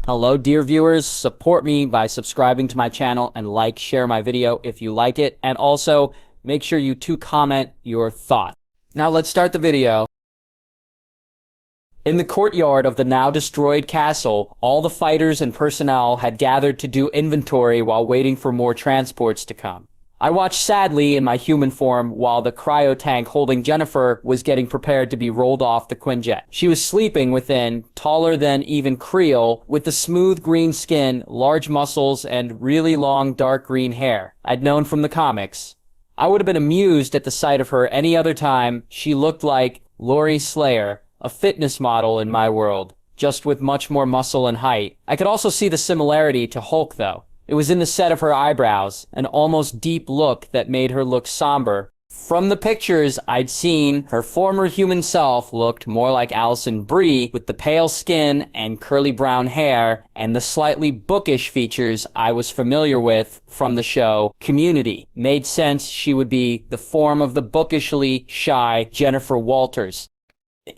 Hello, dear viewers. Support me by subscribing to my channel and share my video if you like it. And also, make sure you comment your thoughts. Now let's start the video. In the courtyard of the now destroyed castle, all the fighters and personnel had gathered to do inventory while waiting for more transports to come. I watched sadly in my human form while the cryo tank holding Jennifer was getting prepared to be rolled off the Quinjet. She was sleeping within, taller than even Creel, with the smooth green skin, large muscles, and really long dark green hair I'd known from the comics. I would have been amused at the sight of her any other time. She looked like Laurie Slayer, a fitness model in my world, just with much more muscle and height. I could also see the similarity to Hulk, though. It was in the set of her eyebrows, an almost deep look that made her look somber. From the pictures I'd seen, her former human self looked more like Alison Brie, with the pale skin and curly brown hair, and the slightly bookish features I was familiar with from the show Community. Made sense she would be the form of the bookishly shy Jennifer Walters.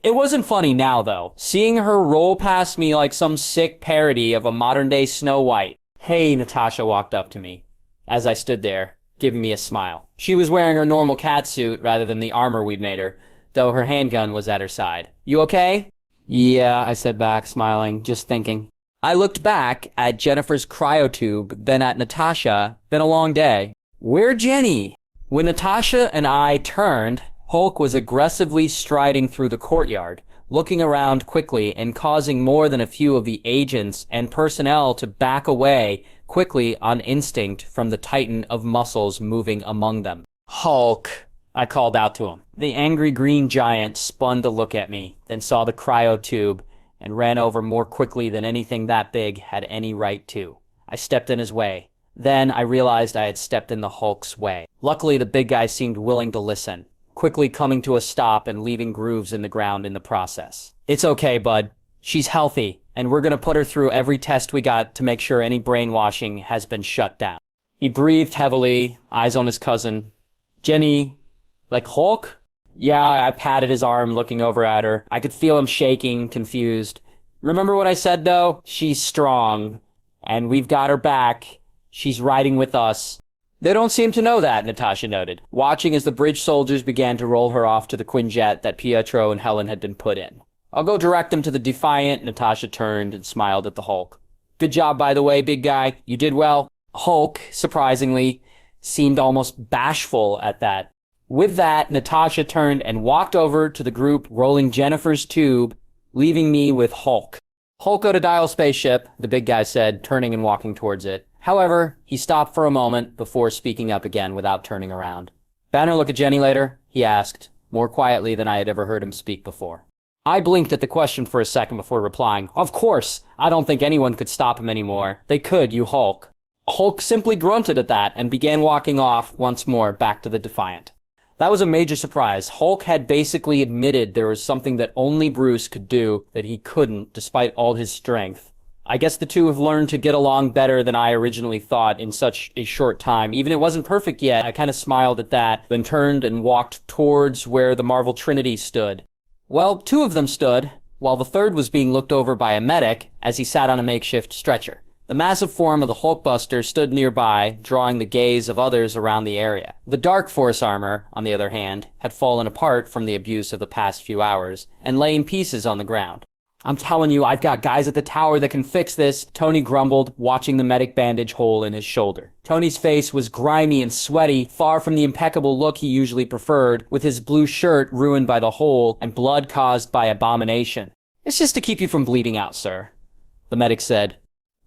It wasn't funny now, though, seeing her roll past me like some sick parody of a modern-day Snow White. "Hey," Natasha walked up to me, as I stood there, giving me a smile. She was wearing her normal catsuit rather than the armor we'd made her, though her handgun was at her side. "You okay?" "Yeah," I said back, smiling, just thinking. I looked back at Jennifer's cryotube, then at Natasha. Been a long day. "Where'd Jenny?" When Natasha and I turned, Hulk was aggressively striding through the courtyard, looking around quickly and causing more than a few of the agents and personnel to back away quickly on instinct from the titan of muscles moving among them. "Hulk," I called out to him. The angry green giant spun to look at me, then saw the cryotube and ran over more quickly than anything that big had any right to. I stepped in his way. Then I realized I had stepped in the Hulk's way. Luckily, the big guy seemed willing to listen, quickly coming to a stop and leaving grooves in the ground in the process. "It's okay, bud. She's healthy, and we're gonna put her through every test we got to make sure any brainwashing has been shut down." He breathed heavily, eyes on his cousin. "Jenny, like Hulk?" Yeah, I patted his arm, looking over at her. I could feel him shaking, confused. "Remember what I said, though? She's strong, and we've got her back. She's riding with us." "They don't seem to know that," Natasha noted, watching as the bridge soldiers began to roll her off to the Quinjet that Pietro and Helen had been put in. "I'll go direct them to the Defiant." Natasha turned and smiled at the Hulk. "Good job, by the way, big guy. You did well." Hulk, surprisingly, seemed almost bashful at that. With that, Natasha turned and walked over to the group rolling Jennifer's tube, leaving me with Hulk. "Hulk, go to dial spaceship," the big guy said, turning and walking towards it. However, he stopped for a moment before speaking up again without turning around. "Banner look at Jenny later?" he asked, more quietly than I had ever heard him speak before. I blinked at the question for a second before replying, "Of course! I don't think anyone could stop him anymore. They could, you Hulk." Hulk simply grunted at that and began walking off once more back to the Defiant. That was a major surprise. Hulk had basically admitted there was something that only Bruce could do that he couldn't, despite all his strength. I guess the two have learned to get along better than I originally thought in such a short time. Even if it wasn't perfect yet, I kind of smiled at that, then turned and walked towards where the Marvel Trinity stood. Well, two of them stood, while the third was being looked over by a medic as he sat on a makeshift stretcher. The massive form of the Hulkbuster stood nearby, drawing the gaze of others around the area. The Dark Force armor, on the other hand, had fallen apart from the abuse of the past few hours, and lay in pieces on the ground. "I'm telling you, I've got guys at the tower that can fix this," Tony grumbled, watching the medic bandage hole in his shoulder. Tony's face was grimy and sweaty, far from the impeccable look he usually preferred, with his blue shirt ruined by the hole and blood caused by abomination. "It's just to keep you from bleeding out, sir," the medic said.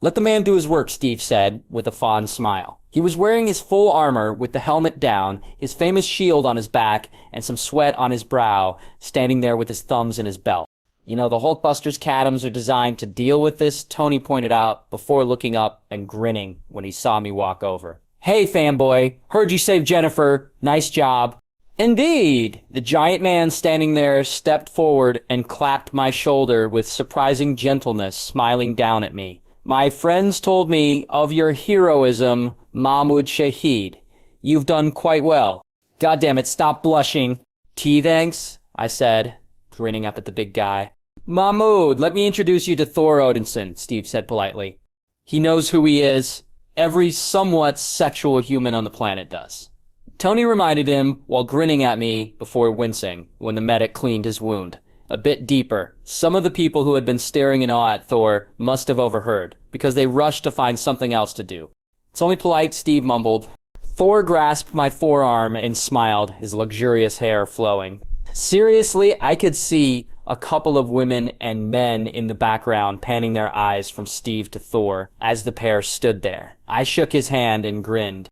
"Let the man do his work," Steve said, with a fond smile. He was wearing his full armor with the helmet down, his famous shield on his back, and some sweat on his brow, standing there with his thumbs in his belt. "You know, the Hulkbuster's Catoms are designed to deal with this," Tony pointed out, before looking up and grinning when he saw me walk over. "Hey, fanboy, heard you saved Jennifer. Nice job." "Indeed!" The giant man standing there stepped forward and clapped my shoulder with surprising gentleness, smiling down at me. "My friends told me of your heroism, Mahmoud Shahid. You've done quite well." "Goddammit, stop blushing." "Tea, thanks," I said, grinning up at the big guy. Mahmoud, let me introduce you to Thor Odinson, Steve said politely. He knows who he is. Every somewhat sexual human on the planet does. Tony reminded him while grinning at me before wincing when the medic cleaned his wound. A bit deeper. Some of the people who had been staring in awe at Thor must have overheard, because they rushed to find something else to do. It's only polite, Steve mumbled. Thor grasped my forearm and smiled, his luxurious hair flowing. Seriously, I could see a couple of women and men in the background panning their eyes from Steve to Thor as the pair stood there. I shook his hand and grinned.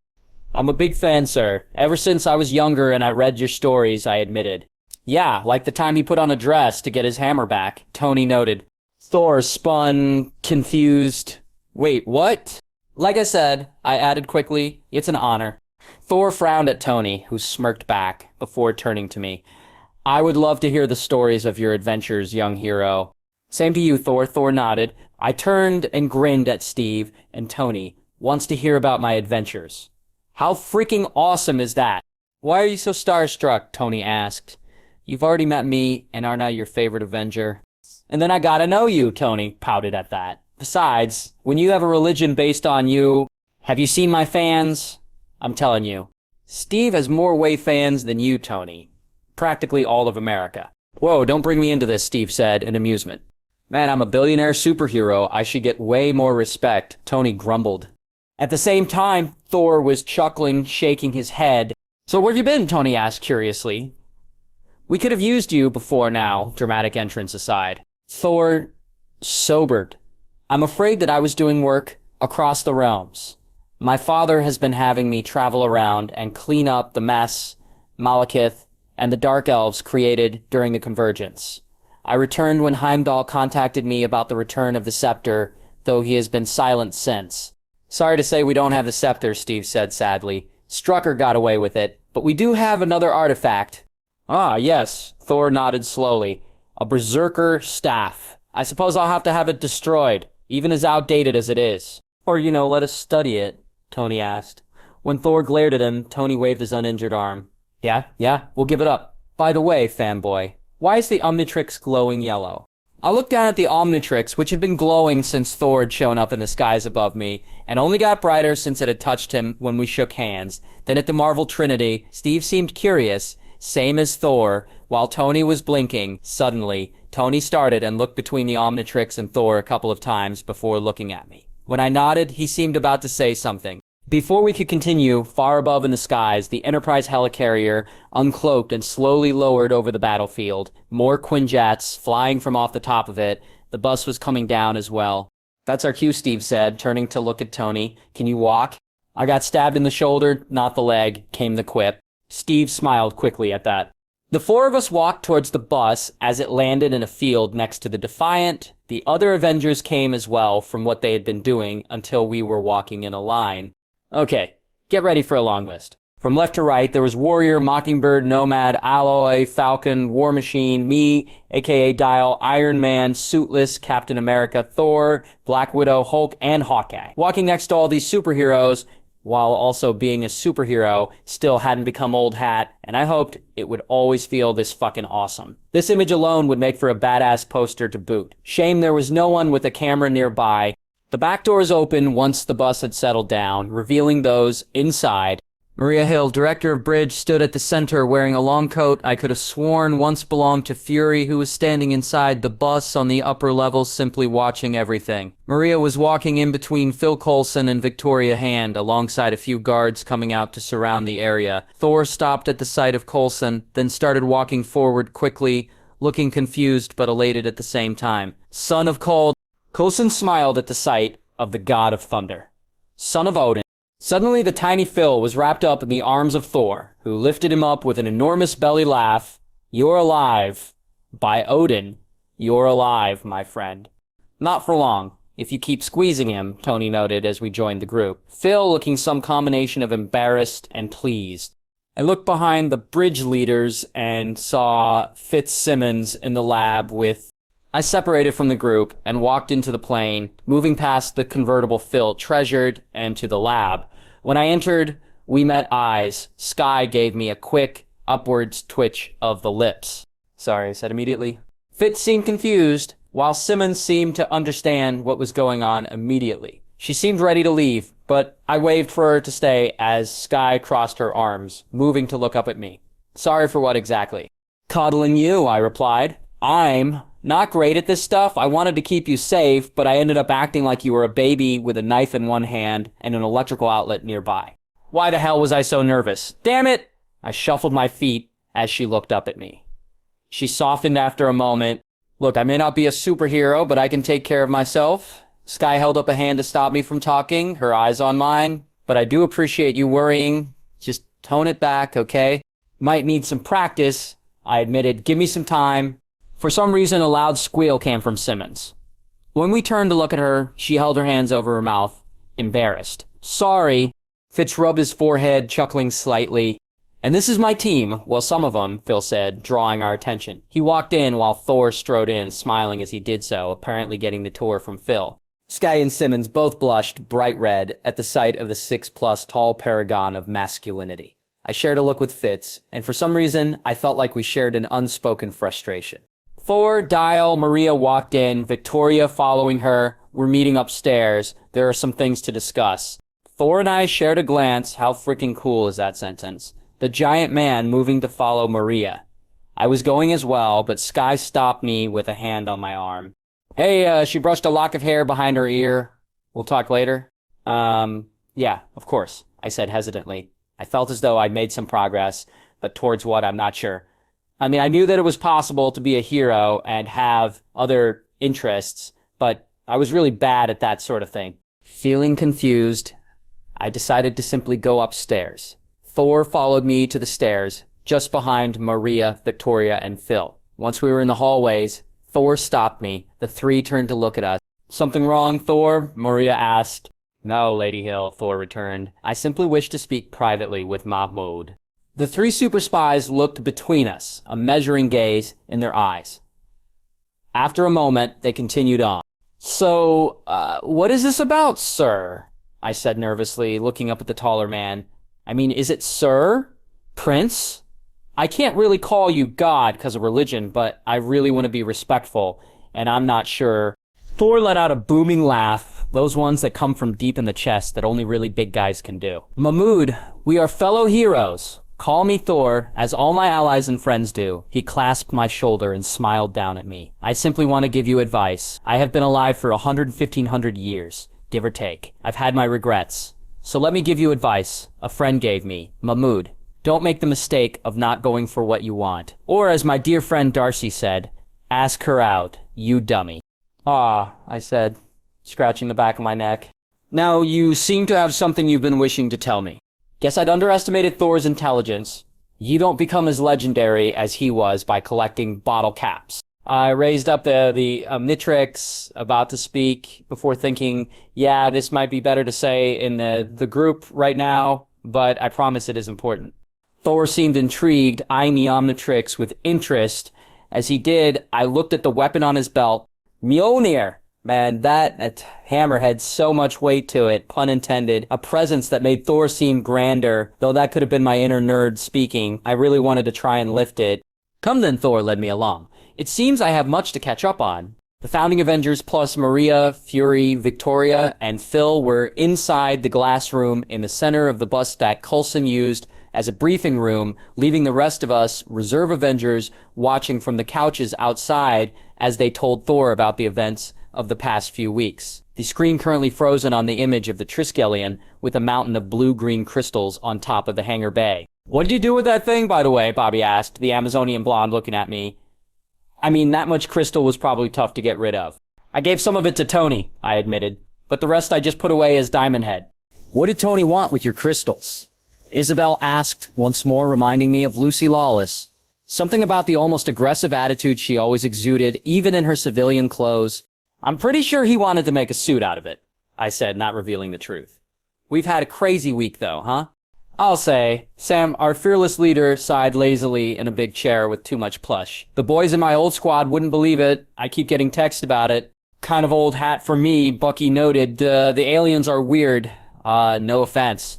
I'm a big fan, sir. Ever since I was younger and I read your stories, I admitted. Yeah, like the time he put on a dress to get his hammer back, Tony noted. Thor spun, confused. Wait, what? Like I said, I added quickly, it's an honor. Thor frowned at Tony, who smirked back, before turning to me. I would love to hear the stories of your adventures, young hero. Same to you, Thor. Thor nodded. I turned and grinned at Steve, and Tony wants to hear about my adventures. How freaking awesome is that? Why are you so starstruck? Tony asked. You've already met me and are now your favorite Avenger. And then I gotta know you, Tony pouted at that. Besides, when you have a religion based on you, have you seen my fans? I'm telling you. Steve has more Way fans than you, Tony. Practically all of America. Whoa, don't bring me into this, Steve said in amusement. Man, I'm a billionaire superhero. I should get way more respect, Tony grumbled. At the same time, Thor was chuckling, shaking his head. So where have you been? Tony asked curiously. We could have used you before now, dramatic entrance aside. Thor sobered. I'm afraid that I was doing work across the realms. My father has been having me travel around and clean up the mess Malekith and the Dark Elves created during the Convergence. I returned when Heimdall contacted me about the return of the scepter, though he has been silent since. Sorry to say we don't have the scepter, Steve said sadly. Strucker got away with it, but we do have another artifact. Ah, yes, Thor nodded slowly. A berserker staff. I suppose I'll have to have it destroyed, even as outdated as it is. Or, let us study it, Tony asked. When Thor glared at him, Tony waved his uninjured arm. Yeah, we'll give it up. By the way, fanboy, why is the Omnitrix glowing yellow? I looked down at the Omnitrix, which had been glowing since Thor had shown up in the skies above me, and only got brighter since it had touched him when we shook hands. Then at the Marvel Trinity, Steve seemed curious, same as Thor. While Tony was blinking, suddenly, Tony started and looked between the Omnitrix and Thor a couple of times before looking at me. When I nodded, he seemed about to say something. Before we could continue, far above in the skies, the Enterprise helicarrier uncloaked and slowly lowered over the battlefield. More Quinjets flying from off the top of it. The bus was coming down as well. That's our cue, Steve said, turning to look at Tony. Can you walk? I got stabbed in the shoulder, not the leg, came the quip. Steve smiled quickly at that. The four of us walked towards the bus as it landed in a field next to the Defiant. The other Avengers came as well from what they had been doing until we were walking in a line. Okay, get ready for a long list. From left to right, there was Warrior, Mockingbird, Nomad, Alloy, Falcon, War Machine, me, aka Dial, Iron Man, Suitless, Captain America, Thor, Black Widow, Hulk, and Hawkeye. Walking next to all these superheroes, while also being a superhero, still hadn't become old hat, and I hoped it would always feel this fucking awesome. This image alone would make for a badass poster to boot. Shame there was no one with a camera nearby. The back doors opened once the bus had settled down, revealing those inside. Maria Hill, director of Bridge, stood at the center wearing a long coat I could have sworn once belonged to Fury, who was standing inside the bus on the upper level simply watching everything. Maria was walking in between Phil Coulson and Victoria Hand, alongside a few guards coming out to surround the area. Thor stopped at the sight of Coulson, then started walking forward quickly, looking confused but elated at the same time. Son of Cold. Coulson smiled at the sight of the god of thunder. Son of Odin. Suddenly the tiny Phil was wrapped up in the arms of Thor, who lifted him up with an enormous belly laugh. You're alive. By Odin, you're alive, my friend. Not for long, if you keep squeezing him, Tony noted as we joined the group. Phil looking some combination of embarrassed and pleased. I looked behind the bridge leaders and saw Fitzsimmons in the lab with... I separated from the group and walked into the plane, moving past the convertible Phil treasured and to the lab. When I entered, we met eyes. Sky gave me a quick, upwards twitch of the lips. Sorry, I said immediately. Fitz seemed confused, while Simmons seemed to understand what was going on immediately. She seemed ready to leave, but I waved for her to stay as Sky crossed her arms, moving to look up at me. Sorry for what exactly? Coddling you, I replied. I'm not great at this stuff. I wanted to keep you safe, but I ended up acting like you were a baby with a knife in one hand and an electrical outlet nearby. Why the hell was I so nervous? Damn it! I shuffled my feet as she looked up at me. She softened after a moment. Look, I may not be a superhero, but I can take care of myself. Sky held up a hand to stop me from talking, her eyes on mine. But I do appreciate you worrying. Just tone it back, okay? Might need some practice, I admitted. Give me some time. For some reason, a loud squeal came from Simmons. When we turned to look at her, she held her hands over her mouth, embarrassed. Sorry. Fitz rubbed his forehead, chuckling slightly. And this is my team. Well, some of them, Phil said, drawing our attention. He walked in while Thor strode in, smiling as he did so, apparently getting the tour from Phil. Sky and Simmons both blushed bright red at the sight of the 6+ tall paragon of masculinity. I shared a look with Fitz, and for some reason, I felt like we shared an unspoken frustration. Thor, Dial, Maria walked in, Victoria following her. We're meeting upstairs. There are some things to discuss. Thor and I shared a glance. How freaking cool is that sentence? The giant man moving to follow Maria. I was going as well, but Sky stopped me with a hand on my arm. Hey, she brushed a lock of hair behind her ear. We'll talk later. Yeah, of course, I said hesitantly. I felt as though I'd made some progress, but towards what, I'm not sure. I mean, I knew that it was possible to be a hero and have other interests, but I was really bad at that sort of thing. Feeling confused, I decided to simply go upstairs. Thor followed me to the stairs, just behind Maria, Victoria, and Phil. Once we were in the hallways, Thor stopped me. The three turned to look at us. Something wrong, Thor? Maria asked. No, Lady Hill, Thor returned. I simply wish to speak privately with Mahmoud. The three super spies looked between us, a measuring gaze in their eyes. After a moment, they continued on. So, what is this about, sir? I said nervously, looking up at the taller man. I mean, is it sir? Prince? I can't really call you God because of religion, but I really want to be respectful, and I'm not sure. Thor let out a booming laugh, those ones that come from deep in the chest that only really big guys can do. Mahmoud, we are fellow heroes. Call me Thor, as all my allies and friends do. He clasped my shoulder and smiled down at me. I simply want to give you advice. I have been alive for 1,500 years, give or take. I've had my regrets. So let me give you advice a friend gave me. Mahmoud, don't make the mistake of not going for what you want. Or as my dear friend Darcy said, ask her out, you dummy. Ah, I said, scratching the back of my neck. Now, you seem to have something you've been wishing to tell me. Guess I'd underestimated Thor's intelligence. You don't become as legendary as he was by collecting bottle caps. I raised up the Omnitrix, about to speak, before thinking, yeah, this might be better to say in the group right now, but I promise it is important. Thor seemed intrigued, eyeing the Omnitrix with interest. As he did, I looked at the weapon on his belt. Mjolnir! Man, that hammer had so much weight to it, pun intended. A presence that made Thor seem grander, though that could have been my inner nerd speaking. I really wanted to try and lift it. Come then, Thor led me along. It seems I have much to catch up on. The founding Avengers plus Maria, Fury, Victoria, and Phil were inside the glass room in the center of the bus that Coulson used as a briefing room, leaving the rest of us, reserve Avengers, watching from the couches outside as they told Thor about the events of the past few weeks. The screen currently frozen on the image of the Triskelion with a mountain of blue-green crystals on top of the hangar bay. What did you do with that thing, by the way? Bobby asked, the Amazonian blonde looking at me. I mean, that much crystal was probably tough to get rid of. I gave some of it to Tony, I admitted, but the rest I just put away as Diamond Head. What did Tony want with your crystals? Isabel asked, once more reminding me of Lucy Lawless. Something about the almost aggressive attitude she always exuded, even in her civilian clothes. I'm pretty sure he wanted to make a suit out of it, I said, not revealing the truth. We've had a crazy week, though, huh? I'll say. Sam, our fearless leader, sighed lazily in a big chair with too much plush. The boys in my old squad wouldn't believe it. I keep getting texts about it. Kind of old hat for me, Bucky noted. The aliens are weird. No offense.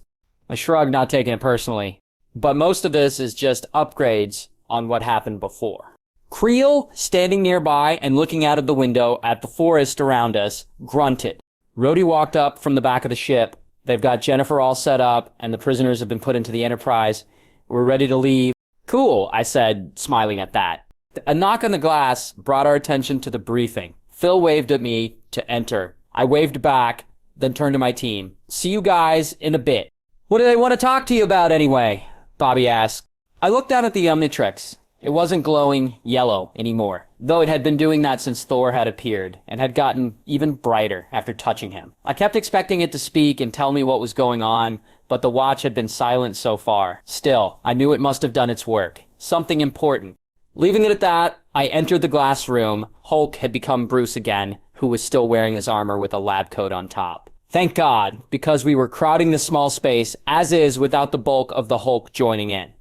I shrugged, not taking it personally. But most of this is just upgrades on what happened before. Creel, standing nearby and looking out of the window at the forest around us, grunted. Rhodey walked up from the back of the ship. They've got Jennifer all set up, and the prisoners have been put into the Enterprise. We're ready to leave. Cool, I said, smiling at that. A knock on the glass brought our attention to the briefing. Phil waved at me to enter. I waved back, then turned to my team. See you guys in a bit. What do they want to talk to you about anyway? Bobby asked. I looked down at the Omnitrix. It wasn't glowing yellow anymore, though it had been doing that since Thor had appeared, and had gotten even brighter after touching him. I kept expecting it to speak and tell me what was going on, but the watch had been silent so far. Still, I knew it must have done its work. Something important. Leaving it at that, I entered the glass room. Hulk had become Bruce again, who was still wearing his armor with a lab coat on top. Thank God, because we were crowding the small space, as is without the bulk of the Hulk joining in.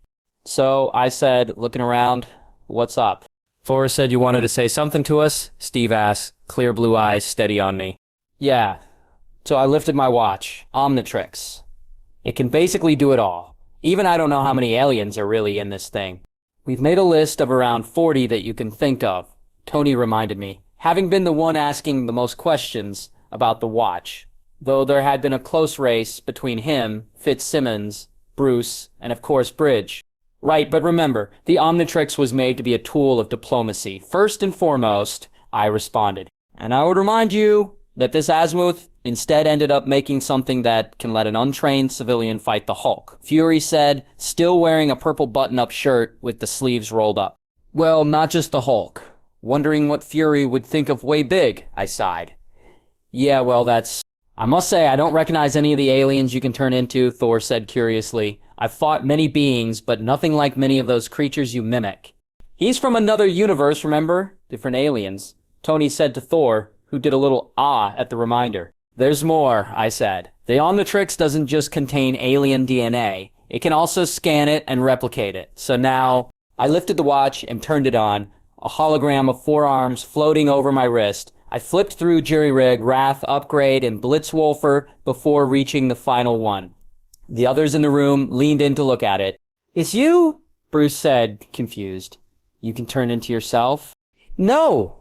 So I said, looking around, what's up? Thor said you wanted to say something to us? Steve asked, clear blue eyes steady on me. Yeah. So I lifted my watch. Omnitrix. It can basically do it all. Even I don't know how many aliens are really in this thing. We've made a list of around 40 that you can think of, Tony reminded me, having been the one asking the most questions about the watch, though there had been a close race between him, Fitzsimmons, Bruce, and of course Bridge. Right, but remember, the Omnitrix was made to be a tool of diplomacy. First and foremost, I responded. And I would remind you that this Azimuth instead ended up making something that can let an untrained civilian fight the Hulk. Fury said, still wearing a purple button-up shirt with the sleeves rolled up. Well, not just the Hulk. Wondering what Fury would think of Way Big, I sighed. Yeah, well, I must say, I don't recognize any of the aliens you can turn into, Thor said curiously. I've fought many beings, but nothing like many of those creatures you mimic. He's from another universe, remember? Different aliens. Tony said to Thor, who did a little ah at the reminder. There's more, I said. The Omnitrix doesn't just contain alien DNA. It can also scan it and replicate it. So now, I lifted the watch and turned it on, a hologram of 4 arms floating over my wrist. I flipped through Jury Rig, Wrath, Upgrade, and Blitzwolfer before reaching the final one. The others in the room leaned in to look at it. It's you? Bruce said, confused. You can turn into yourself? No!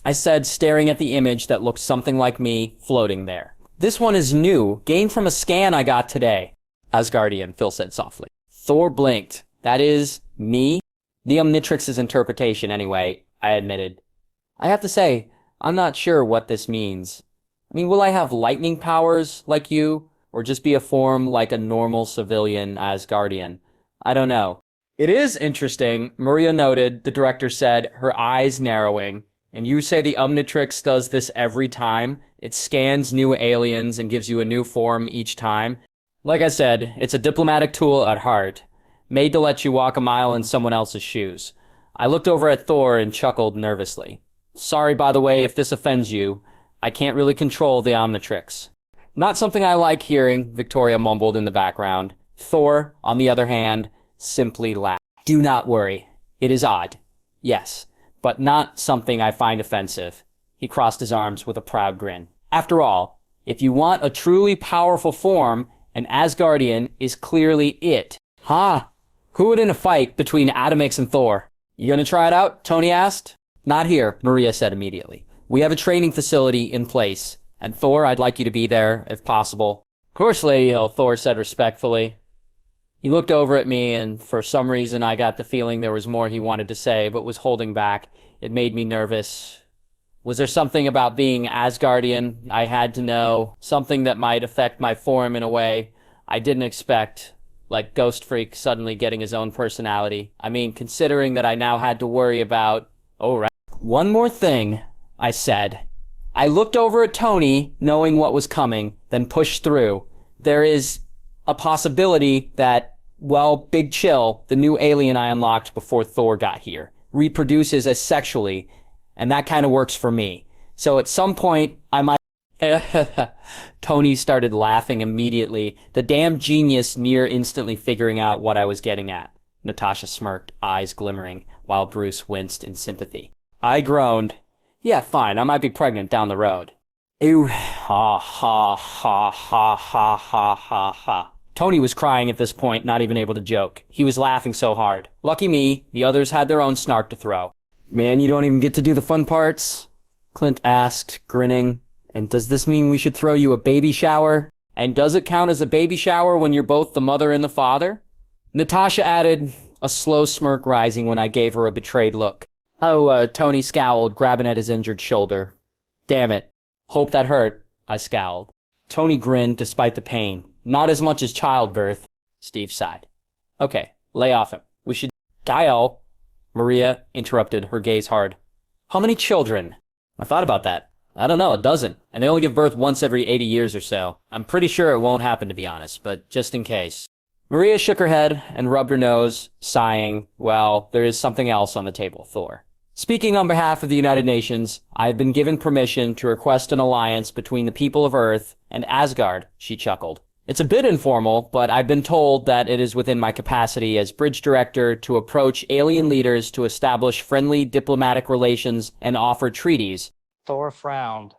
I said, staring at the image that looked something like me floating there. This one is new, gained from a scan I got today. Asgardian, Phil said softly. Thor blinked. That is, me? The Omnitrix's interpretation, anyway, I admitted. I have to say, I'm not sure what this means. I mean, will I have lightning powers like you? Or just be a form like a normal civilian Asgardian? I don't know. It is interesting, Maria noted, the director said, her eyes narrowing. And you say the Omnitrix does this every time? It scans new aliens and gives you a new form each time? Like I said, it's a diplomatic tool at heart, made to let you walk a mile in someone else's shoes. I looked over at Thor and chuckled nervously. Sorry, by the way, if this offends you. I can't really control the Omnitrix. Not something I like hearing, Victoria mumbled in the background. Thor, on the other hand, simply laughed. Do not worry. It is odd. Yes, but not something I find offensive. He crossed his arms with a proud grin. After all, if you want a truly powerful form, an Asgardian is clearly it. Ha! Who would in a fight between Atomix and Thor? You gonna try it out? Tony asked. Not here, Maria said immediately. We have a training facility in place. And Thor, I'd like you to be there, if possible. Of course, Lady Hill, Thor said respectfully. He looked over at me, and for some reason I got the feeling there was more he wanted to say, but was holding back. It made me nervous. Was there something about being Asgardian I had to know? Something that might affect my form in a way I didn't expect? Like Ghost Freak suddenly getting his own personality. I mean, considering that I now had to worry about... Oh, right. One more thing, I said. I looked over at Tony, knowing what was coming, then pushed through. There is a possibility that, well, Big Chill, the new alien I unlocked before Thor got here, reproduces asexually, and that kind of works for me. So at some point, I might... Tony started laughing immediately, the damn genius near instantly figuring out what I was getting at. Natasha smirked, eyes glimmering, while Bruce winced in sympathy. I groaned. Yeah, fine, I might be pregnant down the road. Ew, ha, ha, ha, ha, ha, ha, ha, ha. Tony was crying at this point, not even able to joke. He was laughing so hard. Lucky me, the others had their own snark to throw. Man, you don't even get to do the fun parts? Clint asked, grinning. And does this mean we should throw you a baby shower? And does it count as a baby shower when you're both the mother and the father? Natasha added, a slow smirk rising when I gave her a betrayed look. Oh, Tony scowled, grabbing at his injured shoulder. Damn it. Hope that hurt, I scowled. Tony grinned despite the pain. Not as much as childbirth. Steve sighed. Okay, lay off him. We should... Dial. Maria interrupted, her gaze hard. How many children? I thought about that. I don't know, a dozen. And they only give birth once every 80 years or so. I'm pretty sure it won't happen, to be honest, but just in case. Maria shook her head and rubbed her nose, sighing, well, there is something else on the table, Thor. Speaking on behalf of the United Nations, I have been given permission to request an alliance between the people of Earth and Asgard, she chuckled. It's a bit informal, but I've been told that it is within my capacity as bridge director to approach alien leaders to establish friendly diplomatic relations and offer treaties. Thor frowned.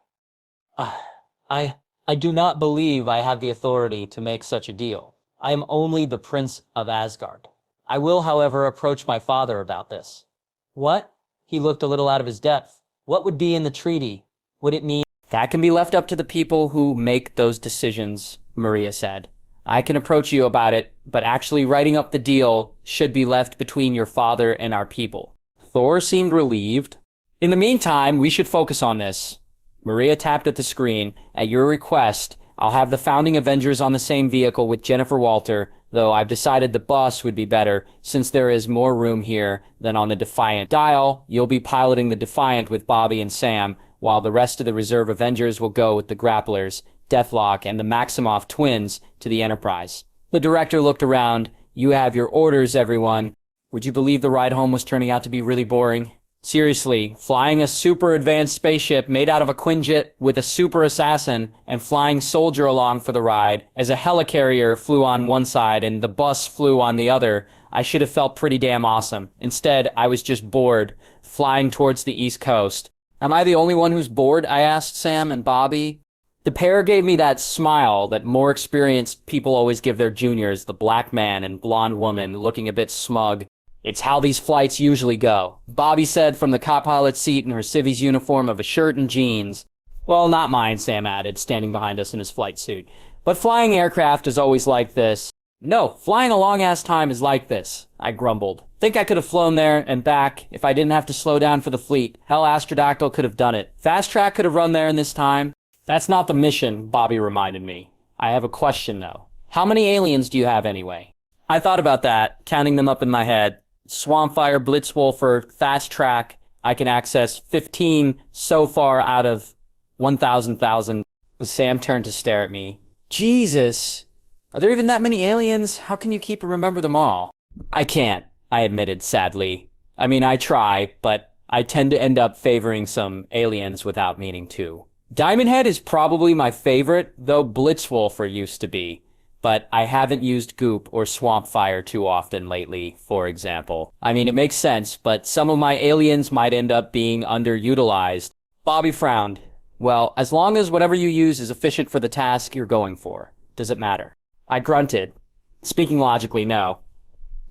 I do not believe I have the authority to make such a deal. I am only the Prince of Asgard. I will, however, approach my father about this. What? He looked a little out of his depth. What would be in the treaty? Would it mean... That can be left up to the people who make those decisions, Maria said. I can approach you about it, but actually writing up the deal should be left between your father and our people. Thor seemed relieved. In the meantime, we should focus on this. Maria tapped at the screen. At your request, I'll have the founding Avengers on the same vehicle with Jennifer Walter, though I've decided the bus would be better since there is more room here than on the Defiant. Dial, you'll be piloting the Defiant with Bobby and Sam, while the rest of the reserve Avengers will go with the Grapplers, Deathlock, and the Maximoff twins to the Enterprise. The director looked around. You have your orders, everyone. Would you believe the ride home was turning out to be really boring? Seriously, flying a super advanced spaceship made out of a Quinjet with a super assassin and flying Soldier along for the ride as a helicarrier flew on one side and the bus flew on the other, I should have felt pretty damn awesome. Instead, I was just bored, flying towards the East Coast. Am I the only one who's bored? I asked Sam and Bobby. The pair gave me that smile that more experienced people always give their juniors, the black man and blonde woman looking a bit smug. It's how these flights usually go, Bobby said from the co-pilot's seat in her civvies uniform of a shirt and jeans. Well, not mine, Sam added, standing behind us in his flight suit. But flying aircraft is always like this. No, flying a long-ass time is like this, I grumbled. Think I could have flown there and back if I didn't have to slow down for the fleet. Hell, Astrodactyl could have done it. Fast Track could have run there in this time. That's not the mission, Bobby reminded me. I have a question, though. How many aliens do you have anyway? I thought about that, counting them up in my head. Swampfire, Blitzwolfer, Fast Track. I can access 15 so far out of 1,000,000. Sam turned to stare at me. Jesus! Are there even that many aliens? How can you keep and remember them all? I can't, I admitted sadly. I mean, I try, but I tend to end up favoring some aliens without meaning to. Diamond Head is probably my favorite, though Blitzwolfer used to be. But I haven't used Goop or Swampfire too often lately, for example. I mean, it makes sense, but some of my aliens might end up being underutilized. Bobby frowned. Well, as long as whatever you use is efficient for the task you're going for. Does it matter? I grunted. Speaking logically, no.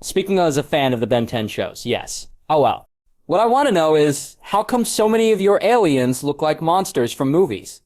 Speaking as a fan of the Ben 10 shows, yes. Oh well. What I want to know is, how come so many of your aliens look like monsters from movies?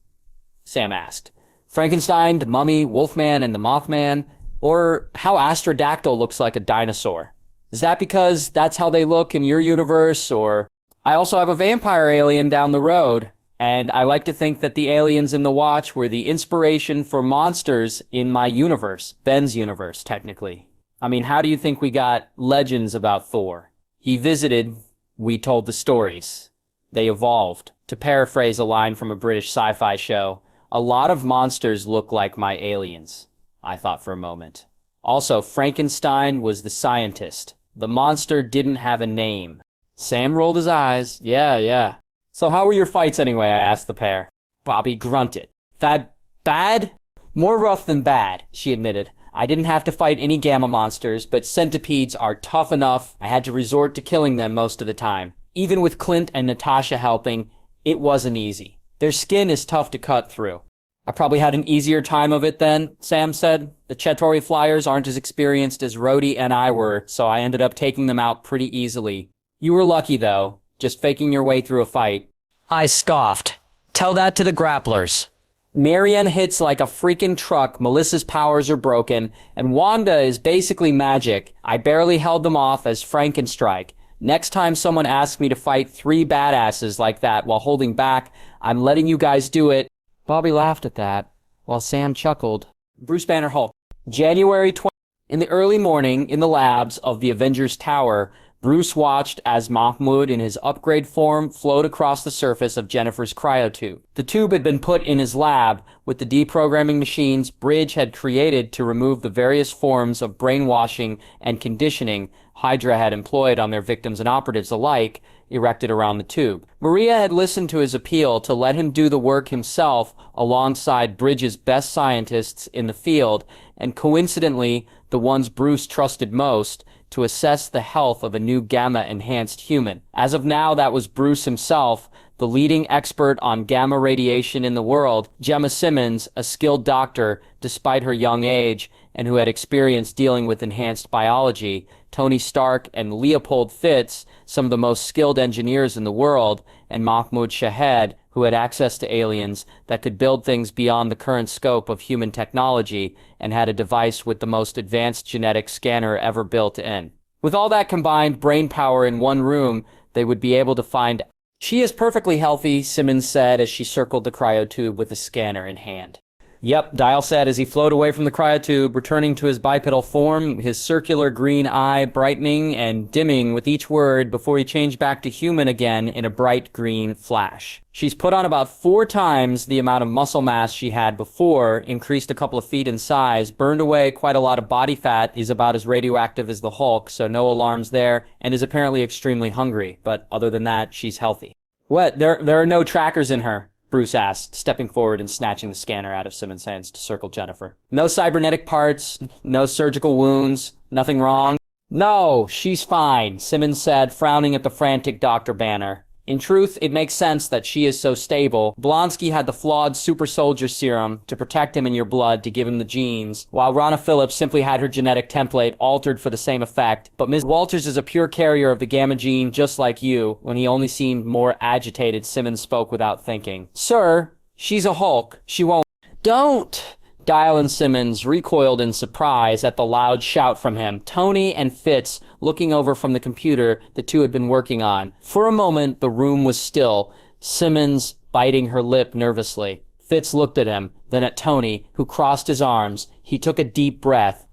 Sam asked. Frankenstein, the Mummy, Wolfman, and the Mothman, or how Astrodactyl looks like a dinosaur. Is that because that's how they look in your universe, or... I also have a vampire alien down the road, and I like to think that the aliens in the Watch were the inspiration for monsters in my universe, Ben's universe, technically. I mean, how do you think we got legends about Thor? He visited, we told the stories. They evolved. To paraphrase a line from a British sci-fi show, a lot of monsters look like my aliens, I thought for a moment. Also, Frankenstein was the scientist. The monster didn't have a name. Sam rolled his eyes. Yeah. So how were your fights anyway, I asked the pair. Bobby grunted. That bad? More rough than bad, she admitted. I didn't have to fight any gamma monsters, but centipedes are tough enough. I had to resort to killing them most of the time. Even with Clint and Natasha helping, it wasn't easy. Their skin is tough to cut through. I probably had an easier time of it then, Sam said. The Chitauri flyers aren't as experienced as Rhodey and I were, so I ended up taking them out pretty easily. You were lucky, though. just faking your way through a fight. I scoffed. Tell that to the grapplers. Marianne hits like a freaking truck, Melissa's powers are broken, and Wanda is basically magic. I barely held them off as Frankenstrike. Next time someone asks me to fight 3 badasses like that while holding back, I'm letting you guys do it. Bobby laughed at that, while Sam chuckled. Bruce Banner Hulk. January 20th. In the early morning, in the labs of the Avengers Tower, Bruce watched as Mahmoud in his upgrade form flowed across the surface of Jennifer's cryotube. The tube had been put in his lab with the deprogramming machines Bridge had created to remove the various forms of brainwashing and conditioning Hydra had employed on their victims and operatives alike, erected around the tube. Maria had listened to his appeal to let him do the work himself alongside Bridge's best scientists in the field, and coincidentally, the ones Bruce trusted most, to assess the health of a new gamma-enhanced human. As of now, that was Bruce himself, the leading expert on gamma radiation in the world, Gemma Simmons, a skilled doctor despite her young age, and who had experience dealing with enhanced biology, Tony Stark and Leopold Fitz, some of the most skilled engineers in the world, and Mahmoud Shahed, who had access to aliens that could build things beyond the current scope of human technology and had a device with the most advanced genetic scanner ever built in. With all that combined brain power in one room, they would be able to find... She is perfectly healthy, Simmons said as she circled the cryotube with the scanner in hand. Yep, Dial said as he flowed away from the cryotube, returning to his bipedal form, his circular green eye brightening and dimming with each word before he changed back to human again in a bright green flash. She's put on about 4 times the amount of muscle mass she had before, increased a couple of feet in size, burned away quite a lot of body fat, is about as radioactive as the Hulk, so no alarms there, and is apparently extremely hungry, but other than that, she's healthy. What? There are no trackers in her? Bruce asked, stepping forward and snatching the scanner out of Simmons' hands to circle Jennifer. No cybernetic parts, no surgical wounds, nothing wrong? No, she's fine, Simmons said, frowning at the frantic Dr. Banner. In truth, it makes sense that she is so stable. Blonsky had the flawed super soldier serum to protect him in your blood to give him the genes, while Rana Phillips simply had her genetic template altered for the same effect. But Ms. Walters is a pure carrier of the gamma gene just like you. When he only seemed more agitated, Simmons spoke without thinking. Sir, she's a Hulk. She won't... Don't! Dial and Simmons recoiled in surprise at the loud shout from him, Tony and Fitz looking over from the computer the two had been working on. For a moment, the room was still, Simmons biting her lip nervously. Fitz looked at him, then at Tony, who crossed his arms. He took a deep breath.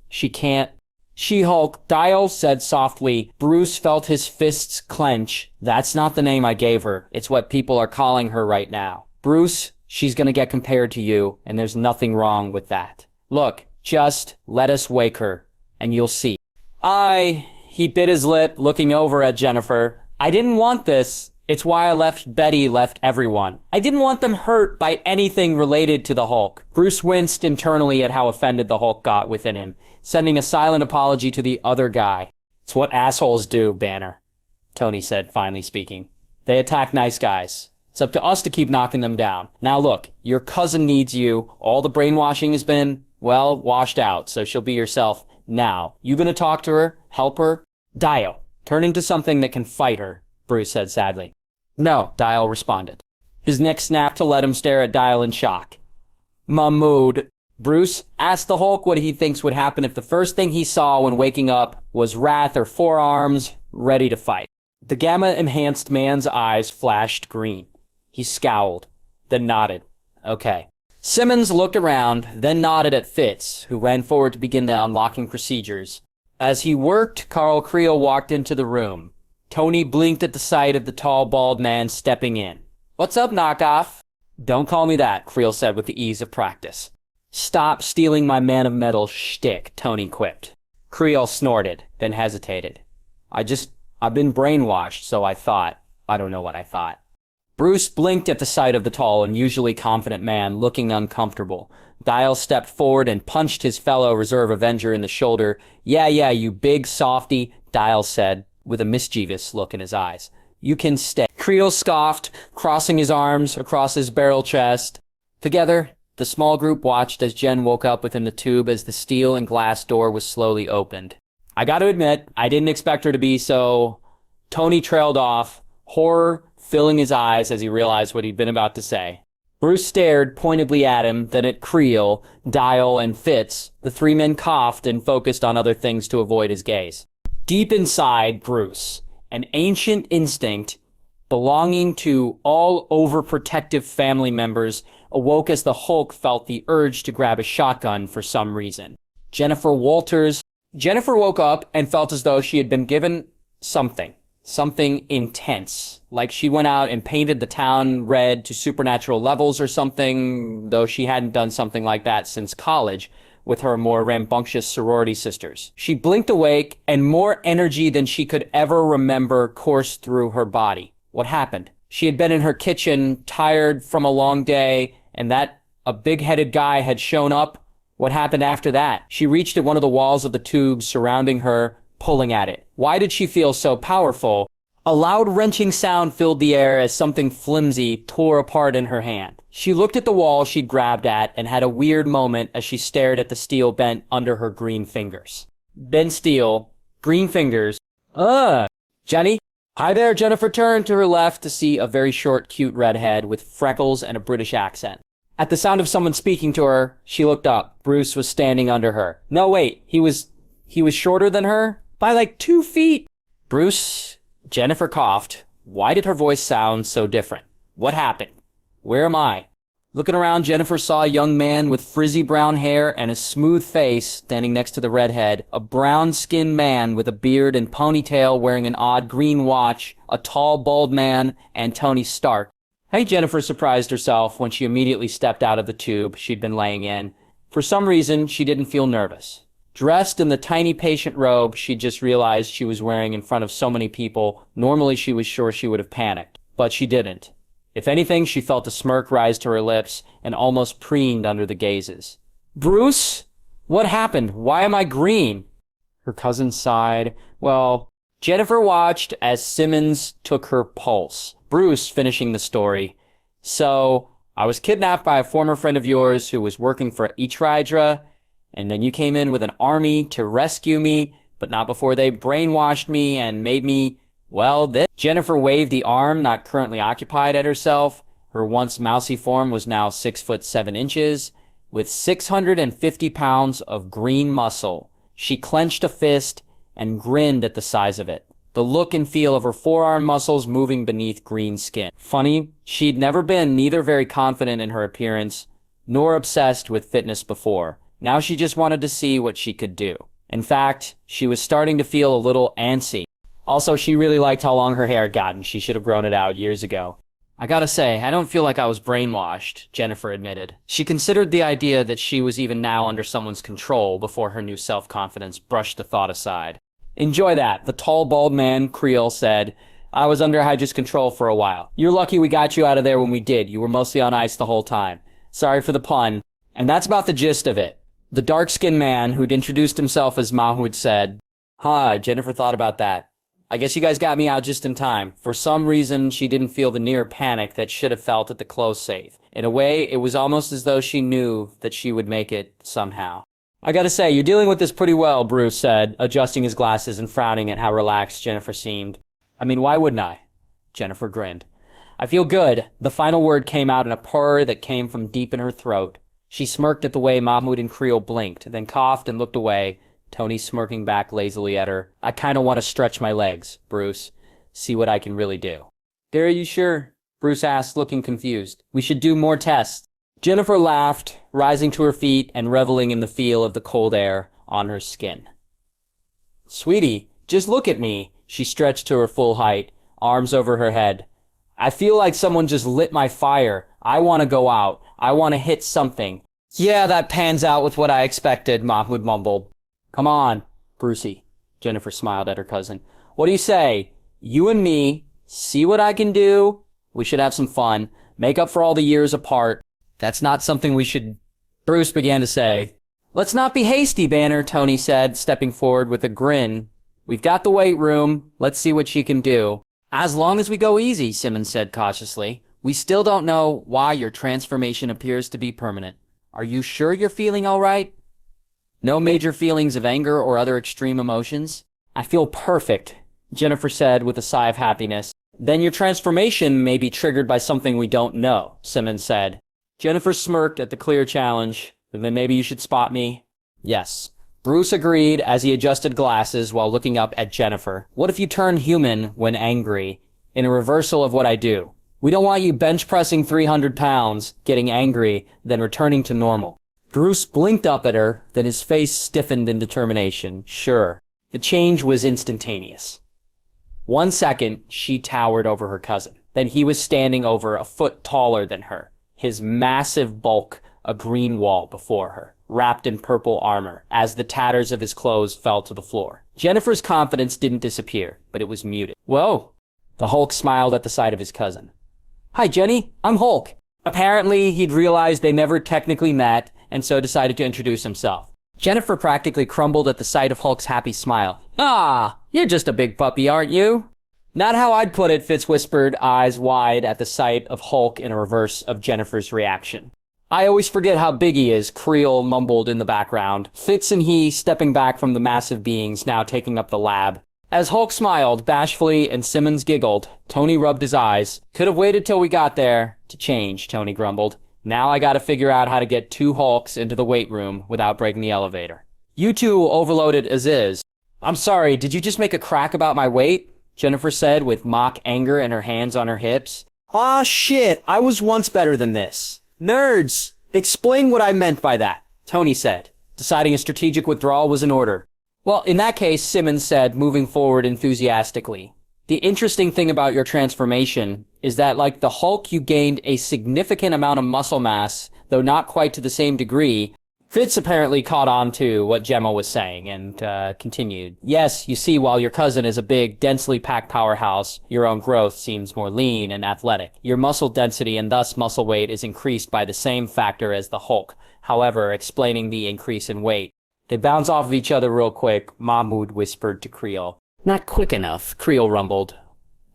She can't... She-Hulk, Dial said softly. Bruce felt his fists clench. That's not the name I gave her. It's what people are calling her right now. Bruce... She's gonna get compared to you, and there's nothing wrong with that. Look, just let us wake her, and you'll see. He bit his lip, looking over at Jennifer. I didn't want this. It's why I left Betty, left everyone. I didn't want them hurt by anything related to the Hulk. Bruce winced internally at how offended the Hulk got within him, sending a silent apology to the other guy. It's what assholes do, Banner, Tony said, finally speaking. They attack nice guys. It's up to us to keep knocking them down. Now look, your cousin needs you. All the brainwashing has been, well, washed out, so she'll be herself now. You gonna talk to her? Help her? Dial, turn into something that can fight her, Bruce said sadly. No, Dial responded. His neck snapped to let him stare at Dial in shock. Mahmoud. Bruce asked the Hulk what he thinks would happen if the first thing he saw when waking up was Wrath or 4 arms, ready to fight. The gamma-enhanced man's eyes flashed green. He scowled, then nodded. Okay. Simmons looked around, then nodded at Fitz, who ran forward to begin the unlocking procedures. As he worked, Carl Creel walked into the room. Tony blinked at the sight of the tall, bald man stepping in. What's up, knockoff? Don't call me that, Creel said with the ease of practice. Stop stealing my Man of Metal shtick, Tony quipped. Creel snorted, then hesitated. I've been brainwashed, so I thought. I don't know what I thought. Bruce blinked at the sight of the tall, unusually confident man, looking uncomfortable. Dial stepped forward and punched his fellow Reserve Avenger in the shoulder. Yeah, you big softy, Dial said, with a mischievous look in his eyes. You can stay. Creel scoffed, crossing his arms across his barrel chest. Together, the small group watched as Jen woke up within the tube as the steel and glass door was slowly opened. I gotta admit, I didn't expect her to be so... Tony trailed off, horror filling his eyes as he realized what he'd been about to say. Bruce stared pointedly at him, then at Creel, Dial, and Fitz. The three men coughed and focused on other things to avoid his gaze. Deep inside Bruce, an ancient instinct belonging to all overprotective family members awoke as the Hulk felt the urge to grab a shotgun for some reason. Jennifer woke up and felt as though she had been given something intense. Like she went out and painted the town red to supernatural levels or something, though she hadn't done something like that since college with her more rambunctious sorority sisters. She blinked awake, and more energy than she could ever remember coursed through her body. What happened? She had been in her kitchen, tired from a long day, and that a big-headed guy had shown up. What happened after that? She reached at one of the walls of the tubes surrounding her, pulling at it. Why did she feel so powerful? A loud wrenching sound filled the air as something flimsy tore apart in her hand. She looked at the wall she'd grabbed at and had a weird moment as she stared at the steel bent under her green fingers. Bent steel, green fingers. Jenny? Hi there. Jennifer turned to her left to see a very short, cute redhead with freckles and a British accent. At the sound of someone speaking to her, she looked up. Bruce was standing under her. No, wait, he was shorter than her? By like 2 feet. Bruce, Jennifer coughed. Why did her voice sound so different? What happened? Where am I? Looking around, Jennifer saw a young man with frizzy brown hair and a smooth face standing next to the redhead, a brown-skinned man with a beard and ponytail wearing an odd green watch, a tall, bald man, and Tony Stark. Hey, Jennifer surprised herself when she immediately stepped out of the tube she'd been laying in. For some reason, she didn't feel nervous. Dressed in the tiny patient robe she'd just realized she was wearing in front of so many people, normally she was sure she would have panicked, but she didn't. If anything, she felt a smirk rise to her lips and almost preened under the gazes. Bruce? What happened? Why am I green? Her cousin sighed. Well, Jennifer watched as Simmons took her pulse. Bruce finishing the story. So, I was kidnapped by a former friend of yours who was working for Hydra, and then you came in with an army to rescue me, but not before they brainwashed me and made me, well, this. Jennifer waved the arm not currently occupied at herself. Her once mousy form was now 6'7" with 650 pounds of green muscle. She clenched a fist and grinned at the size of it, the look and feel of her forearm muscles moving beneath green skin. Funny, she'd never been neither very confident in her appearance nor obsessed with fitness before. Now she just wanted to see what she could do. In fact, she was starting to feel a little antsy. Also, she really liked how long her hair had gotten. She should have grown it out years ago. I gotta say, I don't feel like I was brainwashed, Jennifer admitted. She considered the idea that she was even now under someone's control before her new self-confidence brushed the thought aside. Enjoy that, the tall, bald man, Creel, said. I was under Hydra's control for a while. You're lucky we got you out of there when we did. You were mostly on ice the whole time. Sorry for the pun. And that's about the gist of it. The dark-skinned man, who'd introduced himself as Mahmoud, said, Hi, Jennifer thought about that. I guess you guys got me out just in time. For some reason, she didn't feel the near panic that should have felt at the close safe. In a way, it was almost as though she knew that she would make it somehow. I gotta say, you're dealing with this pretty well, Bruce said, adjusting his glasses and frowning at how relaxed Jennifer seemed. I mean, why wouldn't I? Jennifer grinned. I feel good. The final word came out in a purr that came from deep in her throat. She smirked at the way Mahmoud and Creel blinked, then coughed and looked away, Tony smirking back lazily at her. I kinda want to stretch my legs, Bruce. See what I can really do. Are you sure? Bruce asked, looking confused. We should do more tests. Jennifer laughed, rising to her feet and reveling in the feel of the cold air on her skin. Sweetie, just look at me. She stretched to her full height, arms over her head. I feel like someone just lit my fire. I want to go out. I want to hit something. Yeah, that pans out with what I expected, Mahmoud mumbled. Come on, Brucey. Jennifer smiled at her cousin. What do you say? You and me, see what I can do? We should have some fun. Make up for all the years apart. That's not something we should... Bruce began to say. Let's not be hasty, Banner, Tony said, stepping forward with a grin. We've got the weight room. Let's see what she can do. As long as we go easy, Simmons said cautiously. We still don't know why your transformation appears to be permanent. Are you sure you're feeling all right? No major feelings of anger or other extreme emotions? I feel perfect. Jennifer said with a sigh of happiness. Then your transformation may be triggered by something we don't know, Simmons said. Jennifer smirked at the clear challenge. Then maybe you should spot me. Yes. Bruce agreed as he adjusted glasses while looking up at Jennifer. What if you turn human when angry, in a reversal of what I do? We don't want you bench pressing 300 pounds, getting angry, then returning to normal. Bruce blinked up at her, then his face stiffened in determination. Sure. The change was instantaneous. 1 second, she towered over her cousin. Then he was standing over a foot taller than her, his massive bulk a green wall before her, wrapped in purple armor, as the tatters of his clothes fell to the floor. Jennifer's confidence didn't disappear, but it was muted. Whoa! The Hulk smiled at the sight of his cousin. Hi, Jenny. I'm Hulk. Apparently, he'd realized they never technically met, and so decided to introduce himself. Jennifer practically crumbled at the sight of Hulk's happy smile. Ah, you're just a big puppy, aren't you? Not how I'd put it, Fitz whispered, eyes wide at the sight of Hulk in a reverse of Jennifer's reaction. I always forget how big he is, Creel mumbled in the background. Fitz and he stepping back from the massive beings now taking up the lab. As Hulk smiled bashfully and Simmons giggled, Tony rubbed his eyes. Could have waited till we got there to change, Tony grumbled. Now I gotta figure out how to get 2 Hulks into the weight room without breaking the elevator. You two overloaded as is. I'm sorry, did you just make a crack about my weight? Jennifer said with mock anger and her hands on her hips. Aw shit, I was once better than this. Nerds! Explain what I meant by that, Tony said, deciding a strategic withdrawal was in order. Well, in that case, Simmons said, moving forward enthusiastically. The interesting thing about your transformation is that, like the Hulk, you gained a significant amount of muscle mass, though not quite to the same degree. Fitz apparently caught on to what Gemma was saying and continued. Yes, you see, while your cousin is a big, densely packed powerhouse, your own growth seems more lean and athletic. Your muscle density and thus muscle weight is increased by the same factor as the Hulk, however, explaining the increase in weight. They bounce off of each other real quick, Mahmoud whispered to Creel. Not quick enough, Creel rumbled,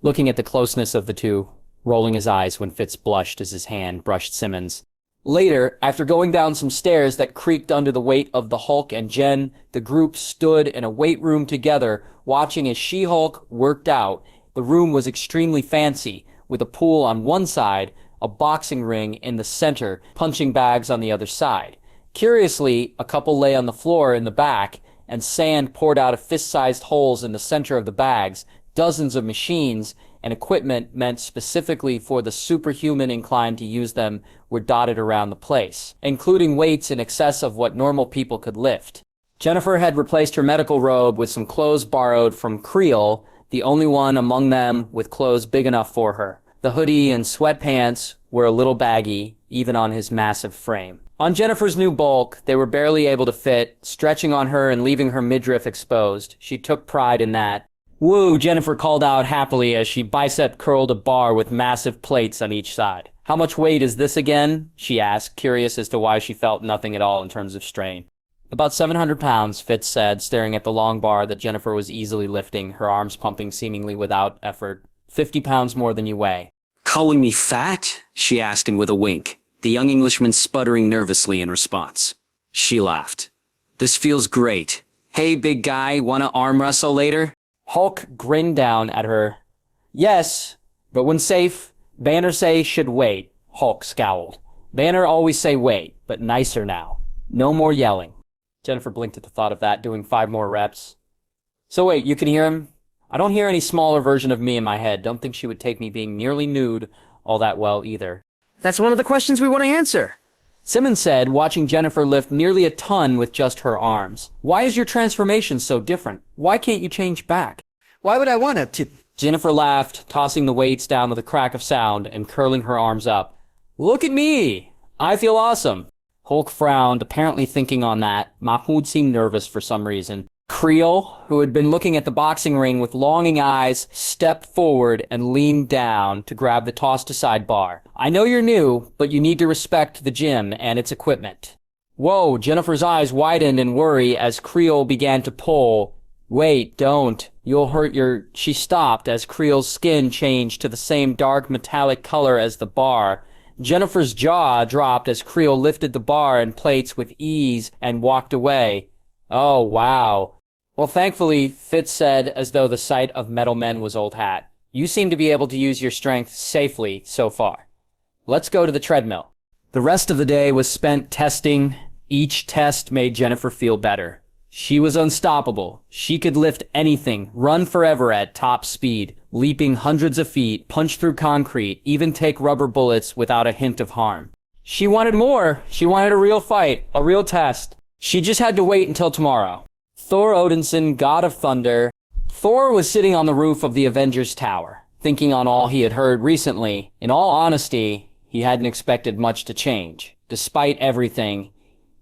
looking at the closeness of the two, rolling his eyes when Fitz blushed as his hand brushed Simmons. Later, after going down some stairs that creaked under the weight of the Hulk and Jen, the group stood in a weight room together, watching as She-Hulk worked out. The room was extremely fancy, with a pool on one side, a boxing ring in the center, punching bags on the other side. Curiously, a couple lay on the floor in the back, and sand poured out of fist-sized holes in the center of the bags. Dozens of machines and equipment meant specifically for the superhuman inclined to use them were dotted around the place, including weights in excess of what normal people could lift. Jennifer had replaced her medical robe with some clothes borrowed from Creel, the only one among them with clothes big enough for her. The hoodie and sweatpants were a little baggy, even on his massive frame. On Jennifer's new bulk, they were barely able to fit, stretching on her and leaving her midriff exposed. She took pride in that. Woo, Jennifer called out happily as she bicep curled a bar with massive plates on each side. How much weight is this again? She asked, curious as to why she felt nothing at all in terms of strain. About 700 pounds, Fitz said, staring at the long bar that Jennifer was easily lifting, her arms pumping seemingly without effort. 50 pounds more than you weigh. Calling me fat? She asked him with a wink, the young Englishman sputtering nervously in response. She laughed. This feels great. Hey, big guy, wanna arm wrestle later? Hulk grinned down at her. Yes, but when safe, Banner say should wait. Hulk scowled. Banner always say wait, but nicer now. No more yelling. Jennifer blinked at the thought of that, doing 5 more reps. So wait, you can hear him? I don't hear any smaller version of me in my head. Don't think she would take me being nearly nude all that well either. That's one of the questions we want to answer. Simmons said, watching Jennifer lift nearly a ton with just her arms. Why is your transformation so different? Why can't you change back? Why would I want to? Jennifer laughed, tossing the weights down with a crack of sound and curling her arms up. Look at me! I feel awesome. Hulk frowned, apparently thinking on that. Mahmoud seemed nervous for some reason. Creel, who had been looking at the boxing ring with longing eyes, stepped forward and leaned down to grab the tossed-aside bar. I know you're new, but you need to respect the gym and its equipment. Whoa, Jennifer's eyes widened in worry as Creel began to pull. Wait, don't. You'll hurt your... She stopped as Creel's skin changed to the same dark metallic color as the bar. Jennifer's jaw dropped as Creel lifted the bar and plates with ease and walked away. Oh, wow. Well, thankfully, Fitz said, as though the sight of metal men was old hat. You seem to be able to use your strength safely so far. Let's go to the treadmill. The rest of the day was spent testing. Each test made Jennifer feel better. She was unstoppable. She could lift anything, run forever at top speed, leaping hundreds of feet, punch through concrete, even take rubber bullets without a hint of harm. She wanted more. She wanted a real fight, a real test. She just had to wait until tomorrow. Thor Odinson, god of thunder. Thor was sitting on the roof of the Avengers Tower, thinking on all he had heard recently. In all honesty, he hadn't expected much to change. Despite everything,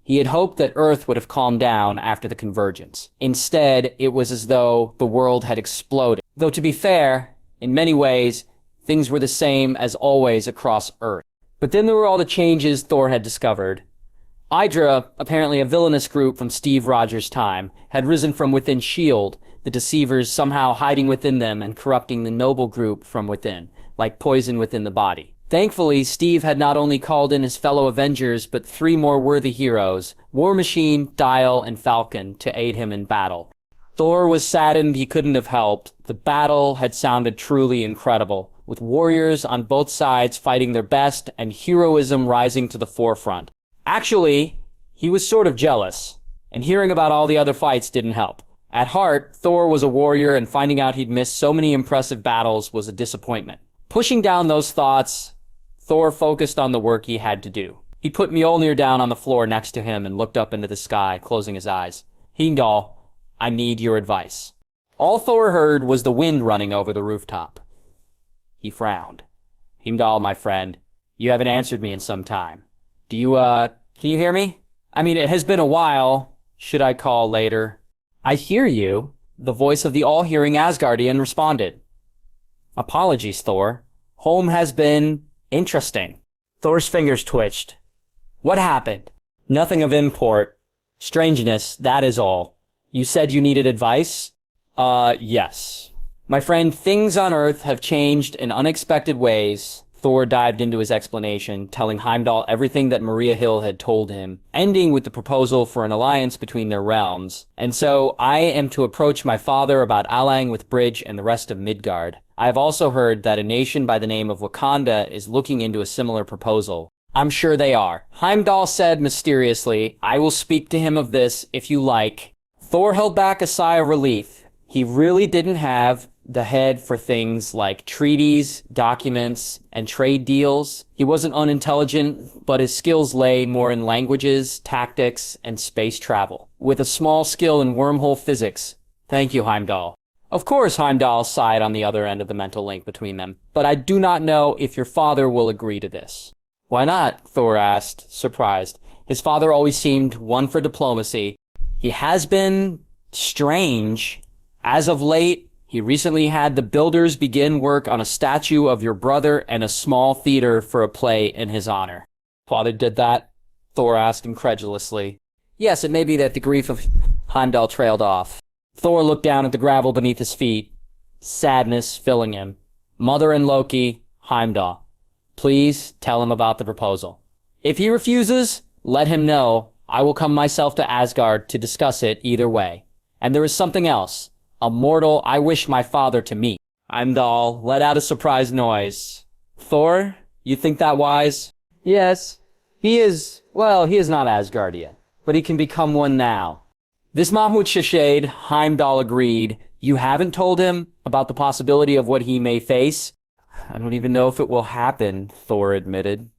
he had hoped that Earth would have calmed down after the convergence. Instead, it was as though the world had exploded. Though to be fair, in many ways, things were the same as always across Earth. But then there were all the changes Thor had discovered. Hydra, apparently a villainous group from Steve Rogers' time, had risen from within S.H.I.E.L.D., the deceivers somehow hiding within them and corrupting the noble group from within, like poison within the body. Thankfully, Steve had not only called in his fellow Avengers, but 3 more worthy heroes, War Machine, Dial, and Falcon, to aid him in battle. Thor was saddened he couldn't have helped. The battle had sounded truly incredible, with warriors on both sides fighting their best and heroism rising to the forefront. Actually, he was sort of jealous, and hearing about all the other fights didn't help. At heart, Thor was a warrior, and finding out he'd missed so many impressive battles was a disappointment. Pushing down those thoughts, Thor focused on the work he had to do. He put Mjolnir down on the floor next to him and looked up into the sky, closing his eyes. Heimdall, I need your advice. All Thor heard was the wind running over the rooftop. He frowned. Heimdall, my friend, you haven't answered me in some time. Can you hear me? I mean, it has been a while. Should I call later? I hear you, the voice of the all-hearing Asgardian responded. Apologies, Thor. Home has been interesting. Thor's fingers twitched. What happened? Nothing of import. Strangeness, that is all. You said you needed advice? Yes. My friend, things on Earth have changed in unexpected ways. Thor dived into his explanation, telling Heimdall everything that Maria Hill had told him, ending with the proposal for an alliance between their realms. And so I am to approach my father about allying with Bridge and the rest of Midgard. I have also heard that a nation by the name of Wakanda is looking into a similar proposal. I'm sure they are. Heimdall said mysteriously, I will speak to him of this if you like. Thor held back a sigh of relief. He really didn't have the head for things like treaties, documents, and trade deals. He wasn't unintelligent, but his skills lay more in languages, tactics, and space travel, with a small skill in wormhole physics. Thank you, Heimdall. Of course, Heimdall sighed on the other end of the mental link between them, but I do not know if your father will agree to this. Why not? Thor asked, surprised. His father always seemed one for diplomacy. He has been strange. As of late, he recently had the builders begin work on a statue of your brother and a small theater for a play in his honor. Father did that? Thor asked incredulously. Yes, it may be that the grief of Heimdall trailed off. Thor looked down at the gravel beneath his feet, sadness filling him. Mother and Loki, Heimdall. Please tell him about the proposal. If he refuses, let him know. I will come myself to Asgard to discuss it either way. And there is something else. A mortal I wish my father to meet. Heimdall let out a surprised noise. Thor, you think that wise? Yes. He is not Asgardian, but he can become one now. This Mahmoud Shashade, Heimdall agreed. You haven't told him about the possibility of what he may face? I don't even know if it will happen, Thor admitted.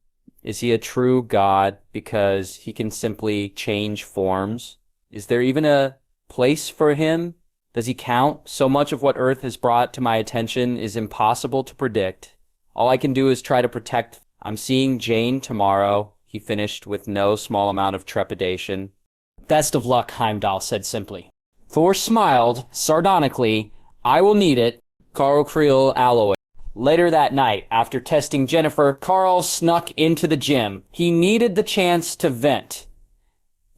Is he a true god because he can simply change forms? Is there even a place for him? Does he count? So much of what Earth has brought to my attention is impossible to predict. All I can do is try to protect. I'm seeing Jane tomorrow, he finished with no small amount of trepidation. Best of luck, Heimdall said simply. Thor smiled, sardonically. I will need it. Carl Creel alloy. Later that night, after testing Jennifer, Carl snuck into the gym. He needed the chance to vent.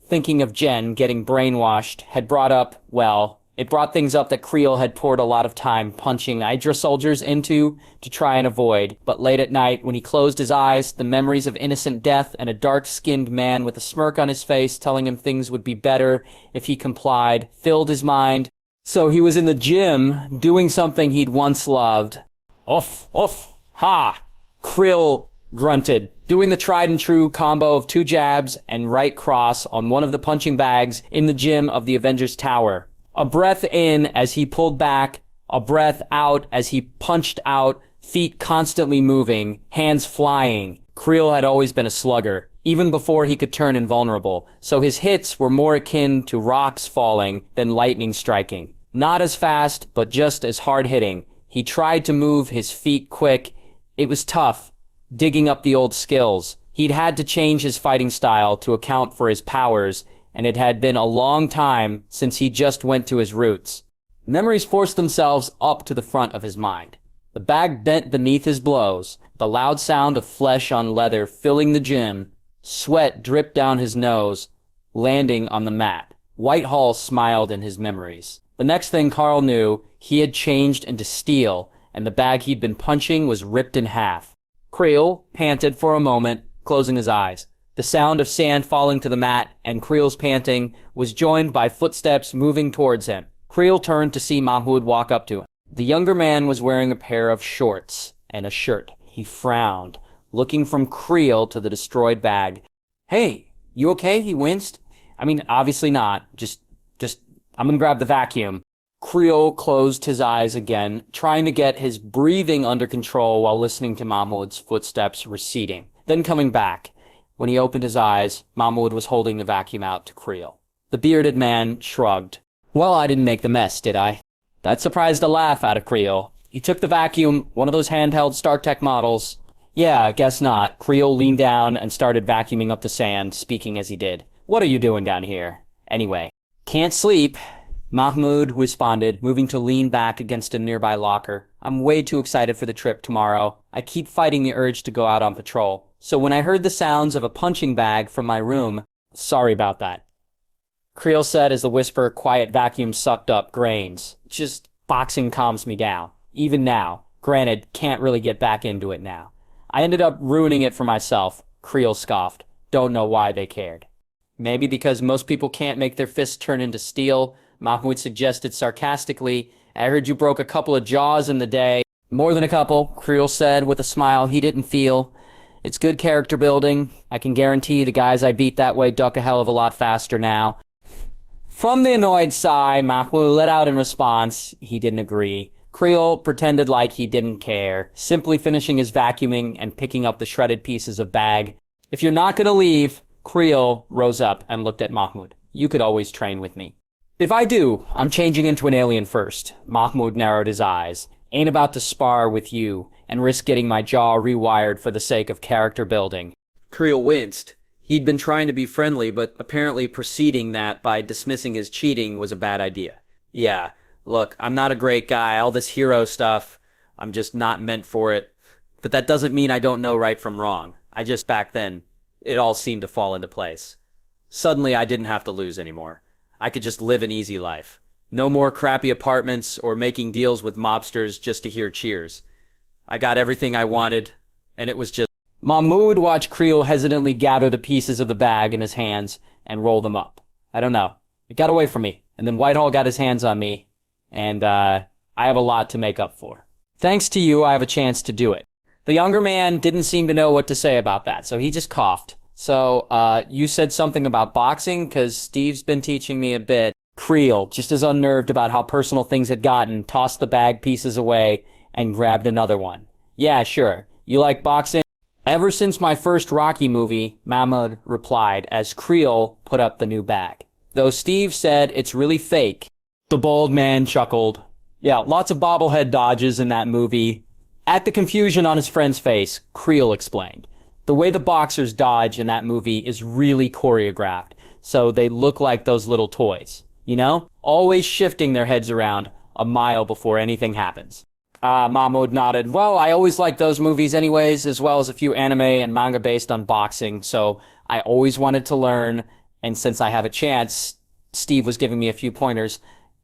Thinking of Jen getting brainwashed had brought up, well, It brought things up that Creel had poured a lot of time punching Hydra soldiers into to try and avoid, but late at night, when he closed his eyes, the memories of innocent death and a dark-skinned man with a smirk on his face telling him things would be better if he complied filled his mind. So he was in the gym, doing something he'd once loved. Oof, oof, ha! Creel grunted, doing the tried-and-true combo of 2 jabs and right cross on one of the punching bags in the gym of the Avengers Tower. A breath in as he pulled back, a breath out as he punched out, feet constantly moving, hands flying. Creel had always been a slugger, even before he could turn invulnerable, so his hits were more akin to rocks falling than lightning striking. Not as fast, but just as hard-hitting. He tried to move his feet quick. It was tough, digging up the old skills. He'd had to change his fighting style to account for his powers, and it had been a long time since he just went to his roots. Memories forced themselves up to the front of his mind. The bag bent beneath his blows, the loud sound of flesh on leather filling the gym, sweat dripped down his nose, landing on the mat. Whitehall smiled in his memories. The next thing Carl knew, he had changed into steel, and the bag he'd been punching was ripped in half. Creel panted for a moment, closing his eyes. The sound of sand falling to the mat and Creel's panting was joined by footsteps moving towards him. Creel turned to see Mahmoud walk up to him. The younger man was wearing a pair of shorts and a shirt. He frowned, looking from Creel to the destroyed bag. "Hey, you okay?" he winced. "I mean, obviously not. Just, I'm gonna grab the vacuum." Creel closed his eyes again, trying to get his breathing under control while listening to Mahmoud's footsteps receding, then coming back. When he opened his eyes, Mahmoud was holding the vacuum out to Creel. The bearded man shrugged. "Well, I didn't make the mess, did I?" That surprised a laugh out of Creel. He took the vacuum, one of those handheld StarTech models. "Yeah, I guess not." Creel leaned down and started vacuuming up the sand, speaking as he did. "What are you doing down here? Anyway." "Can't sleep," Mahmoud responded, moving to lean back against a nearby locker. "I'm way too excited for the trip tomorrow. I keep fighting the urge to go out on patrol. So when I heard the sounds of a punching bag from my room, sorry about that," Creel said as the whisper quiet vacuum sucked up grains. "Just boxing calms me down. Even now. Granted, can't really get back into it now. I ended up ruining it for myself." Creel scoffed. "Don't know why they cared." "Maybe because most people can't make their fists turn into steel," Mahmoud suggested sarcastically. "I heard you broke a couple of jaws in the day." "More than a couple," Creel said with a smile he didn't feel. "It's good character building. I can guarantee the guys I beat that way duck a hell of a lot faster now." From the annoyed sigh Mahmoud let out in response, he didn't agree. Creel pretended like he didn't care, simply finishing his vacuuming and picking up the shredded pieces of bag. "If you're not gonna leave," Creel rose up and looked at Mahmoud. "You could always train with me." "If I do, I'm changing into an alien first." Mahmoud narrowed his eyes. "Ain't about to spar with you and risk getting my jaw rewired for the sake of character building." Creel winced. He'd been trying to be friendly, but apparently preceding that by dismissing his cheating was a bad idea. "Yeah, look, I'm not a great guy, all this hero stuff, I'm just not meant for it. But that doesn't mean I don't know right from wrong. I just, back then, it all seemed to fall into place. Suddenly I didn't have to lose anymore. I could just live an easy life. No more crappy apartments or making deals with mobsters just to hear cheers. I got everything I wanted, and it was just..." Mahmoud watched Creel hesitantly gather the pieces of the bag in his hands and roll them up. "I don't know. It got away from me, and then Whitehall got his hands on me, and I have a lot to make up for. Thanks to you, I have a chance to do it." The younger man didn't seem to know what to say about that, so he just coughed. "So, you said something about boxing? 'Cause Steve's been teaching me a bit." Creel, just as unnerved about how personal things had gotten, tossed the bag pieces away and grabbed another one. "Yeah, sure. You like boxing?" "Ever since my first Rocky movie," Mahmoud replied as Creel put up the new bag. "Though Steve said it's really fake." The bald man chuckled. "Yeah, lots of bobblehead dodges in that movie." At the confusion on his friend's face, Creel explained. "The way the boxers dodge in that movie is really choreographed, so they look like those little toys. You know? Always shifting their heads around a mile before anything happens." Mahmoud nodded. "Well, I always liked those movies anyways, as well as a few anime and manga based on boxing, so I always wanted to learn, and since I have a chance, Steve was giving me a few pointers,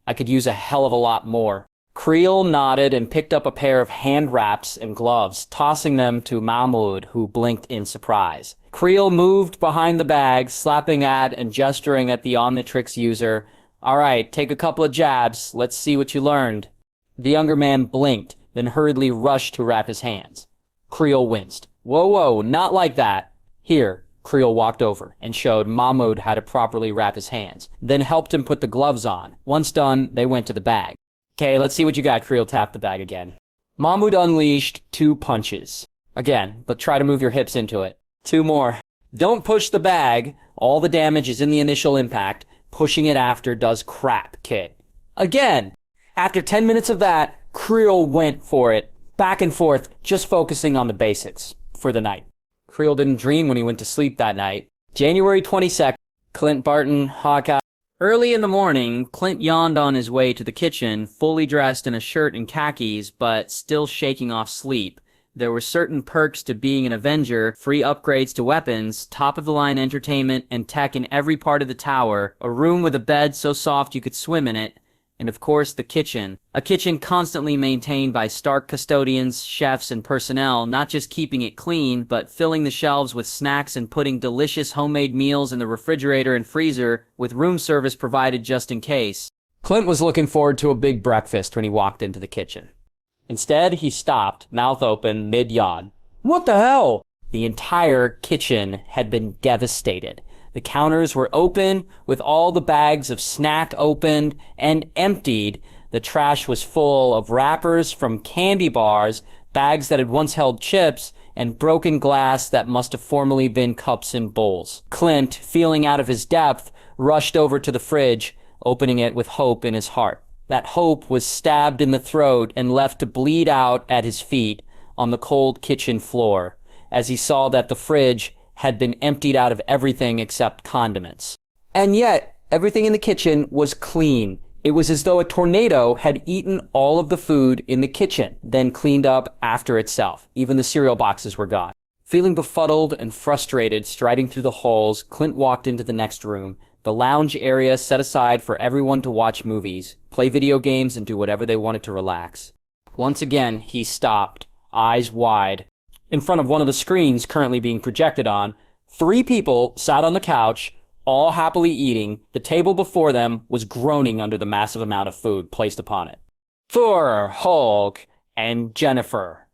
I could use a hell of a lot more. Creel nodded and picked up a pair of hand wraps and gloves, tossing them to Mahmoud, who blinked in surprise. Creel moved behind the bag, slapping at and gesturing at the Omnitrix user. All right, take a couple of jabs. Let's see what you learned. The younger man blinked, then hurriedly rushed to wrap his hands. Creel winced. Whoa, not like that. Here. Creel walked over and showed Mahmoud how to properly wrap his hands, then helped him put the gloves on. Once done, they went to the bag. Okay, let's see what you got. Creel tapped the bag again. Mahmoud unleashed 2 punches. Again, but try to move your hips into it. 2 more. Don't push the bag. All the damage is in the initial impact. Pushing it after does crap, kid. Again. After 10 minutes of that, Creel went for it. Back and forth, just focusing on the basics for the night. Creel didn't dream when he went to sleep that night. January 22nd, Clint Barton, Hawkeye. Early in the morning, Clint yawned on his way to the kitchen, fully dressed in a shirt and khakis, but still shaking off sleep. There were certain perks to being an Avenger, free upgrades to weapons, top-of-the-line entertainment and tech in every part of the tower, a room with a bed so soft you could swim in it, and of course the kitchen. A kitchen constantly maintained by Stark custodians, chefs, and personnel, not just keeping it clean, but filling the shelves with snacks and putting delicious homemade meals in the refrigerator and freezer, with room service provided just in case. Clint was looking forward to a big breakfast when he walked into the kitchen. Instead, he stopped, mouth open, mid-yawn. What the hell? The entire kitchen had been devastated. The counters were open, with all the bags of snack opened and emptied. The trash was full of wrappers from candy bars, bags that had once held chips, and broken glass that must have formerly been cups and bowls. Clint, feeling out of his depth, rushed over to the fridge, opening it with hope in his heart. That hope was stabbed in the throat and left to bleed out at his feet on the cold kitchen floor, as he saw that the fridge had been emptied out of everything except condiments. And yet, everything in the kitchen was clean. It was as though a tornado had eaten all of the food in the kitchen, then cleaned up after itself. Even the cereal boxes were gone. Feeling befuddled and frustrated, striding through the halls, Clint walked into the next room, the lounge area set aside for everyone to watch movies, play video games, and do whatever they wanted to relax. Once again, he stopped, eyes wide. In front of one of the screens currently being projected on, 3 people sat on the couch, all happily eating. The table before them was groaning under the massive amount of food placed upon it. Thor, Hulk, and Jennifer.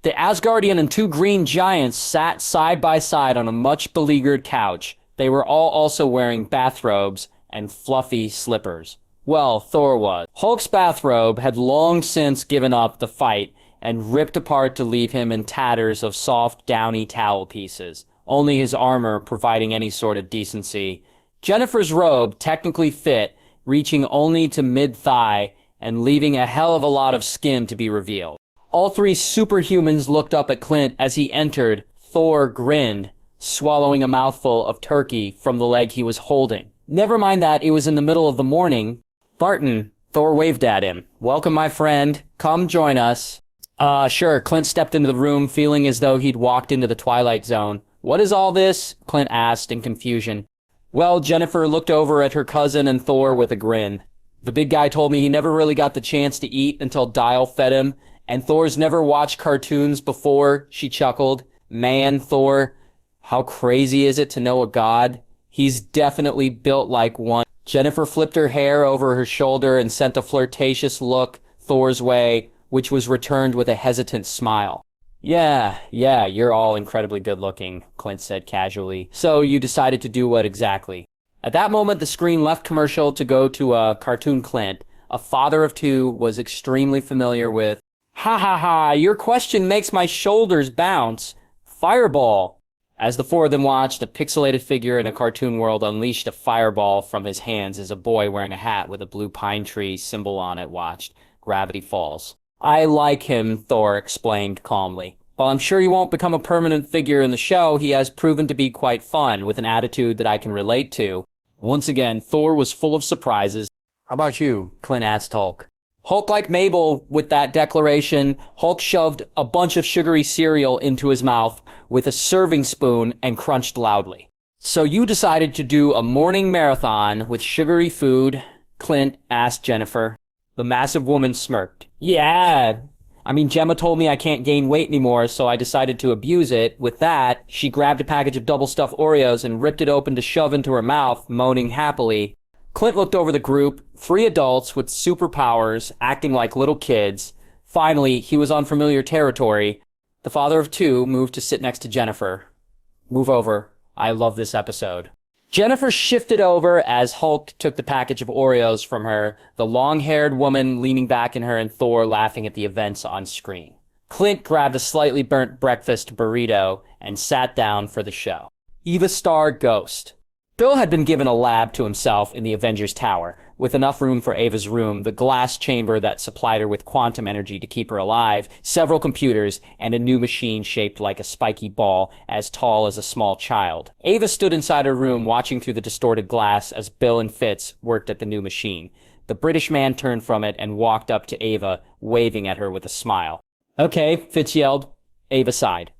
The Asgardian and 2 green giants sat side by side on a much beleaguered couch. They were all also wearing bathrobes and fluffy slippers. Well, Thor was. Hulk's bathrobe had long since given up the fight and ripped apart to leave him in tatters of soft, downy towel pieces, only his armor providing any sort of decency. Jennifer's robe technically fit, reaching only to mid-thigh and leaving a hell of a lot of skin to be revealed. All 3 superhumans looked up at Clint as he entered. Thor grinned, swallowing a mouthful of turkey from the leg he was holding. Never mind that it was in the middle of the morning. Barton, Thor waved at him. Welcome, my friend. Come join us. Sure. Clint stepped into the room, feeling as though he'd walked into the Twilight Zone. What is all this? Clint asked in confusion. Well, Jennifer looked over at her cousin and Thor with a grin. The big guy told me he never really got the chance to eat until Dial fed him, and Thor's never watched cartoons before, she chuckled. Man, Thor, how crazy is it to know a god? He's definitely built like one. Jennifer flipped her hair over her shoulder and sent a flirtatious look Thor's way, which was returned with a hesitant smile. Yeah, you're all incredibly good-looking, Clint said casually. So you decided to do what exactly? At that moment, the screen left commercial to go to a cartoon Clint. A father of 2 was extremely familiar with. Ha ha ha, your question makes my shoulders bounce. Fireball. As the 4 of them watched, a pixelated figure in a cartoon world unleashed a fireball from his hands as a boy wearing a hat with a blue pine tree symbol on it watched. Gravity Falls. I like him, Thor explained calmly. While I'm sure he won't become a permanent figure in the show, he has proven to be quite fun, with an attitude that I can relate to. Once again, Thor was full of surprises. How about you? Clint asked Hulk. Hulk liked Mabel with that declaration. Hulk shoved a bunch of sugary cereal into his mouth with a serving spoon and crunched loudly. So you decided to do a morning marathon with sugary food. Clint asked Jennifer. The massive woman smirked. Yeah. I mean, Gemma told me I can't gain weight anymore, so I decided to abuse it. With that, she grabbed a package of double-stuffed Oreos and ripped it open to shove into her mouth, moaning happily. Clint looked over the group, 3 adults with superpowers, acting like little kids. Finally, he was on familiar territory. The father of 2 moved to sit next to Jennifer. Move over. I love this episode. Jennifer shifted over as Hulk took the package of Oreos from her, the long-haired woman leaning back in her and Thor laughing at the events on screen. Clint grabbed a slightly burnt breakfast burrito and sat down for the show. Eva Star Ghost. Bill had been given a lab to himself in the Avengers Tower, with enough room for Ava's room, the glass chamber that supplied her with quantum energy to keep her alive, several computers, and a new machine shaped like a spiky ball as tall as a small child. Ava stood inside her room watching through the distorted glass as Bill and Fitz worked at the new machine. The British man turned from it and walked up to Ava, waving at her with a smile. Okay, Fitz yelled. Ava sighed.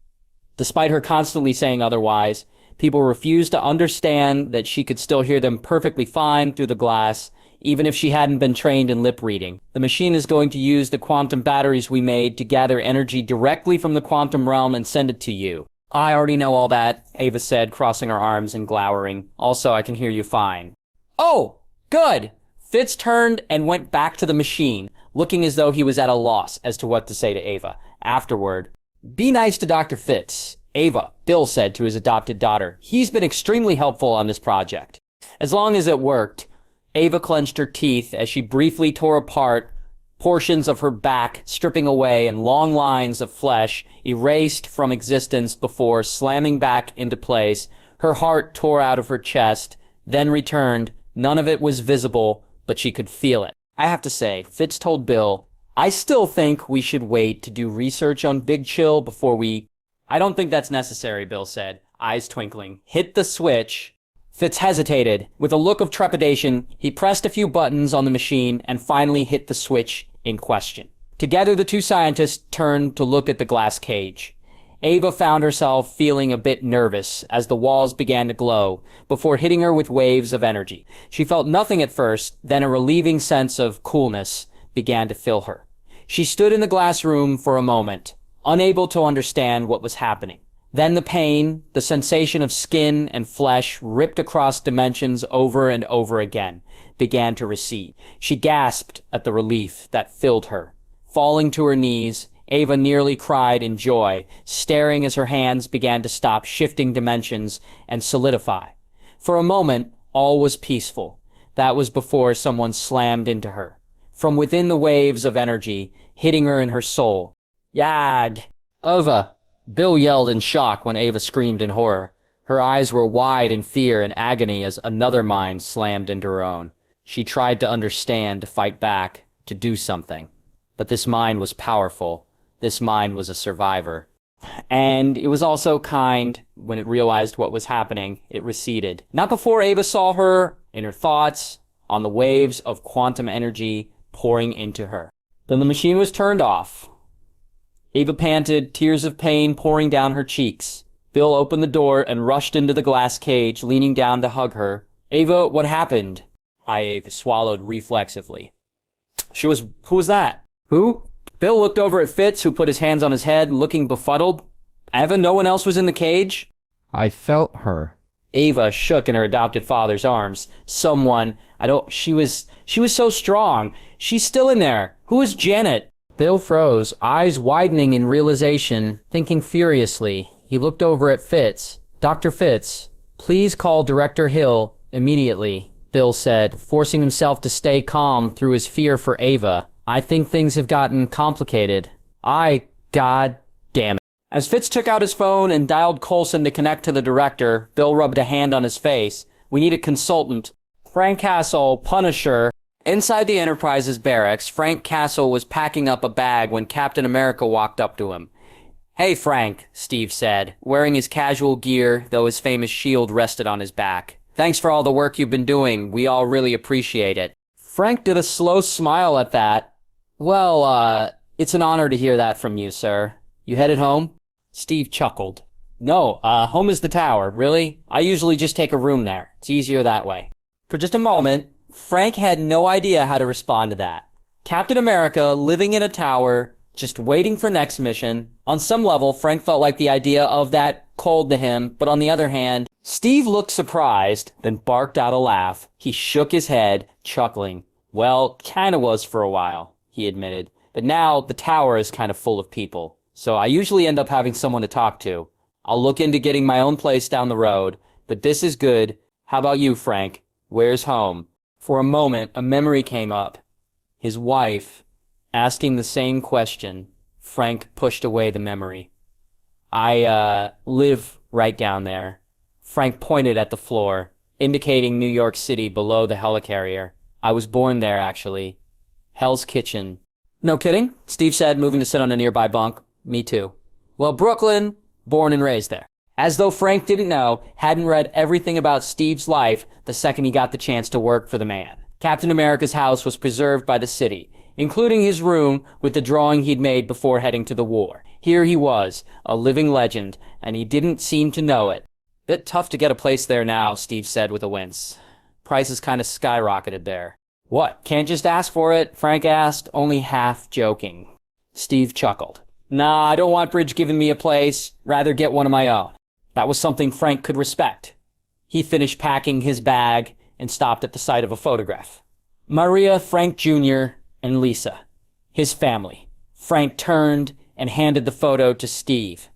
Despite her constantly saying otherwise, people refused to understand that she could still hear them perfectly fine through the glass, even if she hadn't been trained in lip reading. The machine is going to use the quantum batteries we made to gather energy directly from the quantum realm and send it to you. I already know all that, Ava said, crossing her arms and glowering. Also, I can hear you fine. Oh, good! Fitz turned and went back to the machine, looking as though he was at a loss as to what to say to Ava. Afterward, be nice to Dr. Fitz. Ava, Bill said to his adopted daughter. He's been extremely helpful on this project. As long as it worked. Ava clenched her teeth as she briefly tore apart portions of her back, stripping away, and long lines of flesh erased from existence before slamming back into place. Her heart tore out of her chest, then returned. None of it was visible, but she could feel it. I have to say, Fitz told Bill, I still think we should wait to do research on Big Chill before we... I don't think that's necessary, Bill said, eyes twinkling. Hit the switch. Fitz hesitated. With a look of trepidation, he pressed a few buttons on the machine and finally hit the switch in question. Together, the 2 scientists turned to look at the glass cage. Ava found herself feeling a bit nervous as the walls began to glow, before hitting her with waves of energy. She felt nothing at first, then a relieving sense of coolness began to fill her. She stood in the glass room for a moment, unable to understand what was happening. Then the pain, the sensation of skin and flesh ripped across dimensions over and over again, began to recede. She gasped at the relief that filled her. Falling to her knees, Ava nearly cried in joy, staring as her hands began to stop shifting dimensions and solidify. For a moment, all was peaceful. That was before someone slammed into her. From within the waves of energy, hitting her in her soul. Yad! Ava! Bill yelled in shock when Ava screamed in horror. Her eyes were wide in fear and agony as another mind slammed into her own. She tried to understand, to fight back, to do something. But this mind was powerful. This mind was a survivor. And it was also kind. When it realized what was happening, it receded. Not before Ava saw her, in her thoughts, on the waves of quantum energy pouring into her. Then the machine was turned off. Ava panted, tears of pain pouring down her cheeks. Bill opened the door and rushed into the glass cage, leaning down to hug her. Ava, what happened? Ava swallowed reflexively. Who was that? Who? Bill looked over at Fitz, who put his hands on his head, looking befuddled. Ava, no one else was in the cage? I felt her. Ava shook in her adopted father's arms. Someone, she was so strong. She's still in there. Who is Janet? Bill froze, eyes widening in realization, thinking furiously. He looked over at Fitz. Dr. Fitz, please call Director Hill immediately, Bill said, forcing himself to stay calm through his fear for Ava. I think things have gotten complicated. God damn it. As Fitz took out his phone and dialed Coulson to connect to the director, Bill rubbed a hand on his face. We need a consultant. Frank Castle, Punisher. Inside the Enterprise's barracks, Frank Castle was packing up a bag when Captain America walked up to him. Hey, Frank, Steve said, wearing his casual gear, though his famous shield rested on his back. Thanks for all the work you've been doing. We all really appreciate it. Frank did a slow smile at that. Well, it's an honor to hear that from you, sir. You headed home? Steve chuckled. No, home is the tower. Really? I usually just take a room there. It's easier that way. For just a moment, Frank had no idea how to respond to that. Captain America living in a tower, just waiting for next mission. On some level, Frank felt like the idea of that cold to him, but on the other hand, Steve looked surprised, then barked out a laugh. He shook his head, chuckling. Well, kinda was for a while, he admitted. But now, the tower is kind of full of people, so I usually end up having someone to talk to. I'll look into getting my own place down the road, but this is good. How about you, Frank? Where's home? For a moment, a memory came up. His wife, asking the same question. Frank pushed away the memory. I live right down there. Frank pointed at the floor, indicating New York City below the helicarrier. I was born there, actually. Hell's Kitchen. No kidding, Steve said, moving to sit on a nearby bunk. Me too. Well, Brooklyn, born and raised there. As though Frank didn't know, hadn't read everything about Steve's life the second he got the chance to work for the man. Captain America's house was preserved by the city, including his room with the drawing he'd made before heading to the war. Here he was, a living legend, and he didn't seem to know it. Bit tough to get a place there now, Steve said with a wince. Prices kind of skyrocketed there. What, can't just ask for it? Frank asked, only half joking. Steve chuckled. Nah, I don't want Bridge giving me a place. Rather get one of my own. That was something Frank could respect. He finished packing his bag and stopped at the sight of a photograph. Maria, Frank Jr., and Lisa. His family. Frank turned and handed the photo to Steve.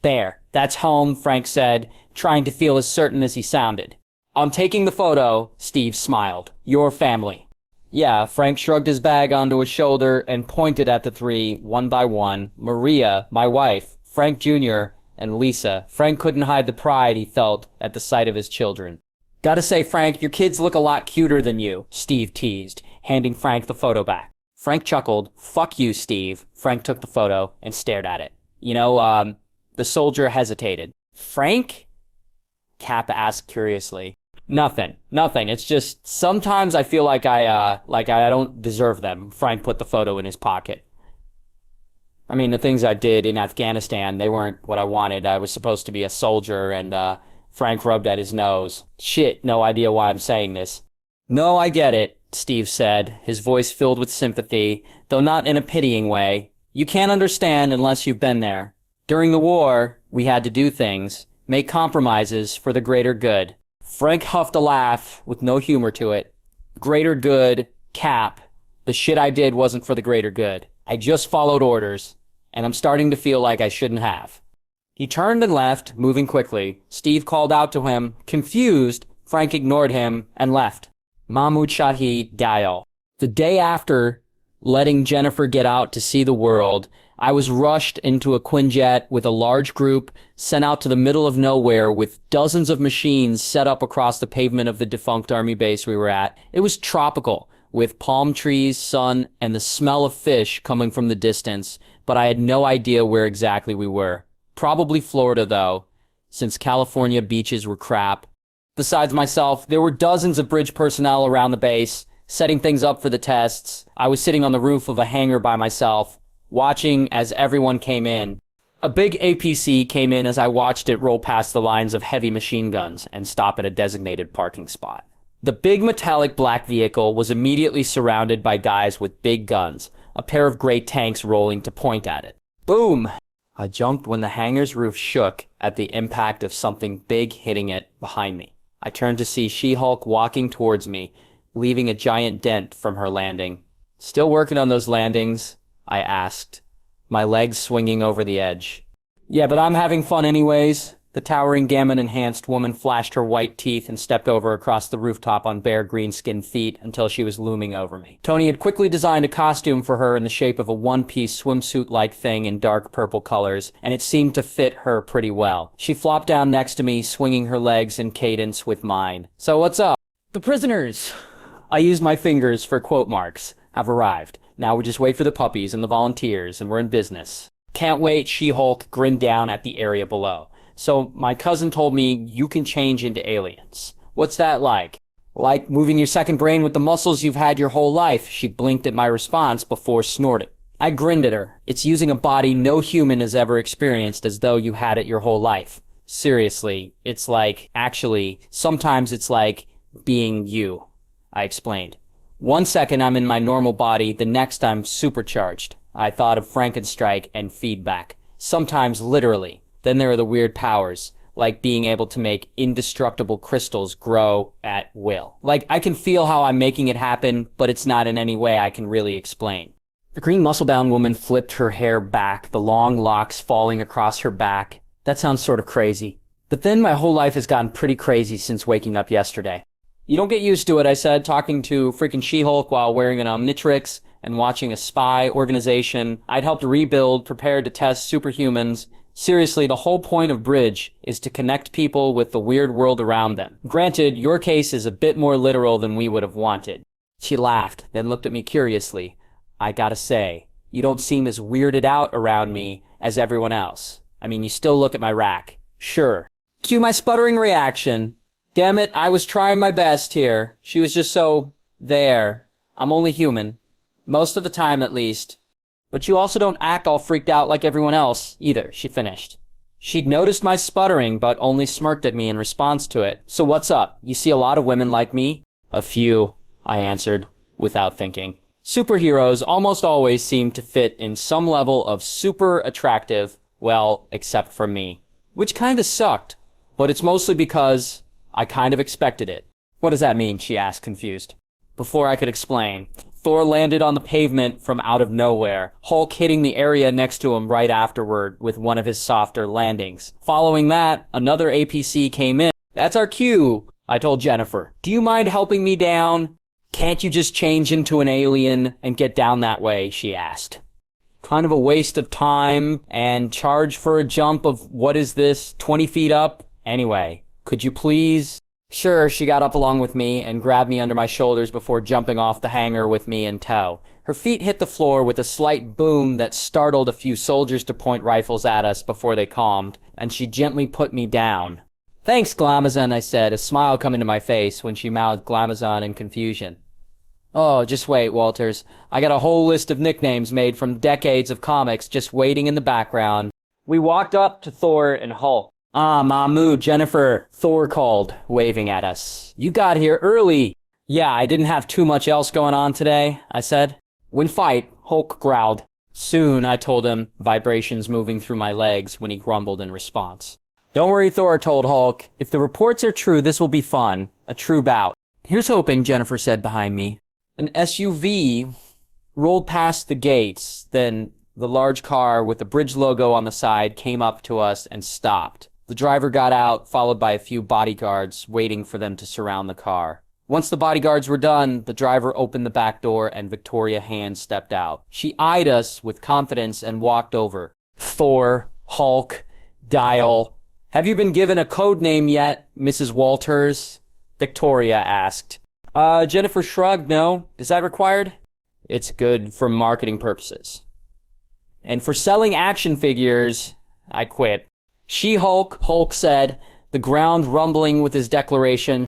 There, that's home, Frank said, trying to feel as certain as he sounded. On taking the photo, Steve smiled. Your family. Yeah, Frank shrugged his bag onto his shoulder and pointed at the three, one by one. Maria, my wife, Frank Jr., and Lisa. Frank couldn't hide the pride he felt at the sight of his children. Gotta say, Frank, your kids look a lot cuter than you, Steve teased, handing Frank the photo back. Frank chuckled. Fuck you, Steve. Frank took the photo and stared at it. The soldier hesitated. Frank? Cap asked curiously. Nothing. It's just, sometimes I feel like I don't deserve them. Frank put the photo in his pocket. I mean, the things I did in Afghanistan, they weren't what I wanted. I was supposed to be a soldier, and, Frank rubbed at his nose. Shit, no idea why I'm saying this. No, I get it, Steve said, his voice filled with sympathy, though not in a pitying way. You can't understand unless you've been there. During the war, we had to do things, make compromises for the greater good. Frank huffed a laugh with no humor to it. Greater good, Cap. The shit I did wasn't for the greater good. I just followed orders, and I'm starting to feel like I shouldn't have. He turned and left, moving quickly. Steve called out to him. Confused, Frank ignored him and left. Mahmoud Shahid Dial. The day after letting Jennifer get out to see the world, I was rushed into a Quinjet with a large group, sent out to the middle of nowhere with dozens of machines set up across the pavement of the defunct army base we were at. It was tropical, with palm trees, sun, and the smell of fish coming from the distance, but I had no idea where exactly we were. Probably Florida, though, since California beaches were crap. Besides myself, there were dozens of bridge personnel around the base, setting things up for the tests. I was sitting on the roof of a hangar by myself, watching as everyone came in. A big APC came in as I watched it roll past the lines of heavy machine guns and stop at a designated parking spot. The big metallic black vehicle was immediately surrounded by guys with big guns, a pair of gray tanks rolling to point at it. Boom! I jumped when the hangar's roof shook at the impact of something big hitting it behind me. I turned to see She-Hulk walking towards me, leaving a giant dent from her landing. Still working on those landings? I asked, my legs swinging over the edge. Yeah, but I'm having fun anyways. The towering Gammon-enhanced woman flashed her white teeth and stepped over across the rooftop on bare green-skinned feet until she was looming over me. Tony had quickly designed a costume for her in the shape of a one-piece swimsuit-like thing in dark purple colors, and it seemed to fit her pretty well. She flopped down next to me, swinging her legs in cadence with mine. So what's up? The prisoners! I used my fingers for quote marks. Have arrived. Now we just wait for the puppies and the volunteers, and we're in business. Can't wait, She-Hulk grinned down at the area below. So my cousin told me you can change into aliens. What's that like? Like moving your second brain with the muscles you've had your whole life. She blinked at my response before snorting. I grinned at her. It's using a body no human has ever experienced as though you had it your whole life. Seriously, it's like, actually, sometimes it's like being you. I explained. 1 second I'm in my normal body, the next I'm supercharged. I thought of Frankenstrike and feedback. Sometimes literally. Then there are the weird powers, like being able to make indestructible crystals grow at will. Like, I can feel how I'm making it happen, but it's not in any way I can really explain. The green muscle-bound woman flipped her hair back, the long locks falling across her back. That sounds sort of crazy. But then my whole life has gotten pretty crazy since waking up yesterday. You don't get used to it, I said, talking to freaking She-Hulk while wearing an Omnitrix and watching a spy organization I'd helped rebuild, prepared to test superhumans. Seriously, the whole point of Bridge is to connect people with the weird world around them. Granted, your case is a bit more literal than we would have wanted. She laughed, then looked at me curiously. I gotta say, you don't seem as weirded out around me as everyone else. I mean, you still look at my rack. Sure. Cue my sputtering reaction. Damn it, I was trying my best here. She was just so... there. I'm only human. Most of the time, at least. But you also don't act all freaked out like everyone else, either, she finished. She'd noticed my sputtering, but only smirked at me in response to it. So what's up? You see a lot of women like me? A few, I answered, without thinking. Superheroes almost always seem to fit in some level of super attractive, well, except for me. Which kinda sucked, but it's mostly because I kind of expected it. What does that mean? She asked, confused. Before I could explain, Thor landed on the pavement from out of nowhere, Hulk hitting the area next to him right afterward with one of his softer landings. Following that, another APC came in. That's our cue, I told Jennifer. Do you mind helping me down? Can't you just change into an alien and get down that way? She asked. Kind of a waste of time and charge for a jump of, what is this, 20 feet up? Anyway, could you please? Sure, she got up along with me and grabbed me under my shoulders before jumping off the hangar with me in tow. Her feet hit the floor with a slight boom that startled a few soldiers to point rifles at us before they calmed, and she gently put me down. Thanks, Glamazon, I said, a smile coming to my face when she mouthed Glamazon in confusion. Oh, just wait, Walters. I got a whole list of nicknames made from decades of comics just waiting in the background. We walked up to Thor and Hulk. Ah, Mahmood, Jennifer, Thor called, waving at us. You got here early. Yeah, I didn't have too much else going on today, I said. When fight, Hulk growled. Soon, I told him, vibrations moving through my legs when he grumbled in response. Don't worry, Thor told Hulk. If the reports are true, this will be fun. A true bout. Here's hoping, Jennifer said behind me. An SUV rolled past the gates, then the large car with the Bridge logo on the side came up to us and stopped. The driver got out, followed by a few bodyguards, waiting for them to surround the car. Once the bodyguards were done, the driver opened the back door and Victoria Hand stepped out. She eyed us with confidence and walked over. Thor, Hulk, Dial. Have you been given a code name yet, Mrs. Walters? Victoria asked. Jennifer shrugged, no. Is that required? It's good for marketing purposes. And for selling action figures, I quit. She-Hulk, Hulk said, the ground rumbling with his declaration.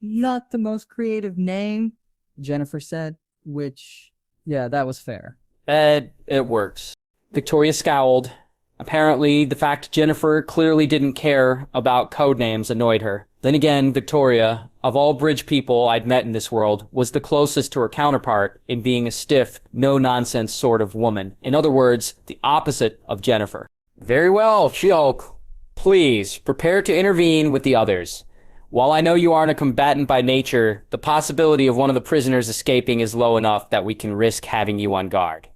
Not the most creative name, Jennifer said, which, yeah, that was fair. It works. Victoria scowled. Apparently, the fact Jennifer clearly didn't care about codenames annoyed her. Then again, Victoria, of all Bridge people I'd met in this world, was the closest to her counterpart in being a stiff, no-nonsense sort of woman. In other words, the opposite of Jennifer. Very well, She-Hulk. Please, prepare to intervene with the others. While I know you aren't a combatant by nature, the possibility of one of the prisoners escaping is low enough that we can risk having you on guard.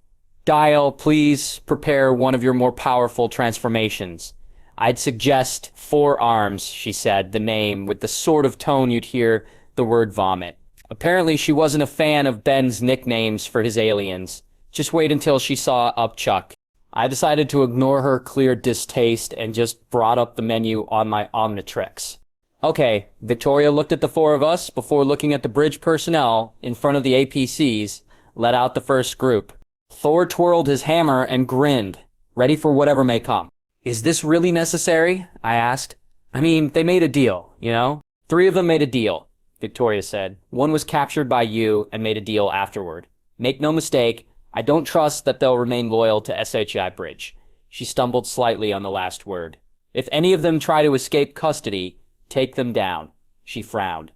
Dial, please prepare one of your more powerful transformations. I'd suggest 4 arms, she said, the name, with the sort of tone you'd hear the word vomit. Apparently she wasn't a fan of Ben's nicknames for his aliens. Just wait until she saw Upchuck. I decided to ignore her clear distaste and just brought up the menu on my Omnitrix. Okay, Victoria looked at the 4 of us before looking at the Bridge personnel in front of the APCs, let out the first group. Thor twirled his hammer and grinned, ready for whatever may come. Is this really necessary? I asked. I mean, they made a deal, you know? 3 of them made a deal, Victoria said. 1 was captured by you and made a deal afterward. Make no mistake, I don't trust that they'll remain loyal to SHI Bridge. She stumbled slightly on the last word. If any of them try to escape custody, take them down. She frowned.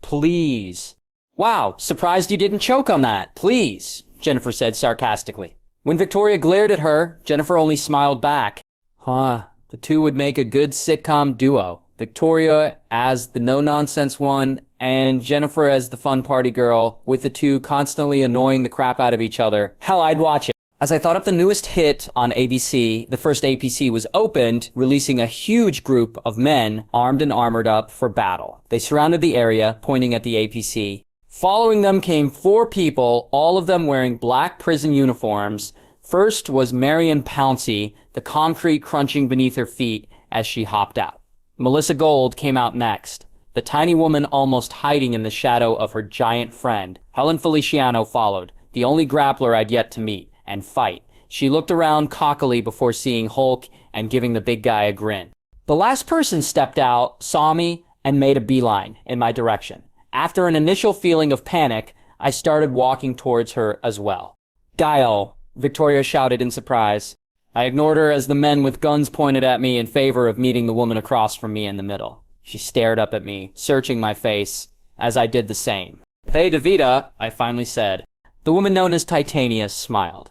Please. Wow, surprised you didn't choke on that. Please, Jennifer said sarcastically. When Victoria glared at her, Jennifer only smiled back. Huh, the two would make a good sitcom duo. Victoria as the no-nonsense one, and Jennifer as the fun party girl, with the two constantly annoying the crap out of each other. Hell, I'd watch it. As I thought up the newest hit on ABC, the first APC was opened, releasing a huge group of men armed and armored up for battle. They surrounded the area, pointing at the APC. Following them came 4 people, all of them wearing black prison uniforms. First was Marion Pouncey, the concrete crunching beneath her feet as she hopped out. Melissa Gold came out next, the tiny woman almost hiding in the shadow of her giant friend. Helen Feliciano followed, the only grappler I'd yet to meet and fight. She looked around cockily before seeing Hulk and giving the big guy a grin. The last person stepped out, saw me, and made a beeline in my direction. After an initial feeling of panic, I started walking towards her as well. Guile, Victoria shouted in surprise. I ignored her as the men with guns pointed at me in favor of meeting the woman across from me in the middle. She stared up at me, searching my face, as I did the same. Hey, Davida, I finally said. The woman known as Titania smiled.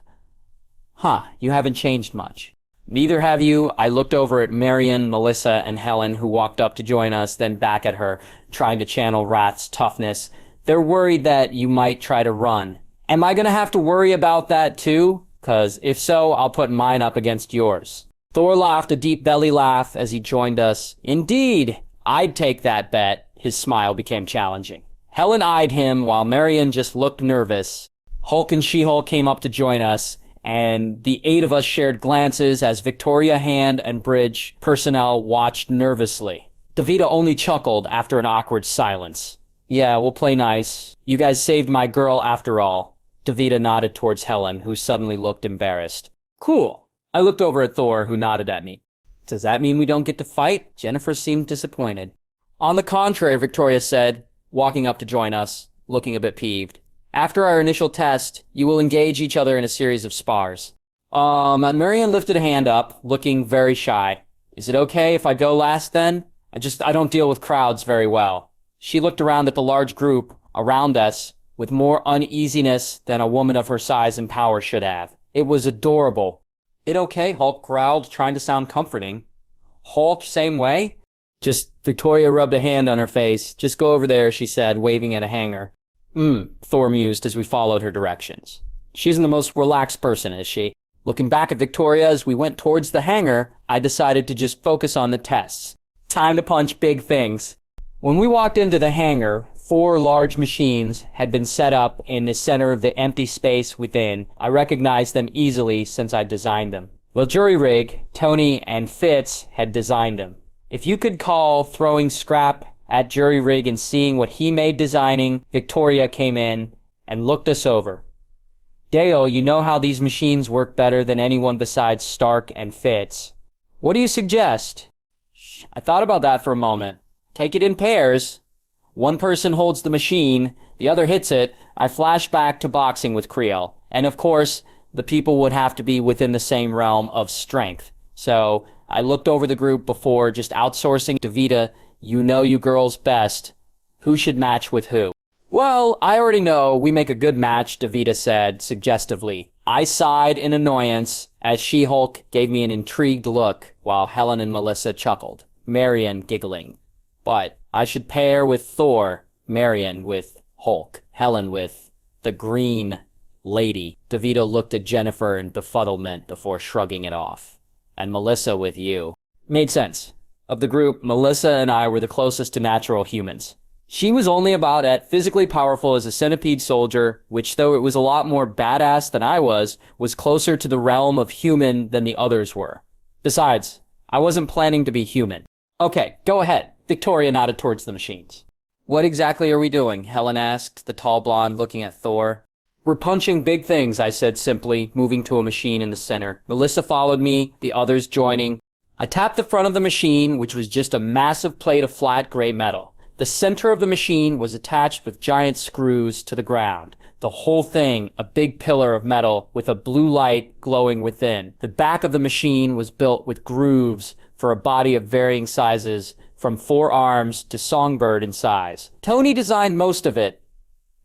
Huh, you haven't changed much. Neither have you. I looked over at Marion, Melissa, and Helen, who walked up to join us, then back at her, trying to channel Wrath's toughness. They're worried that you might try to run. Am I gonna have to worry about that too? 'Cause if so, I'll put mine up against yours. Thor laughed a deep belly laugh as he joined us. Indeed, I'd take that bet. His smile became challenging. Helen eyed him while Marion just looked nervous. Hulk and She-Hulk came up to join us, and the 8 of us shared glances as Victoria Hand and Bridge personnel watched nervously. Davida only chuckled after an awkward silence. Yeah, we'll play nice. You guys saved my girl after all. Davida nodded towards Helen, who suddenly looked embarrassed. Cool. I looked over at Thor, who nodded at me. Does that mean we don't get to fight? Jennifer seemed disappointed. On the contrary, Victoria said, walking up to join us, looking a bit peeved. After our initial test, you will engage each other in a series of spars. Marion lifted a hand up, looking very shy. Is it okay if I go last then? I don't deal with crowds very well. She looked around at the large group around us with more uneasiness than a woman of her size and power should have. It was adorable. It okay, Hulk growled, trying to sound comforting. Hulk, same way? Victoria rubbed a hand on her face. Just go over there, she said, waving at a hanger. Thor mused as we followed her directions. She isn't the most relaxed person, is she? Looking back at Victoria as we went towards the hangar, I decided to just focus on the tests. Time to punch big things. When we walked into the hangar, 4 large machines had been set up in the center of the empty space within. I recognized them easily since I designed them. Well, Jury Rig, Tony, and Fitz had designed them. If you could call throwing scrap at Jury Rig and seeing what he made designing, Victoria came in and looked us over. Dale, you know how these machines work better than anyone besides Stark and Fitz. What do you suggest? I thought about that for a moment. Take it in pairs. One person holds the machine, the other hits it. I flash back to boxing with Creel. And of course, the people would have to be within the same realm of strength. So I looked over the group before just outsourcing Davida. You know you girls best. Who should match with who? Well, I already know we make a good match, Davida said suggestively. I sighed in annoyance as She-Hulk gave me an intrigued look while Helen and Melissa chuckled, Marion giggling. But I should pair with Thor, Marion with Hulk, Helen with the Green Lady. Davida looked at Jennifer in befuddlement before shrugging it off. And Melissa with you. Made sense. Of the group, Melissa and I were the closest to natural humans. She was only about as physically powerful as a centipede soldier, which though it was a lot more badass than I was closer to the realm of human than the others were. Besides, I wasn't planning to be human. Okay, go ahead. Victoria nodded towards the machines. What exactly are we doing? Helen asked, the tall blonde looking at Thor. We're punching big things, I said simply, moving to a machine in the center. Melissa followed me, the others joining. I tapped the front of the machine, which was just a massive plate of flat gray metal. The center of the machine was attached with giant screws to the ground. The whole thing, a big pillar of metal with a blue light glowing within. The back of the machine was built with grooves for a body of varying sizes, from 4 arms to songbird in size. Tony designed most of it.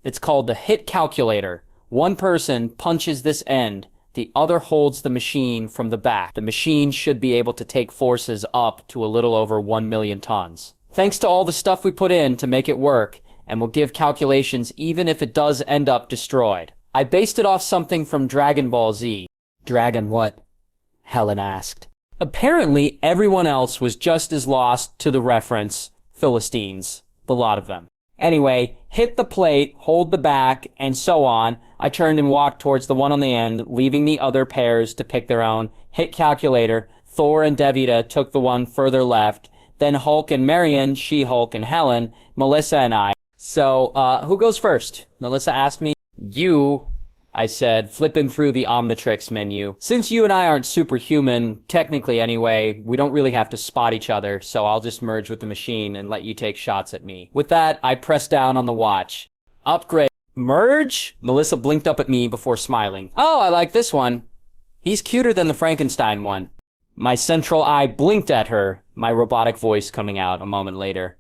It's called the hit calculator. One person punches this end, the other holds the machine from the back. The machine should be able to take forces up to a little over 1 million tons. Thanks to all the stuff we put in to make it work, and will give calculations even if it does end up destroyed. I based it off something from Dragon Ball Z. Dragon what? Helen asked. Apparently, everyone else was just as lost to the reference. Philistines. The lot of them. Anyway, hit the plate, hold the back, and so on. I turned and walked towards the one on the end, leaving the other pairs to pick their own. Hit calculator. Thor and Devita took the one further left. Then Hulk and Marion, She-Hulk and Helen, Melissa and I. So, who goes first? Melissa asked me. You, I said, flipping through the Omnitrix menu. Since you and I aren't superhuman, technically anyway, we don't really have to spot each other, so I'll just merge with the machine and let you take shots at me. With that, I pressed down on the watch. Upgrade. Merge? Melissa blinked up at me before smiling. Oh, I like this one. He's cuter than the Frankenstein one. My central eye blinked at her, my robotic voice coming out a moment later.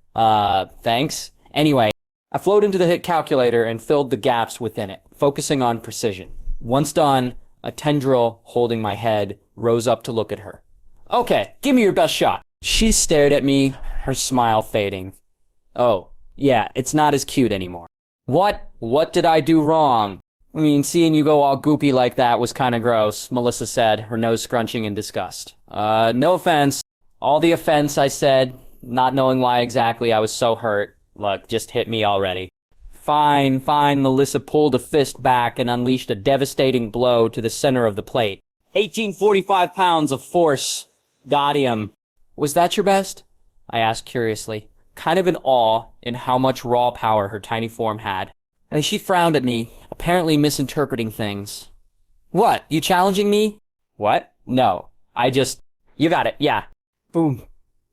Thanks. Anyway, I flowed into the hit calculator and filled the gaps within it, focusing on precision. Once done, a tendril holding my head rose up to look at her. Okay, give me your best shot. She stared at me, her smile fading. Oh, yeah, it's not as cute anymore. What did I do wrong? I mean, seeing you go all goopy like that was kinda gross, Melissa said, her nose scrunching in disgust. No offense. All the offense, I said, not knowing why exactly I was so hurt. Look, just hit me already. Fine, Melissa pulled a fist back and unleashed a devastating blow to the center of the plate. 1845 pounds of force. Got him. Was that your best? I asked curiously, kind of in awe in how much raw power her tiny form had. And she frowned at me, apparently misinterpreting things. What, you challenging me? What? No, you got it, yeah. Boom.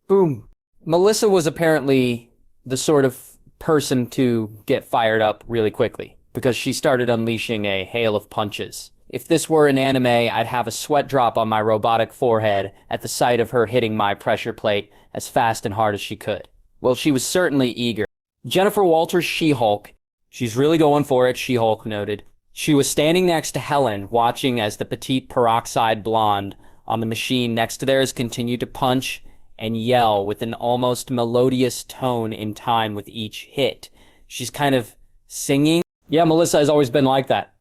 Boom. Melissa was apparently the sort of person to get fired up really quickly, because she started unleashing a hail of punches. If this were an anime, I'd have a sweat drop on my robotic forehead at the sight of her hitting my pressure plate as fast and hard as she could. Well, she was certainly eager. Jennifer Walters, She-Hulk. She's really going for it, She-Hulk noted. She was standing next to Helen, watching as the petite peroxide blonde on the machine next to theirs continued to punch and yell with an almost melodious tone in time with each hit. She's kind of singing. Yeah, Melissa has always been like that.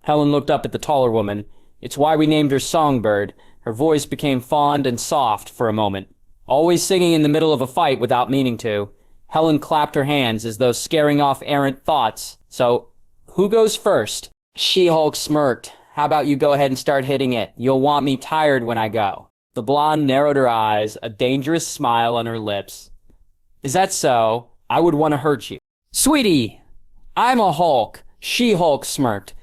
Helen looked up at the taller woman. It's why we named her Songbird. Her voice became fond and soft for a moment. Always singing in the middle of a fight without meaning to. Helen clapped her hands as though scaring off errant thoughts. So, who goes first? She-Hulk smirked. How about you go ahead and start hitting it? You'll want me tired when I go. The blonde narrowed her eyes, a dangerous smile on her lips. Is that so? I would want to hurt you. Sweetie, I'm a Hulk. She-Hulk smirked.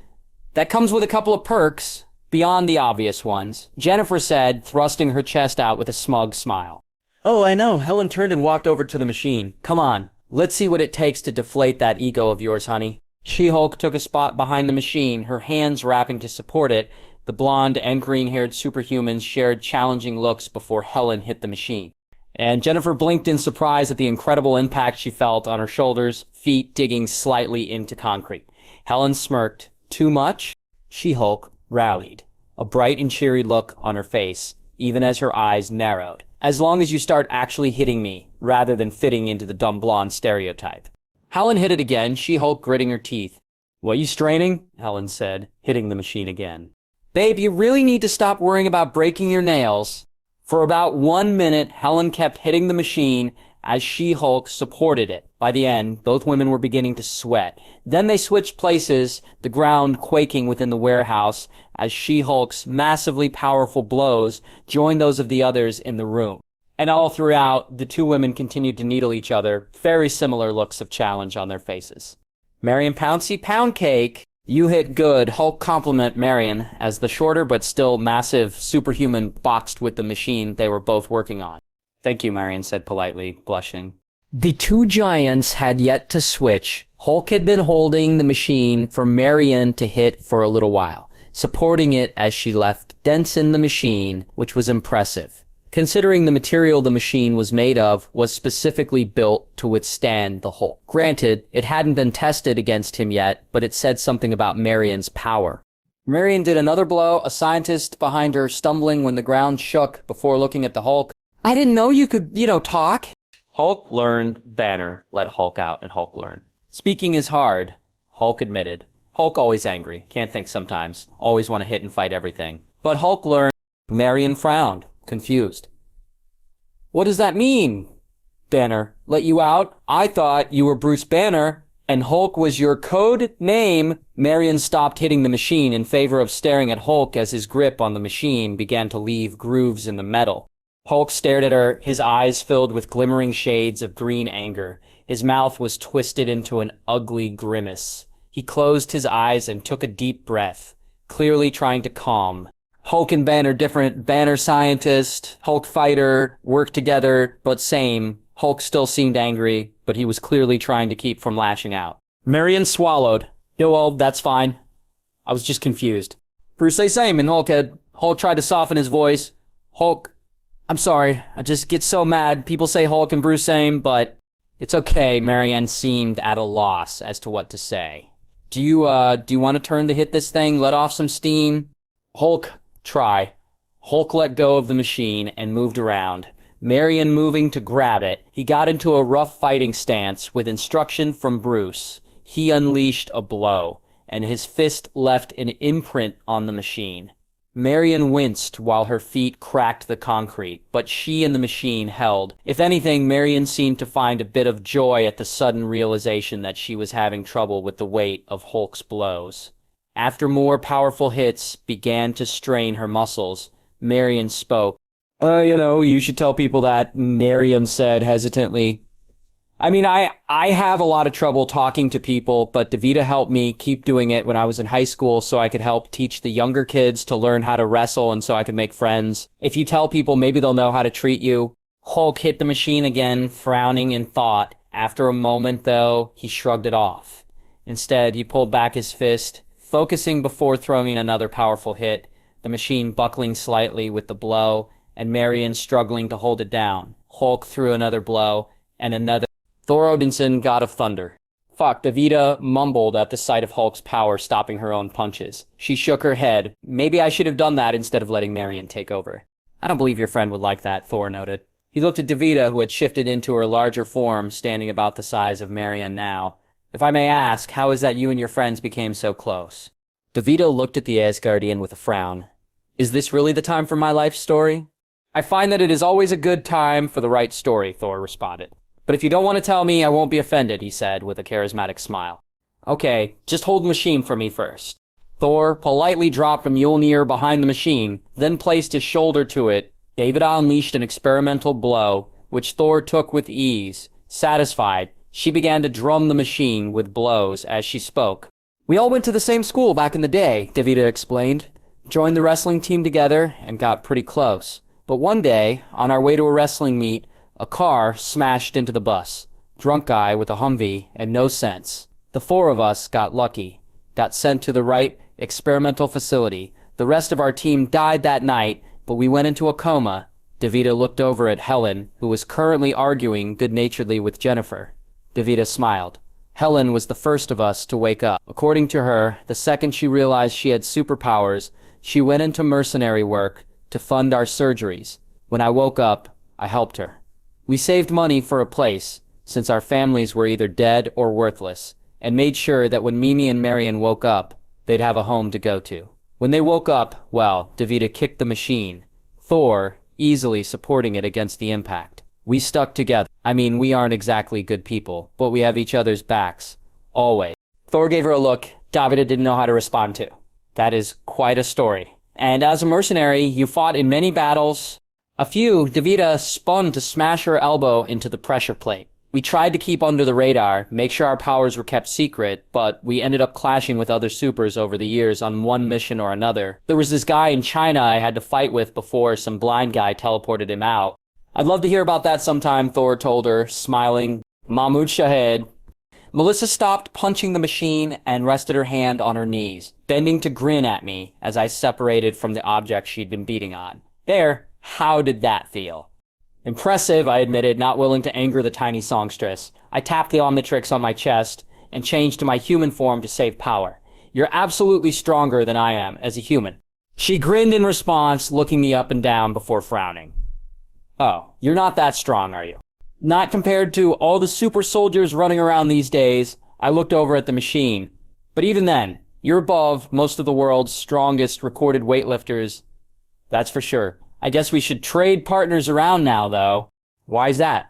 That comes with a couple of perks, beyond the obvious ones, Jennifer said, thrusting her chest out with a smug smile. Oh, I know. Helen turned and walked over to the machine. Come on, let's see what it takes to deflate that ego of yours, honey. She-Hulk took a spot behind the machine, her hands wrapping to support it. The blonde and green-haired superhumans shared challenging looks before Helen hit the machine. And Jennifer blinked in surprise at the incredible impact she felt on her shoulders, feet digging slightly into concrete. Helen smirked. Too much? She-Hulk rallied, a bright and cheery look on her face, even as her eyes narrowed. As long as you start actually hitting me, rather than fitting into the dumb blonde stereotype. Helen hit it again, She-Hulk gritting her teeth. What, you straining? Helen said, hitting the machine again. Babe, you really need to stop worrying about breaking your nails. For about 1 minute, Helen kept hitting the machine as She-Hulk supported it. By the end, both women were beginning to sweat. Then they switched places, the ground quaking within the warehouse as She-Hulk's massively powerful blows joined those of the others in the room. And all throughout, the two women continued to needle each other, very similar looks of challenge on their faces. Marion Pouncey, pound cake. You hit good. Hulk compliment Marion as the shorter but still massive superhuman boxed with the machine they were both working on. Thank you, Marion said politely, blushing. The two giants had yet to switch. Hulk had been holding the machine for Marion to hit for a little while, supporting it as she left dents in the machine, which was impressive, considering the material the machine was made of was specifically built to withstand the Hulk. Granted, it hadn't been tested against him yet, but it said something about Marion's power. Marion did another blow, a scientist behind her stumbling when the ground shook before looking at the Hulk. I didn't know you could, talk. Hulk learned, Banner let Hulk out, and Hulk learned. Speaking is hard, Hulk admitted. Hulk always angry, can't think sometimes, always want to hit and fight everything. But Hulk learned. Marion frowned, confused. What does that mean? Banner, let you out? I thought you were Bruce Banner, and Hulk was your code name. Marion stopped hitting the machine in favor of staring at Hulk as his grip on the machine began to leave grooves in the metal. Hulk stared at her, his eyes filled with glimmering shades of green anger. His mouth was twisted into an ugly grimace. He closed his eyes and took a deep breath, clearly trying to calm. Hulk and Banner different. Banner scientist, Hulk fighter, worked together, but same. Hulk still seemed angry, but he was clearly trying to keep from lashing out. Marion swallowed. No, well, that's fine. I was just confused. Bruce say same, and Hulk tried to soften his voice. Hulk, I'm sorry, I just get so mad. People say Hulk and Bruce same, but it's okay. Marianne seemed at a loss as to what to say. Do you want to turn to hit this thing? Let off some steam? Hulk, try. Hulk let go of the machine and moved around. Marion moving to grab it. He got into a rough fighting stance with instruction from Bruce. He unleashed a blow, and his fist left an imprint on the machine. Marion winced while her feet cracked the concrete, but she and the machine held. If anything, Marion seemed to find a bit of joy at the sudden realization that she was having trouble with the weight of Hulk's blows. After more powerful hits began to strain her muscles, Marion spoke. You should tell people that, Marion said hesitantly. I mean, I have a lot of trouble talking to people, but Davida helped me keep doing it when I was in high school so I could help teach the younger kids to learn how to wrestle and so I could make friends. If you tell people, maybe they'll know how to treat you. Hulk hit the machine again, frowning in thought. After a moment, though, he shrugged it off. Instead, he pulled back his fist, focusing before throwing another powerful hit, the machine buckling slightly with the blow, and Marion struggling to hold it down. Hulk threw another blow, and another. Thor Odinson, God of Thunder. Fuck, Davida mumbled at the sight of Hulk's power stopping her own punches. She shook her head. Maybe I should have done that instead of letting Marion take over. I don't believe your friend would like that, Thor noted. He looked at Davida, who had shifted into her larger form, standing about the size of Marion now. If I may ask, how is that you and your friends became so close? Davida looked at the Asgardian with a frown. Is this really the time for my life story? I find that it is always a good time for the right story, Thor responded. But if you don't want to tell me, I won't be offended, he said with a charismatic smile. Okay, just hold the machine for me first. Thor politely dropped a Mjolnir behind the machine, then placed his shoulder to it. Davida unleashed an experimental blow, which Thor took with ease. Satisfied, she began to drum the machine with blows as she spoke. We all went to the same school back in the day, Davida explained. Joined the wrestling team together and got pretty close. But one day, on our way to a wrestling meet, a car smashed into the bus. Drunk guy with a Humvee and no sense. The four of us got lucky. Got sent to the right experimental facility. The rest of our team died that night, but we went into a coma. Davida looked over at Helen, who was currently arguing good-naturedly with Jennifer. Davida smiled. Helen was the first of us to wake up. According to her, the second she realized she had superpowers, she went into mercenary work to fund our surgeries. When I woke up, I helped her. We saved money for a place, since our families were either dead or worthless, and made sure that when Mimi and Marion woke up, they'd have a home to go to. When they woke up, well, Davida kicked the machine, Thor easily supporting it against the impact. We stuck together. I mean, we aren't exactly good people, but we have each other's backs. Always. Thor gave her a look Davida didn't know how to respond to. That is quite a story. And as a mercenary, you fought in many battles. A few, Davida spun to smash her elbow into the pressure plate. We tried to keep under the radar, make sure our powers were kept secret, but we ended up clashing with other supers over the years on one mission or another. There was this guy in China I had to fight with before some blind guy teleported him out. I'd love to hear about that sometime, Thor told her, smiling. Mahmoud Shahed. Melissa stopped punching the machine and rested her hand on her knees, bending to grin at me as I separated from the object she'd been beating on. There. How did that feel? Impressive, I admitted, not willing to anger the tiny songstress. I tapped the Omnitrix on my chest and changed to my human form to save power. You're absolutely stronger than I am as a human. She grinned in response, looking me up and down before frowning. Oh, you're not that strong, are you? Not compared to all the super soldiers running around these days. I looked over at the machine. But even then, you're above most of the world's strongest recorded weightlifters. That's for sure. I guess we should trade partners around now, though. Why's that?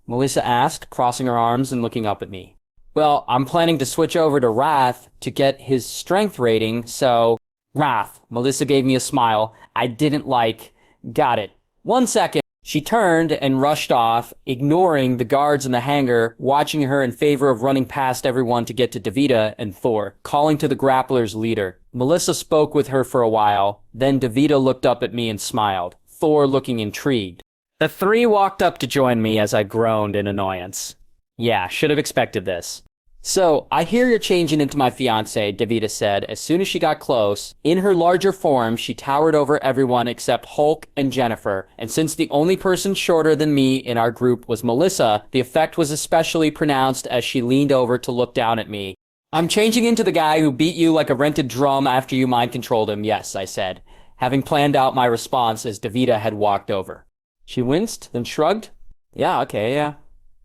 Melissa asked, crossing her arms and looking up at me. Well, I'm planning to switch over to Wrath to get his strength rating, so... Wrath. Melissa gave me a smile. I didn't like. Got it. 1 second. She turned and rushed off, ignoring the guards in the hangar, watching her in favor of running past everyone to get to Davida and Thor, calling to the grappler's leader. Melissa spoke with her for a while, then Davida looked up at me and smiled, Thor looking intrigued. The three walked up to join me as I groaned in annoyance. Yeah, should have expected this. So, I hear you're changing into my fiancé, Davida said as soon as she got close. In her larger form, she towered over everyone except Hulk and Jennifer, and since the only person shorter than me in our group was Melissa, the effect was especially pronounced as she leaned over to look down at me. I'm changing into the guy who beat you like a rented drum after you mind-controlled him, yes, I said, having planned out my response as Davida had walked over. She winced, then shrugged. Yeah, okay, yeah.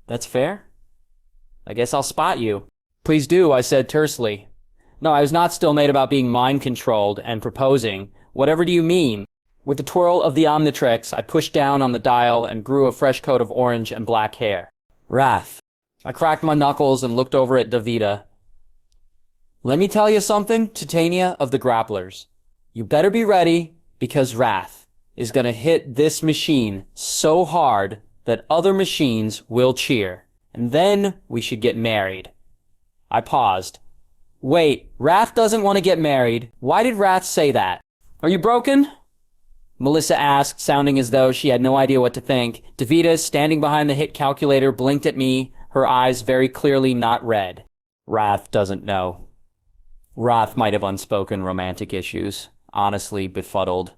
That's fair. I guess I'll spot you. Please do, I said tersely. No, I was not still made about being mind-controlled and proposing. Whatever do you mean? With the twirl of the Omnitrix, I pushed down on the dial and grew a fresh coat of orange and black hair. Wrath. I cracked my knuckles and looked over at Davida. Let me tell you something, Titania of the Grapplers. You better be ready, because Wrath is gonna hit this machine so hard that other machines will cheer. And then we should get married. I paused. Wait, Wrath doesn't want to get married. Why did Wrath say that? Are you broken? Melissa asked, sounding as though she had no idea what to think. Davida, standing behind the hit calculator, blinked at me, her eyes very clearly not red. Wrath doesn't know. Wrath might have unspoken romantic issues, honestly befuddled.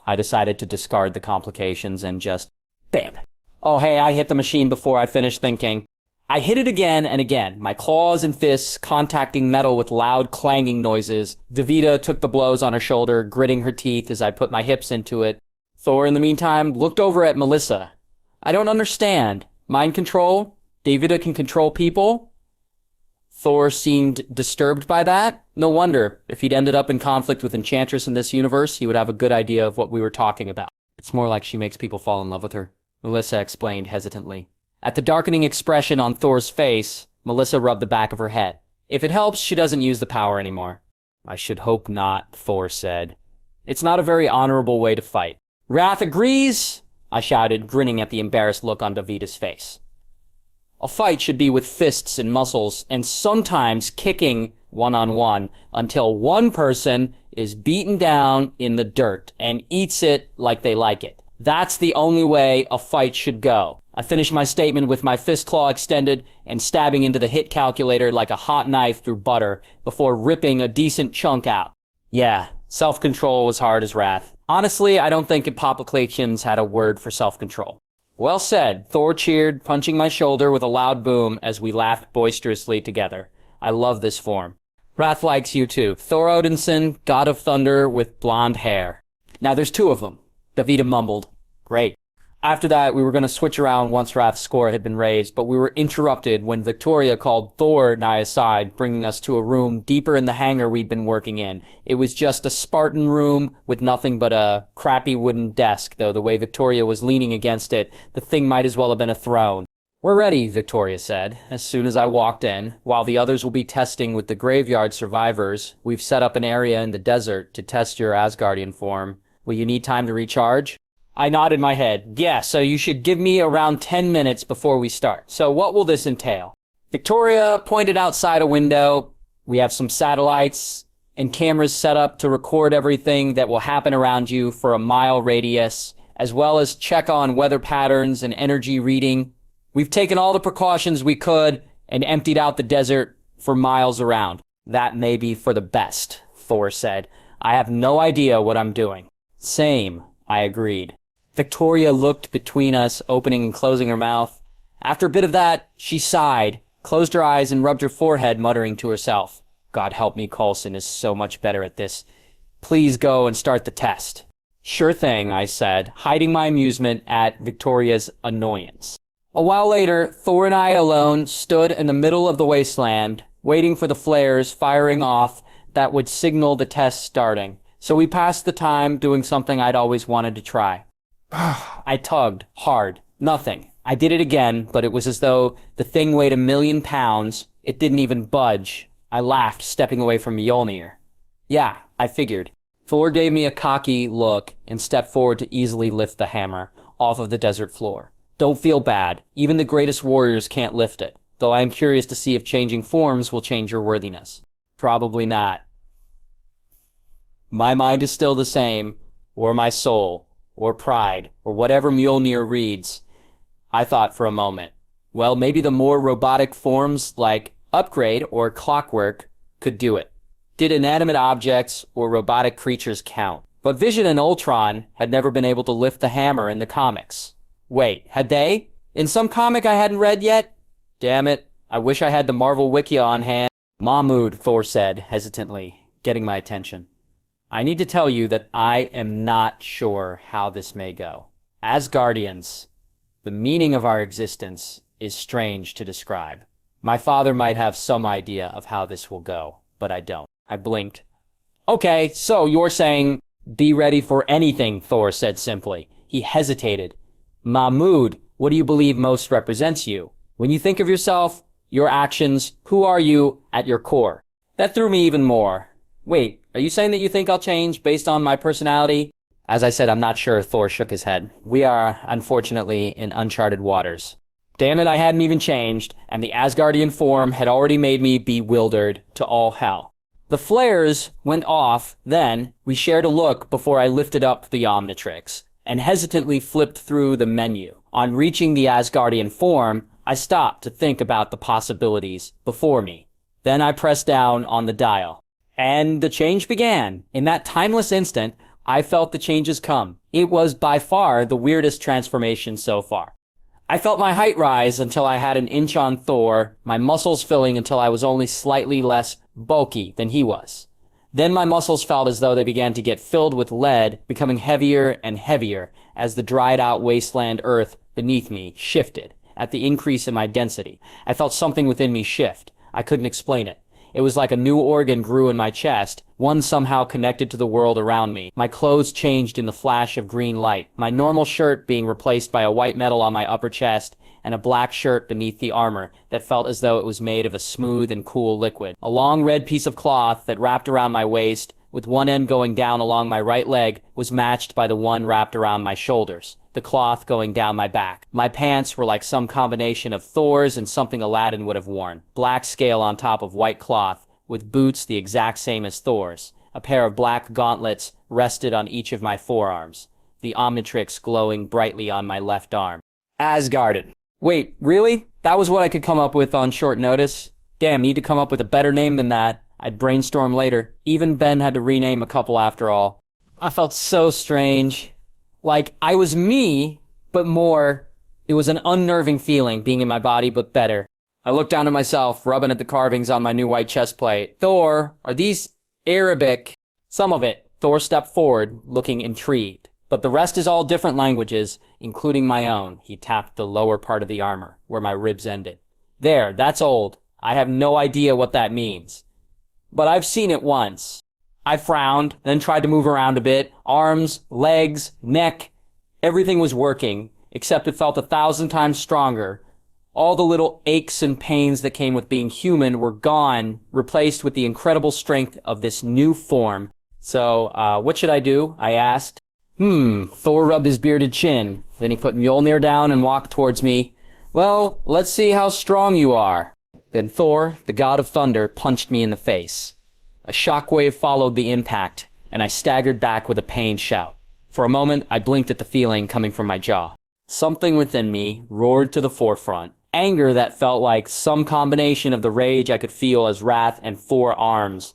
I decided to discard the complications and just... Bam! Oh, hey, I hit the machine before I finished thinking. I hit it again and again, my claws and fists contacting metal with loud clanging noises. Davida took the blows on her shoulder, gritting her teeth as I put my hips into it. Thor, in the meantime, looked over at Melissa. I don't understand. Mind control? Davida can control people? Thor seemed disturbed by that. No wonder. If he'd ended up in conflict with Enchantress in this universe, he would have a good idea of what we were talking about. It's more like she makes people fall in love with her, Melissa explained hesitantly. At the darkening expression on Thor's face, Melissa rubbed the back of her head. If it helps, she doesn't use the power anymore. I should hope not, Thor said. It's not a very honorable way to fight. Wrath agrees, I shouted, grinning at the embarrassed look on Davida's face. A fight should be with fists and muscles, and sometimes kicking one-on-one, until one person is beaten down in the dirt and eats it like they like it. That's the only way a fight should go. I finished my statement with my fist claw extended and stabbing into the hit calculator like a hot knife through butter before ripping a decent chunk out. Yeah, self-control was hard as wrath. Honestly, I don't think Apoplections had a word for self-control. Well said, Thor cheered, punching my shoulder with a loud boom as we laughed boisterously together. I love this form. Wrath likes you too. Thor Odinson, god of thunder with blonde hair. Now there's two of them. Davida mumbled. Great. After that, we were going to switch around once Wrath's score had been raised, but we were interrupted when Victoria called Thor and I aside, bringing us to a room deeper in the hangar we'd been working in. It was just a Spartan room with nothing but a crappy wooden desk, though the way Victoria was leaning against it, the thing might as well have been a throne. We're ready, Victoria said, as soon as I walked in. While the others will be testing with the graveyard survivors, we've set up an area in the desert to test your Asgardian form. Will you need time to recharge? I nodded my head. Yeah, so you should give me around 10 minutes before we start. So what will this entail? Victoria pointed outside a window. We have some satellites and cameras set up to record everything that will happen around you for a mile radius, as well as check on weather patterns and energy reading. We've taken all the precautions we could and emptied out the desert for miles around. That may be for the best, Thor said. I have no idea what I'm doing. Same, I agreed. Victoria looked between us, opening and closing her mouth. After a bit of that, she sighed, closed her eyes, and rubbed her forehead, muttering to herself, God help me, Coulson is so much better at this. Please go and start the test. Sure thing, I said, hiding my amusement at Victoria's annoyance. A while later, Thor and I alone stood in the middle of the wasteland, waiting for the flares firing off that would signal the test starting. So we passed the time doing something I'd always wanted to try. I tugged hard. Nothing. I did it again, but it was as though the thing weighed 1,000,000 pounds. It didn't even budge. I laughed, stepping away from Mjolnir. Yeah, I figured. Thor gave me a cocky look and stepped forward to easily lift the hammer off of the desert floor. Don't feel bad. Even the greatest warriors can't lift it, though I am curious to see if changing forms will change your worthiness. Probably not. My mind is still the same, or my soul, or pride, or whatever Mjolnir reads. I thought for a moment, well, maybe the more robotic forms like Upgrade or Clockwork could do it. Did inanimate objects or robotic creatures count? But Vision and Ultron had never been able to lift the hammer in the comics. Wait, had they? In some comic I hadn't read yet? Damn it, I wish I had the Marvel Wiki on hand. Mahmoud, Thor said, hesitantly, getting my attention. I need to tell you that I am not sure how this may go. Asgardians, the meaning of our existence is strange to describe. My father might have some idea of how this will go, but I don't. I blinked. Okay, so you're saying, be ready for anything, Thor said simply. He hesitated. Mahmoud, what do you believe most represents you? When you think of yourself, your actions, who are you at your core? That threw me even more. Wait, are you saying that you think I'll change based on my personality? As I said, I'm not sure. Thor shook his head. We are, unfortunately, in uncharted waters. Damn it, I hadn't even changed, and the Asgardian form had already made me bewildered to all hell. The flares went off, then we shared a look before I lifted up the Omnitrix, and hesitantly flipped through the menu. On reaching the Asgardian form, I stopped to think about the possibilities before me. Then I pressed down on the dial. And the change began. In that timeless instant, I felt the changes come. It was by far the weirdest transformation so far. I felt my height rise until I had an inch on Thor, my muscles filling until I was only slightly less bulky than he was. Then my muscles felt as though they began to get filled with lead, becoming heavier and heavier as the dried-out wasteland earth beneath me shifted. At the increase in my density, I felt something within me shift. I couldn't explain it. It was like a new organ grew in my chest, one somehow connected to the world around me. My clothes changed in the flash of green light, my normal shirt being replaced by a white metal on my upper chest and a black shirt beneath the armor that felt as though it was made of a smooth and cool liquid. A long red piece of cloth that wrapped around my waist, with one end going down along my right leg, was matched by the one wrapped around my shoulders, the cloth going down my back. My pants were like some combination of Thor's and something Aladdin would have worn. Black scale on top of white cloth, with boots the exact same as Thor's. A pair of black gauntlets rested on each of my forearms, the Omnitrix glowing brightly on my left arm. Asgard. Wait, really? That was what I could come up with on short notice? Damn, need to come up with a better name than that. I'd brainstorm later. Even Ben had to rename a couple after all. I felt so strange. Like, I was me, but more. It was an unnerving feeling, being in my body, but better. I looked down at myself, rubbing at the carvings on my new white chest plate. Thor, are these Arabic? Some of it. Thor stepped forward, looking intrigued. But the rest is all different languages, including my own. He tapped the lower part of the armor, where my ribs ended. There, that's old. I have no idea what that means. But I've seen it once. I frowned, then tried to move around a bit. Arms, legs, neck. Everything was working, except it felt 1,000 times stronger. All the little aches and pains that came with being human were gone, replaced with the incredible strength of this new form. So, what should I do? I asked. Thor rubbed his bearded chin. Then he put Mjolnir down and walked towards me. Well, let's see how strong you are. Then Thor, the god of thunder, punched me in the face. A shockwave followed the impact, and I staggered back with a pained shout. For a moment, I blinked at the feeling coming from my jaw. Something within me roared to the forefront. Anger that felt like some combination of the rage I could feel as wrath and 4 arms.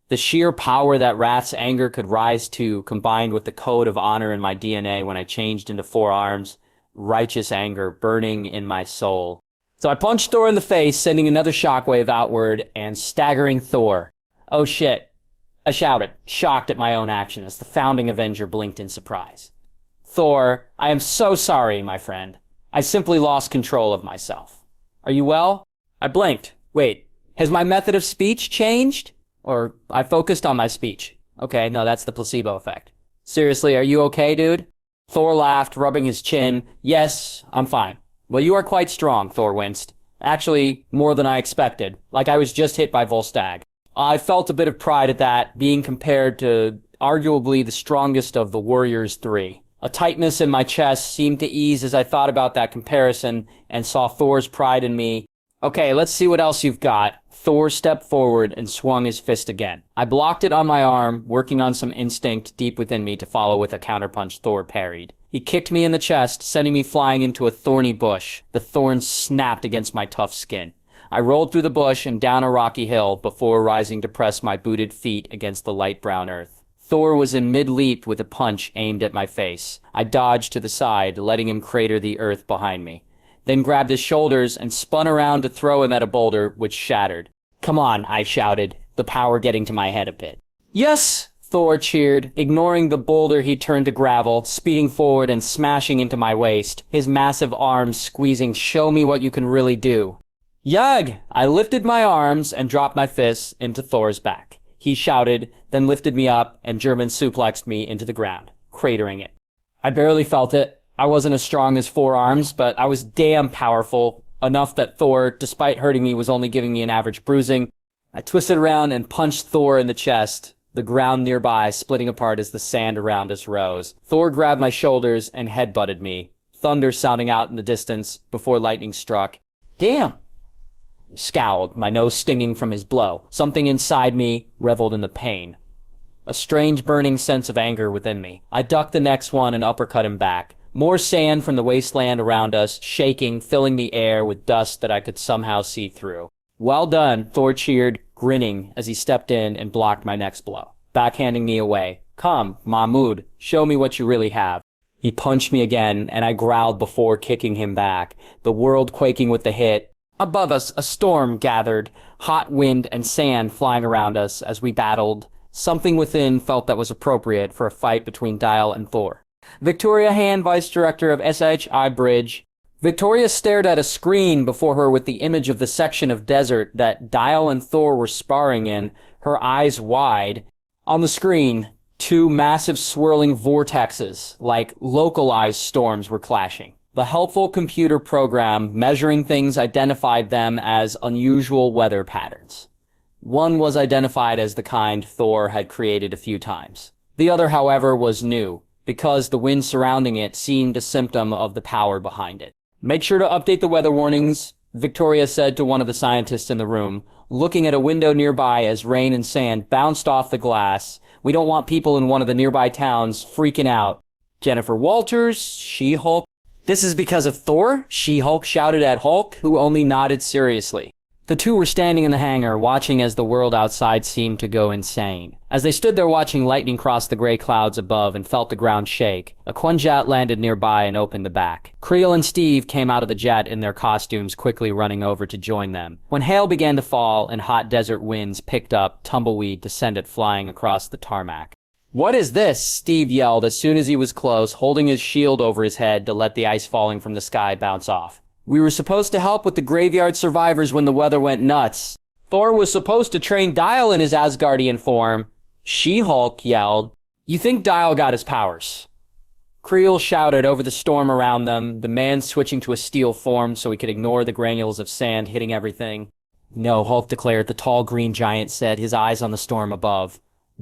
The sheer power that Wrath's anger could rise to, combined with the code of honor in my DNA when I changed into 4 arms, righteous anger burning in my soul. So I punched Thor in the face, sending another shockwave outward and staggering Thor. Oh shit. I shouted, shocked at my own action as the founding Avenger blinked in surprise. Thor, I am so sorry, my friend. I simply lost control of myself. Are you well? I blinked. Wait, has my method of speech changed? Or I focused on my speech. Okay, no, that's the placebo effect. Seriously, are you okay, dude? Thor laughed, rubbing his chin. Yes, I'm fine. Well, you are quite strong, Thor winced. Actually, more than I expected, like I was just hit by Volstagg. I felt a bit of pride at that, being compared to arguably the strongest of the Warriors 3. A tightness in my chest seemed to ease as I thought about that comparison and saw Thor's pride in me. Okay, let's see what else you've got. Thor stepped forward and swung his fist again. I blocked it on my arm, working on some instinct deep within me to follow with a counterpunch Thor parried. He kicked me in the chest, sending me flying into a thorny bush. The thorns snapped against my tough skin. I rolled through the bush and down a rocky hill before rising to press my booted feet against the light brown earth. Thor was in mid-leap with a punch aimed at my face. I dodged to the side, letting him crater the earth behind me. Then grabbed his shoulders and spun around to throw him at a boulder, which shattered. Come on, I shouted, the power getting to my head a bit. Yes, Thor cheered. Ignoring the boulder, he turned to gravel, speeding forward and smashing into my waist, his massive arms squeezing, show me what you can really do. Yug! I lifted my arms and dropped my fists into Thor's back. He shouted, then lifted me up and German suplexed me into the ground, cratering it. I barely felt it. I wasn't as strong as 4 arms, but I was damn powerful, enough that Thor, despite hurting me, was only giving me an average bruising. I twisted around and punched Thor in the chest, the ground nearby splitting apart as the sand around us rose. Thor grabbed my shoulders and headbutted me, thunder sounding out in the distance before lightning struck. Damn! I scowled, my nose stinging from his blow. Something inside me reveled in the pain. A strange burning sense of anger within me. I ducked the next one and uppercut him back. More sand from the wasteland around us, shaking, filling the air with dust that I could somehow see through. Well done, Thor cheered, grinning as he stepped in and blocked my next blow, backhanding me away. Come, Mahmoud, show me what you really have. He punched me again, and I growled before kicking him back, the world quaking with the hit. Above us, a storm gathered, hot wind and sand flying around us as we battled. Something within felt that was appropriate for a fight between Dial and Thor. Victoria Hand, Vice Director of SHI Bridge. Victoria stared at a screen before her with the image of the section of desert that Dial and Thor were sparring in, her eyes wide. On the screen, 2 massive swirling vortexes, like localized storms, were clashing. The helpful computer program measuring things identified them as unusual weather patterns. One was identified as the kind Thor had created a few times. The other, however, was new, because the wind surrounding it seemed a symptom of the power behind it. Make sure to update the weather warnings, Victoria said to one of the scientists in the room, looking at a window nearby as rain and sand bounced off the glass. We don't want people in one of the nearby towns freaking out. Jennifer Walters, She-Hulk. This is because of Thor? She-Hulk shouted at Hulk, who only nodded seriously. The two were standing in the hangar, watching as the world outside seemed to go insane. As they stood there watching lightning cross the gray clouds above and felt the ground shake, a Quinjet landed nearby and opened the back. Creel and Steve came out of the jet in their costumes, quickly running over to join them. When hail began to fall and hot desert winds picked up, tumbleweed descended flying across the tarmac. "What is this?" Steve yelled as soon as he was close, holding his shield over his head to let the ice falling from the sky bounce off. "We were supposed to help with the graveyard survivors when the weather went nuts. Thor was supposed to train Dial in his Asgardian form." She-Hulk yelled. "You think Dial got his powers?" Creel shouted over the storm around them, the man switching to a steel form so he could ignore the granules of sand hitting everything. "No," Hulk declared, the tall green giant said, his eyes on the storm above.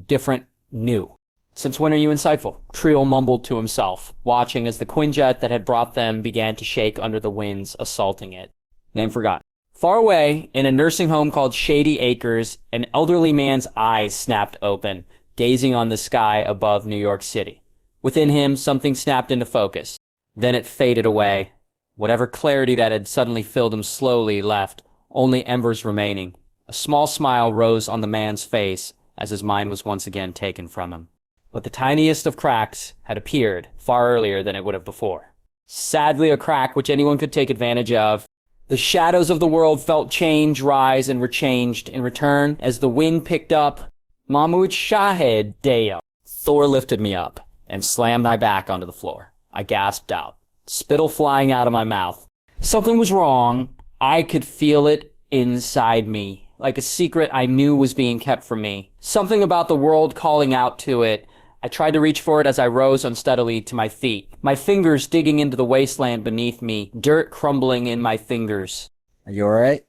"Different, new." "Since when are you insightful?" Creel mumbled to himself, watching as the Quinjet that had brought them began to shake under the winds, assaulting it. Name forgot. Far away, in a nursing home called Shady Acres, an elderly man's eyes snapped open, gazing on the sky above New York City. Within him, something snapped into focus. Then it faded away. Whatever clarity that had suddenly filled him slowly left, only embers remaining. A small smile rose on the man's face, as his mind was once again taken from him. But the tiniest of cracks had appeared far earlier than it would have before. Sadly, a crack which anyone could take advantage of. The shadows of the world felt change, rise, and were changed in return as the wind picked up. Mahmud Shahed Deo. Thor lifted me up and slammed my back onto the floor. I gasped out, spittle flying out of my mouth. Something was wrong. I could feel it inside me, like a secret I knew was being kept from me. Something about the world calling out to it. I tried to reach for it as I rose unsteadily to my feet, my fingers digging into the wasteland beneath me, dirt crumbling in my fingers. Are you alright?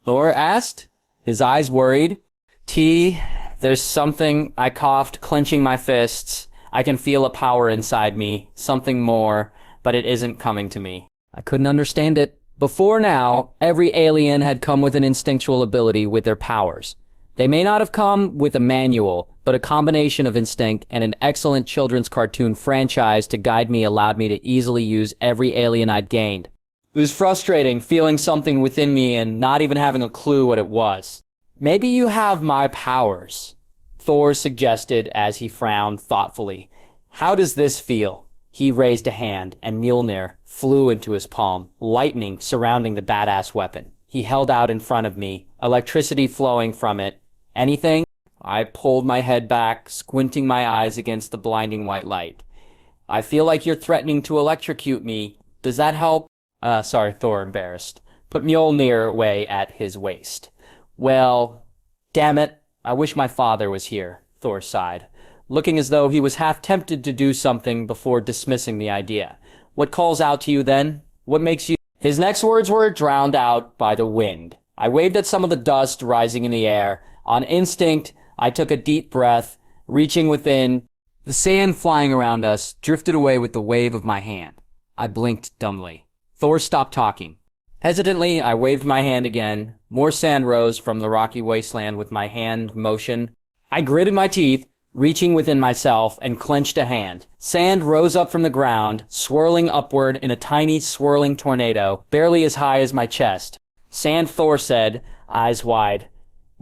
Thor asked, his eyes worried. There's something, I coughed, clenching my fists. I can feel a power inside me, something more, but it isn't coming to me. I couldn't understand it. Before now, every alien had come with an instinctual ability with their powers. They may not have come with a manual, but a combination of instinct and an excellent children's cartoon franchise to guide me allowed me to easily use every alien I'd gained. It was frustrating feeling something within me and not even having a clue what it was. Maybe you have my powers, Thor suggested as he frowned thoughtfully. How does this feel? He raised a hand, and Mjolnir flew into his palm, lightning surrounding the badass weapon. He held out in front of me, electricity flowing from it. Anything? I pulled my head back, squinting my eyes against the blinding white light. I feel like you're threatening to electrocute me. Does that help? Sorry, Thor, embarrassed. Put Mjolnir away at his waist. Well, damn it. I wish my father was here, Thor sighed, looking as though he was half tempted to do something before dismissing the idea. What calls out to you then? What makes you... His next words were drowned out by the wind. I waved at some of the dust rising in the air. On instinct, I took a deep breath, reaching within. The sand flying around us drifted away with the wave of my hand. I blinked dumbly. Thor stopped talking. Hesitantly, I waved my hand again. More sand rose from the rocky wasteland with my hand motion. I gritted my teeth, reaching within myself, and clenched a hand. Sand rose up from the ground, swirling upward in a tiny, swirling tornado, barely as high as my chest. Sand, Thor said, eyes wide.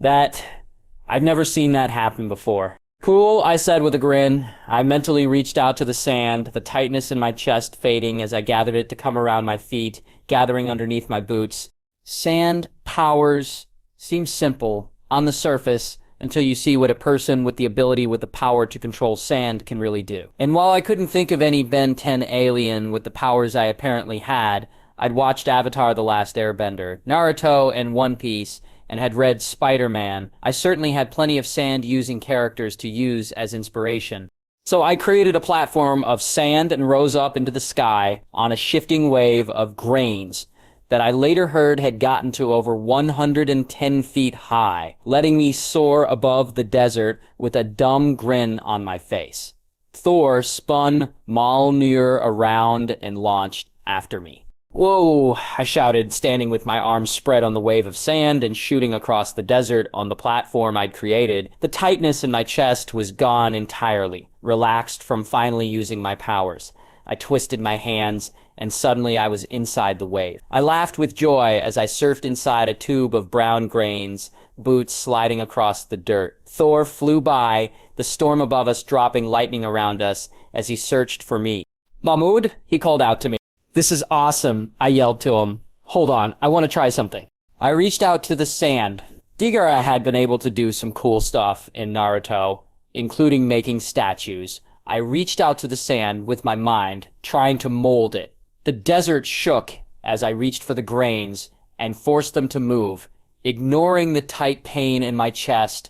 I've never seen that happen before. Cool, I said with a grin. I mentally reached out to the sand, the tightness in my chest fading as I gathered it to come around my feet, gathering underneath my boots. Sand powers seem simple on the surface until you see what a person with the ability with the power to control sand can really do. And while I couldn't think of any Ben 10 alien with the powers I apparently had, I'd watched Avatar: The Last Airbender, Naruto, and One Piece, and had read Spider-Man. I certainly had plenty of sand-using characters to use as inspiration. So I created a platform of sand and rose up into the sky on a shifting wave of grains that I later heard had gotten to over 110 feet high, letting me soar above the desert with a dumb grin on my face. Thor spun Mjolnir around and launched after me. Whoa, I shouted, standing with my arms spread on the wave of sand and shooting across the desert on the platform I'd created. The tightness in my chest was gone entirely, relaxed from finally using my powers. I twisted my hands, and suddenly I was inside the wave. I laughed with joy as I surfed inside a tube of brown grains, boots sliding across the dirt. Thor flew by, the storm above us dropping lightning around us as he searched for me. Mahmud, he called out to me. This is awesome, I yelled to him. Hold on, I want to try something. I reached out to the sand. Deegara had been able to do some cool stuff in Naruto, including making statues. I reached out to the sand with my mind, trying to mold it. The desert shook as I reached for the grains and forced them to move, ignoring the tight pain in my chest.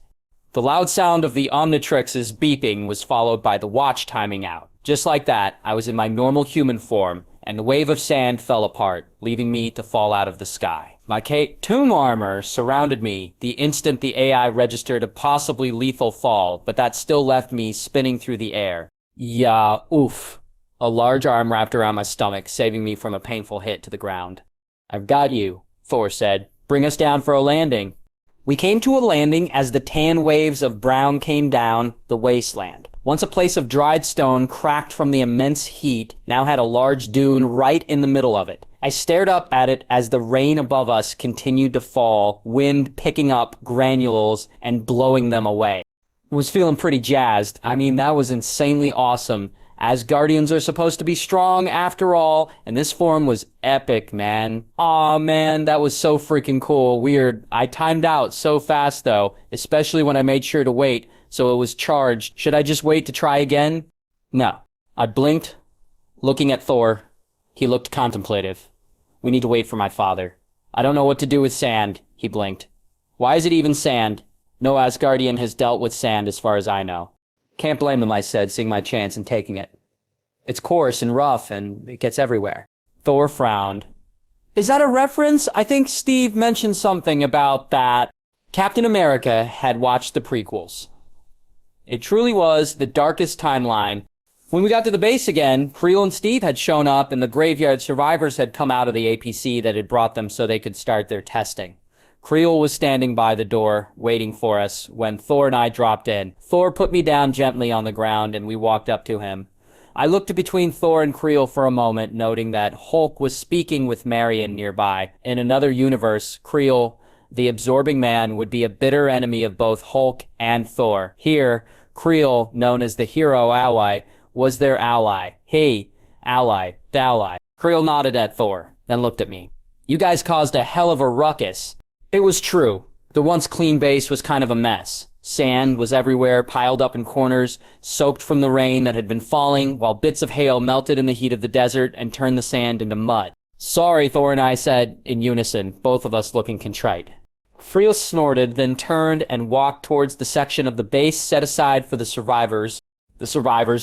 The loud sound of the Omnitrix's beeping was followed by the watch timing out. Just like that, I was in my normal human form, and the wave of sand fell apart, leaving me to fall out of the sky. My tomb armor surrounded me the instant the AI registered a possibly lethal fall, but that still left me spinning through the air. Yeah, oof. A large arm wrapped around my stomach, saving me from a painful hit to the ground. I've got you, Thor said. Bring us down for a landing. We came to a landing as the tan waves of brown came down the wasteland. Once a place of dried stone cracked from the immense heat, now had a large dune right in the middle of it. I stared up at it as the rain above us continued to fall, wind picking up granules and blowing them away. Was feeling pretty jazzed. I mean, that was insanely awesome. Asgardians are supposed to be strong after all, and this form was epic, man. Aw, man, that was so freaking cool. Weird. I timed out so fast, though, especially when I made sure to wait, so it was charged. Should I just wait to try again? No. I blinked, looking at Thor. He looked contemplative. We need to wait for my father. I don't know what to do with sand, he blinked. Why is it even sand? No Asgardian has dealt with sand as far as I know. Can't blame them, I said, seeing my chance and taking it. It's coarse and rough, and it gets everywhere. Thor frowned. Is that a reference? I think Steve mentioned something about that. Captain America had watched the prequels. It truly was the darkest timeline. When we got to the base again, Creel and Steve had shown up, and the graveyard survivors had come out of the APC that had brought them so they could start their testing. Creel was standing by the door, waiting for us, when Thor and I dropped in. Thor put me down gently on the ground, and we walked up to him. I looked between Thor and Creel for a moment, noting that Hulk was speaking with Marion nearby. In another universe, Creel, the absorbing man, would be a bitter enemy of both Hulk and Thor. Here, Creel, known as the hero ally, was their ally. Hey, ally, ally. Creel nodded at Thor, then looked at me. You guys caused a hell of a ruckus. It was true. The once clean base was kind of a mess. Sand was everywhere, piled up in corners, soaked from the rain that had been falling, while bits of hail melted in the heat of the desert and turned the sand into mud. Sorry, Thor and I said in unison, both of us looking contrite. Creel snorted, then turned and walked towards the section of the base set aside for the survivors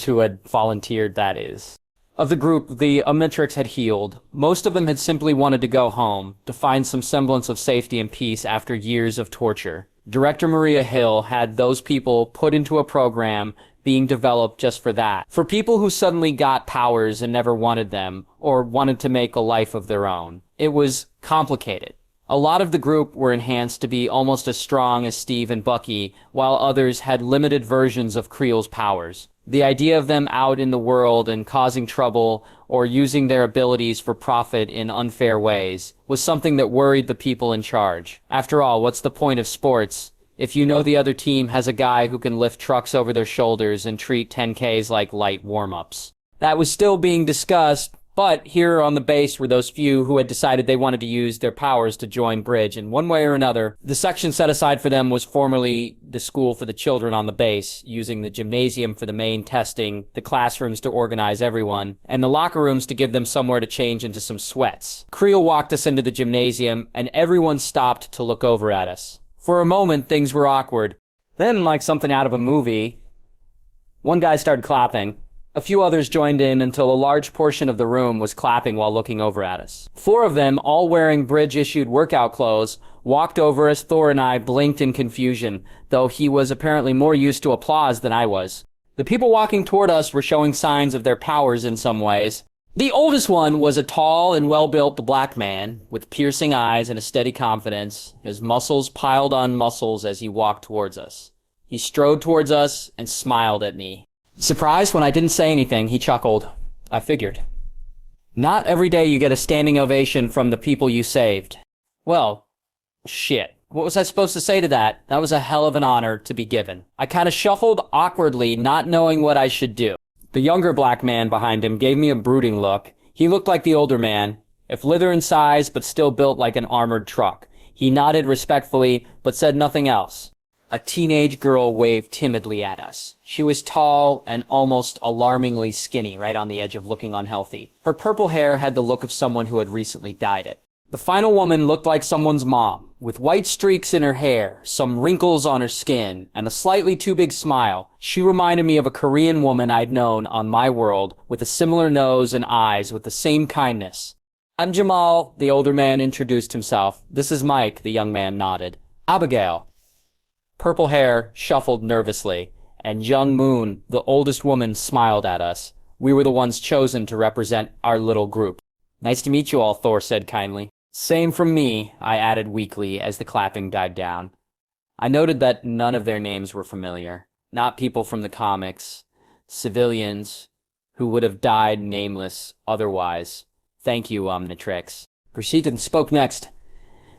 who had volunteered, that is. Of the group, the Omnitrix had healed. Most of them had simply wanted to go home, to find some semblance of safety and peace after years of torture. Director Maria Hill had those people put into a program being developed just for that. For people who suddenly got powers and never wanted them, or wanted to make a life of their own. It was complicated. A lot of the group were enhanced to be almost as strong as Steve and Bucky, while others had limited versions of Creel's powers. The idea of them out in the world and causing trouble or using their abilities for profit in unfair ways was something that worried the people in charge. After all, what's the point of sports if you know the other team has a guy who can lift trucks over their shoulders and treat 10Ks like light warm-ups? That was still being discussed, but here on the base were those few who had decided they wanted to use their powers to join Bridge, and one way or another, the section set aside for them was formerly the school for the children on the base, using the gymnasium for the main testing, the classrooms to organize everyone, and the locker rooms to give them somewhere to change into some sweats. Creel walked us into the gymnasium, and everyone stopped to look over at us. For a moment, things were awkward. Then, like something out of a movie, one guy started clapping. A few others joined in until a large portion of the room was clapping while looking over at us. 4 of them, all wearing Bridge-issued workout clothes, walked over as Thor and I blinked in confusion, though he was apparently more used to applause than I was. The people walking toward us were showing signs of their powers in some ways. The oldest one was a tall and well-built black man, with piercing eyes and a steady confidence, his muscles piled on muscles as he walked towards us. He strode towards us and smiled at me. Surprised when I didn't say anything, he chuckled. I figured. Not every day you get a standing ovation from the people you saved. Well, shit. What was I supposed to say to that? That was a hell of an honor to be given. I kind of shuffled awkwardly, not knowing what I should do. The younger black man behind him gave me a brooding look. He looked like the older man, if lighter in size but still built like an armored truck. He nodded respectfully, but said nothing else. A teenage girl waved timidly at us. She was tall and almost alarmingly skinny, right on the edge of looking unhealthy. Her purple hair had the look of someone who had recently dyed it. The final woman looked like someone's mom, with white streaks in her hair, some wrinkles on her skin, and a slightly too big smile. She reminded me of a Korean woman I'd known on my world, with a similar nose and eyes with the same kindness. I'm Jamal, the older man introduced himself. This is Mike, the young man nodded. Abigail. Purple hair shuffled nervously, and Young Moon, the oldest woman, smiled at us. We were the ones chosen to represent our little group. Nice to meet you all, Thor said kindly. Same from me, I added weakly as the clapping died down. I noted that none of their names were familiar. Not people from the comics. Civilians who would have died nameless otherwise. Thank you, Omnitrix. Proceeded spoke next.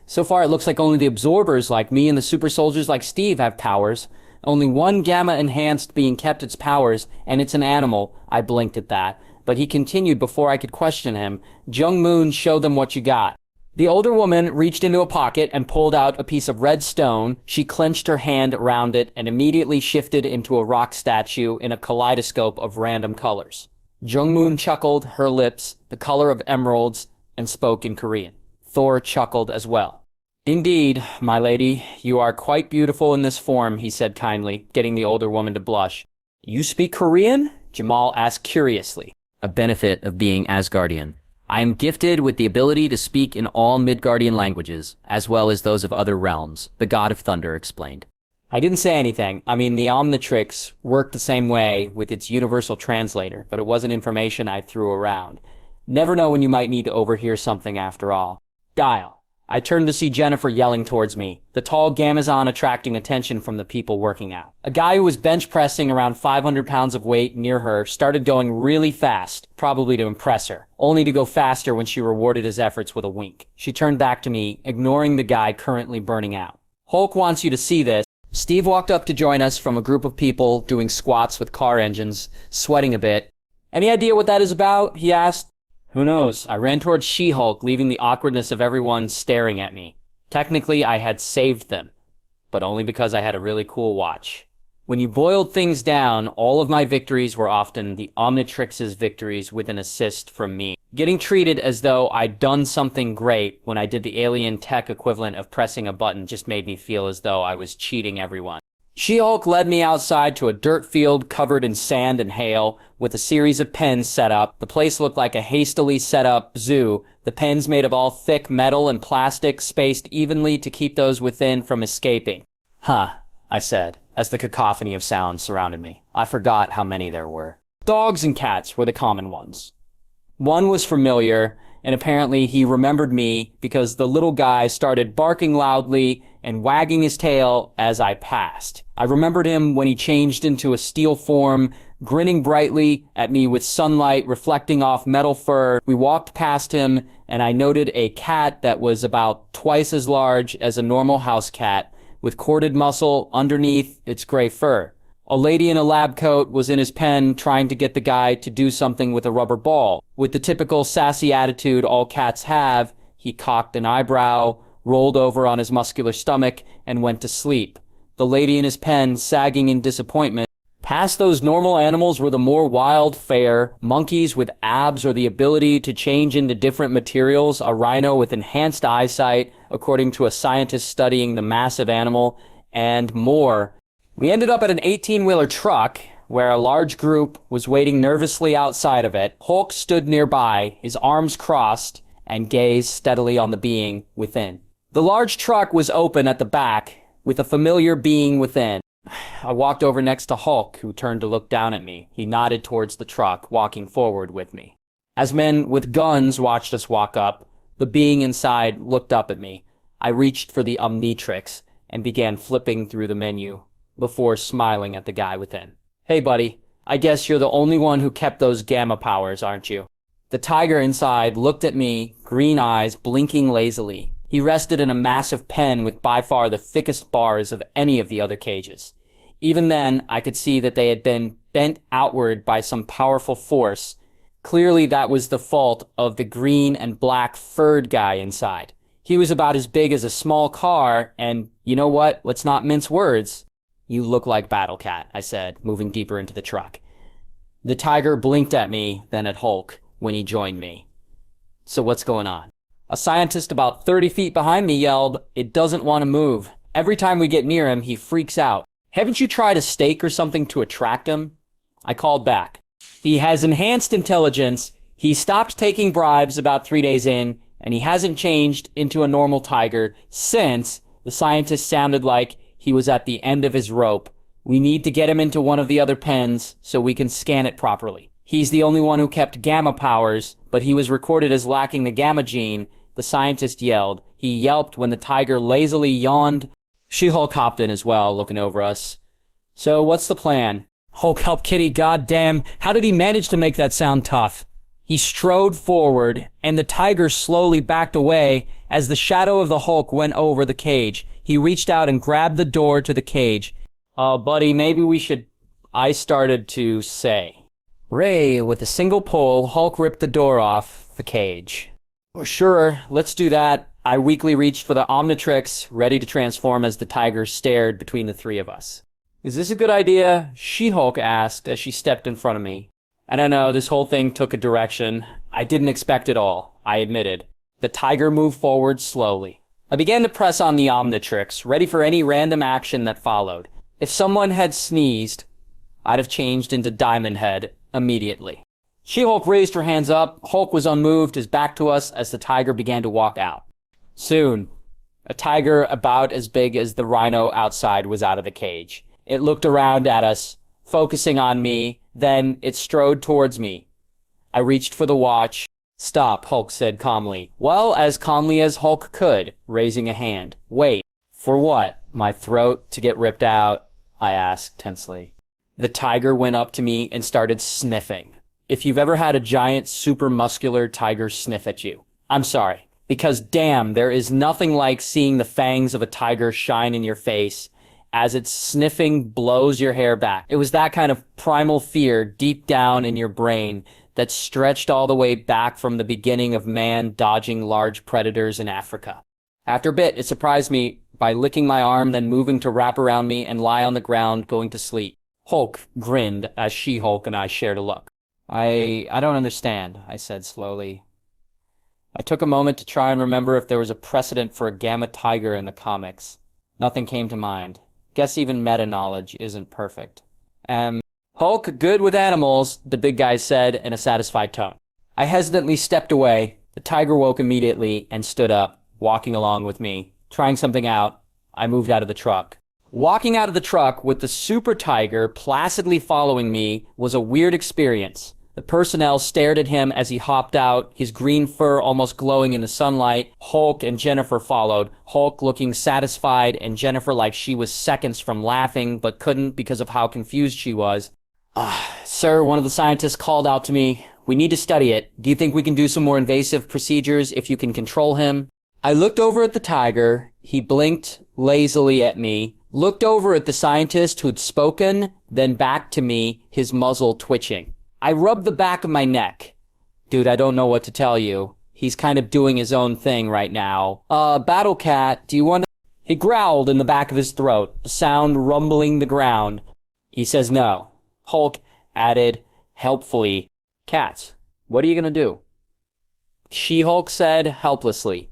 So far, it looks like only the absorbers like me and the super soldiers like Steve have powers. Only one gamma-enhanced being kept its powers, and it's an animal. I blinked at that. But he continued before I could question him. Jung Moon, show them what you got. The older woman reached into a pocket and pulled out a piece of red stone. She clenched her hand around it and immediately shifted into a rock statue in a kaleidoscope of random colors. Jung Moon chuckled, her lips, the color of emeralds, and spoke in Korean. Thor chuckled as well. Indeed, my lady, you are quite beautiful in this form, he said kindly, getting the older woman to blush. You speak Korean? Jamal asked curiously. A benefit of being Asgardian. I am gifted with the ability to speak in all Midgardian languages, as well as those of other realms, the god of thunder explained. I didn't say anything. I mean, the Omnitrix worked the same way with its universal translator, but it wasn't information I threw around. Never know when you might need to overhear something after all. Dial. I turned to see Jennifer yelling towards me, the tall Gamazon attracting attention from the people working out. A guy who was bench pressing around 500 pounds of weight near her started going really fast, probably to impress her, only to go faster when she rewarded his efforts with a wink. She turned back to me, ignoring the guy currently burning out. Hulk wants you to see this. Steve walked up to join us from a group of people doing squats with car engines, sweating a bit. Any idea what that is about? He asked. Who knows? I ran towards She-Hulk, leaving the awkwardness of everyone staring at me. Technically, I had saved them, but only because I had a really cool watch. When you boiled things down, all of my victories were often the Omnitrix's victories with an assist from me. Getting treated as though I'd done something great when I did the alien tech equivalent of pressing a button just made me feel as though I was cheating everyone. She-Hulk led me outside to a dirt field covered in sand and hail, with a series of pens set up. The place looked like a hastily set up zoo, the pens made of all thick metal and plastic spaced evenly to keep those within from escaping. Huh, I said, as the cacophony of sounds surrounded me. I forgot how many there were. Dogs and cats were the common ones. One was familiar, and apparently he remembered me because the little guy started barking loudly and wagging his tail as I passed. I remembered him when he changed into a steel form, grinning brightly at me with sunlight reflecting off metal fur. We walked past him, and I noted a cat that was about twice as large as a normal house cat, with corded muscle underneath its gray fur. A lady in a lab coat was in his pen trying to get the guy to do something with a rubber ball. With the typical sassy attitude all cats have, he cocked an eyebrow, rolled over on his muscular stomach, and went to sleep. The lady in his pen sagging in disappointment. Past those normal animals were the more wild fare, monkeys with abs or the ability to change into different materials, a rhino with enhanced eyesight, according to a scientist studying the massive animal, and more. We ended up at an 18-wheeler truck, where a large group was waiting nervously outside of it. Hulk stood nearby, his arms crossed, and gazed steadily on the being within. The large truck was open at the back, with a familiar being within. I walked over next to Hulk, who turned to look down at me. He nodded towards the truck, walking forward with me. As men with guns watched us walk up, the being inside looked up at me. I reached for the Omnitrix and began flipping through the menu, before smiling at the guy within. Hey buddy, I guess you're the only one who kept those gamma powers, aren't you? The tiger inside looked at me, green eyes blinking lazily. He rested in a massive pen with by far the thickest bars of any of the other cages. Even then, I could see that they had been bent outward by some powerful force. Clearly that was the fault of the green and black furred guy inside. He was about as big as a small car, and you know what? Let's not mince words. You look like Battle Cat, I said, moving deeper into the truck. The tiger blinked at me, then at Hulk, when he joined me. So what's going on? A scientist about 30 feet behind me yelled, "It doesn't want to move." Every time we get near him, he freaks out. Haven't you tried a stake or something to attract him? I called back. He has enhanced intelligence. He stopped taking bribes about 3 days in, and he hasn't changed into a normal tiger since. The scientist sounded like he was at the end of his rope. We need to get him into one of the other pens so we can scan it properly. He's the only one who kept gamma powers, but he was recorded as lacking the gamma gene. The scientist yelled. He yelped when the tiger lazily yawned. She-Hulk hopped in as well, looking over us. So what's the plan? Hulk help Kitty, goddamn. How did he manage to make that sound tough? He strode forward, and the tiger slowly backed away as the shadow of the Hulk went over the cage. He reached out and grabbed the door to the cage. Buddy, maybe we should... I started to say. Ray, with a single pull, Hulk ripped the door off the cage. Sure, let's do that. I weakly reached for the Omnitrix, ready to transform as the tiger stared between the three of us. Is this a good idea? She-Hulk asked as she stepped in front of me. I don't know, this whole thing took a direction I didn't expect at all, I admitted. The tiger moved forward slowly. I began to press on the Omnitrix, ready for any random action that followed. If someone had sneezed, I'd have changed into Diamond Head immediately. She-Hulk raised her hands up. Hulk was unmoved, his back to us as the tiger began to walk out. Soon, a tiger about as big as the rhino outside was out of the cage. It looked around at us, focusing on me, then it strode towards me. I reached for the watch. Stop, Hulk said calmly. Well, as calmly as Hulk could, raising a hand. Wait, for what? My throat to get ripped out? I asked tensely. The tiger went up to me and started sniffing. If you've ever had a giant, super muscular tiger sniff at you, I'm sorry. Because damn, there is nothing like seeing the fangs of a tiger shine in your face as its sniffing blows your hair back. It was that kind of primal fear deep down in your brain that stretched all the way back from the beginning of man dodging large predators in Africa. After a bit, it surprised me by licking my arm, then moving to wrap around me and lie on the ground, going to sleep. Hulk grinned as She-Hulk and I shared a look. I don't understand, I said slowly. I took a moment to try and remember if there was a precedent for a gamma tiger in the comics. Nothing came to mind. Guess even meta-knowledge isn't perfect. Hulk, good with animals, the big guy said in a satisfied tone. I hesitantly stepped away. The tiger woke immediately and stood up, walking along with me. Trying something out, I moved out of the truck. Walking out of the truck with the super tiger placidly following me was a weird experience. The personnel stared at him as he hopped out, his green fur almost glowing in the sunlight. Hulk and Jennifer followed, Hulk looking satisfied and Jennifer like she was seconds from laughing but couldn't because of how confused she was. Sir, one of the scientists called out to me. We need to study it. Do you think we can do some more invasive procedures if you can control him? I looked over at the tiger. He blinked lazily at me, looked over at the scientist who'd spoken, then back to me, his muzzle twitching. I rubbed the back of my neck. Dude, I don't know what to tell you. He's kind of doing his own thing right now. Battle Cat, do you want to... He growled in the back of his throat, the sound rumbling the ground. He says no. Hulk added, helpfully, Cats, what are you gonna do? She-Hulk said, helplessly.